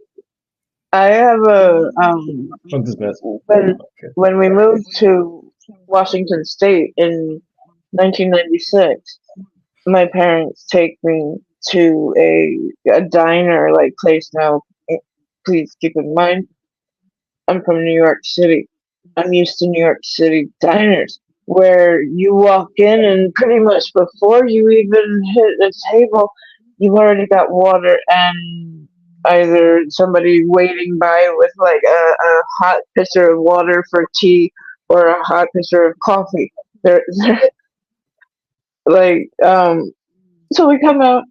I have a I'm just messing. when we moved to Washington State in 1996, my parents take me to a diner like place. Now, please keep in mind, I'm from New York City. I'm used to New York City diners where you walk in and pretty much before you even hit the table, you've already got water and either somebody waiting by with like a hot pitcher of water for tea or a hot pitcher of coffee. They're like, so we come out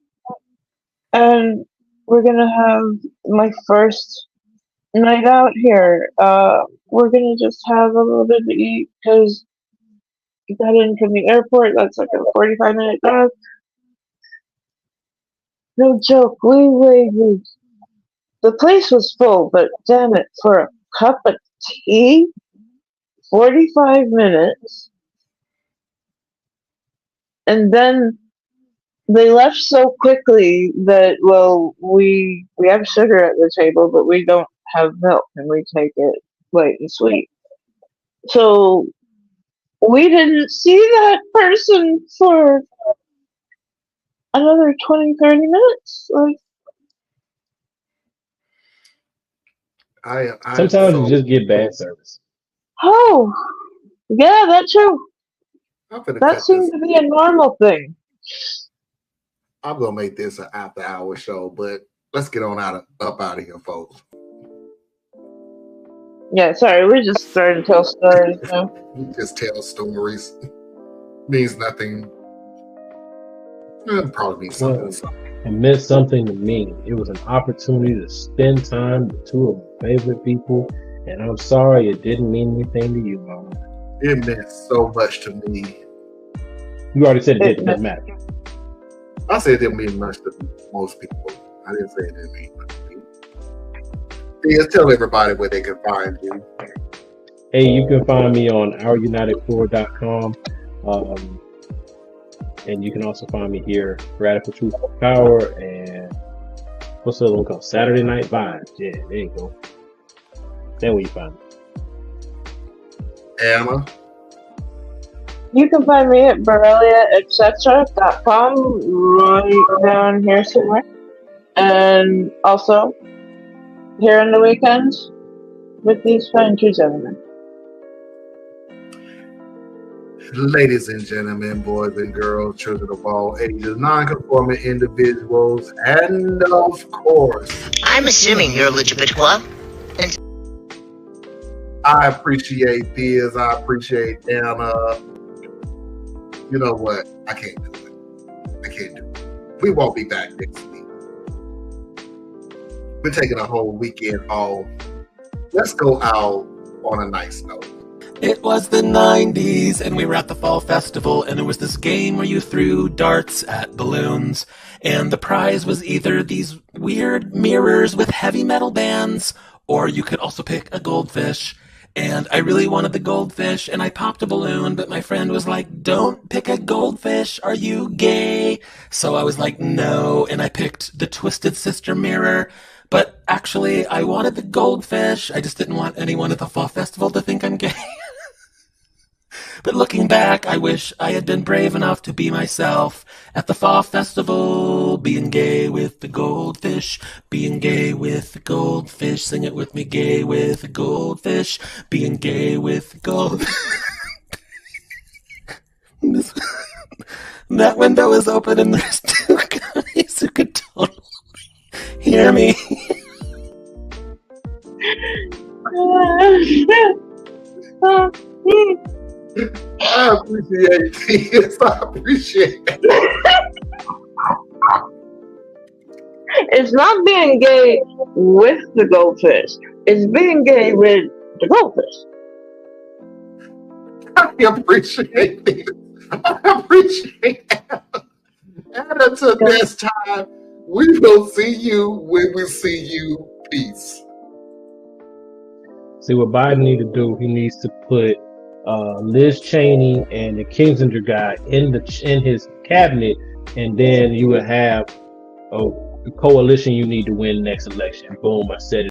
and we're gonna have my first night out here. We're gonna just have a little bit to eat because we got in from the airport. That's like a 45-minute drive. No joke. We the place was full, but damn it, for a cup of tea, 45 minutes, and then they left so quickly that, well, we have sugar at the table, but we don't have milk, and we take it light and sweet. So we didn't see that person for another 20, 30 minutes. Like, sometimes you just get bad service. Oh, yeah, that too. That seems to be a normal thing. I'm gonna make this an after-hour show, but let's get on up out of here, folks. Yeah, sorry, we're just starting to tell stories now. We just tell stories. Means nothing. It probably means something. It meant something to me. It was an opportunity to spend time with two of my favorite people, and I'm sorry it didn't mean anything to you, Mama. It meant so much to me. You already said it didn't matter. I said it didn't mean much to most people. I didn't say it didn't mean much to me. Yeah, tell everybody where they can find you. Hey, you can find me on OurUnitedFloor.com. And you can also find me here, Radical Truth for Power, and what's the other one called? Saturday Night Vibes. Yeah, there you go. Then where you find me. Anna? You can find me at BoreliaEtc.com, right down here somewhere. And also, here on the weekends, with these fine two gentlemen. Ladies and gentlemen, boys and girls, children of all ages, non-conforming individuals, and of course, I'm assuming you're Lujabitwa. I appreciate Biz. I appreciate Anna. You know what? I can't do it. I can't do it. We won't be back next week. We're taking a whole weekend off. Let's go out on a nice note. It was the 90s, and we were at the Fall Festival, and there was this game where you threw darts at balloons, and the prize was either these weird mirrors with heavy metal bands, or you could also pick a goldfish. And I really wanted the goldfish, and I popped a balloon, but my friend was like, "Don't pick a goldfish, are you gay?" So I was like, no, and I picked the Twisted Sister mirror. But actually, I wanted the goldfish. I just didn't want anyone at the Fall Festival to think I'm gay. But looking back, I wish I had been brave enough to be myself at the Fall Festival, being gay with the goldfish, being gay with the goldfish, sing it with me, gay with the goldfish, being gay with the goldfish. That window is open and there's two guys who could totally hear me. I appreciate this. I appreciate it. It's not being gay with the goldfish. It's being gay with the goldfish. I appreciate it. I appreciate that. And until next time, we will see you when we see you. Peace. See what Biden need to do. He needs to put Liz Cheney and the Kissinger guy in his cabinet, and then you would have the coalition you need to win next election. Boom! I said it.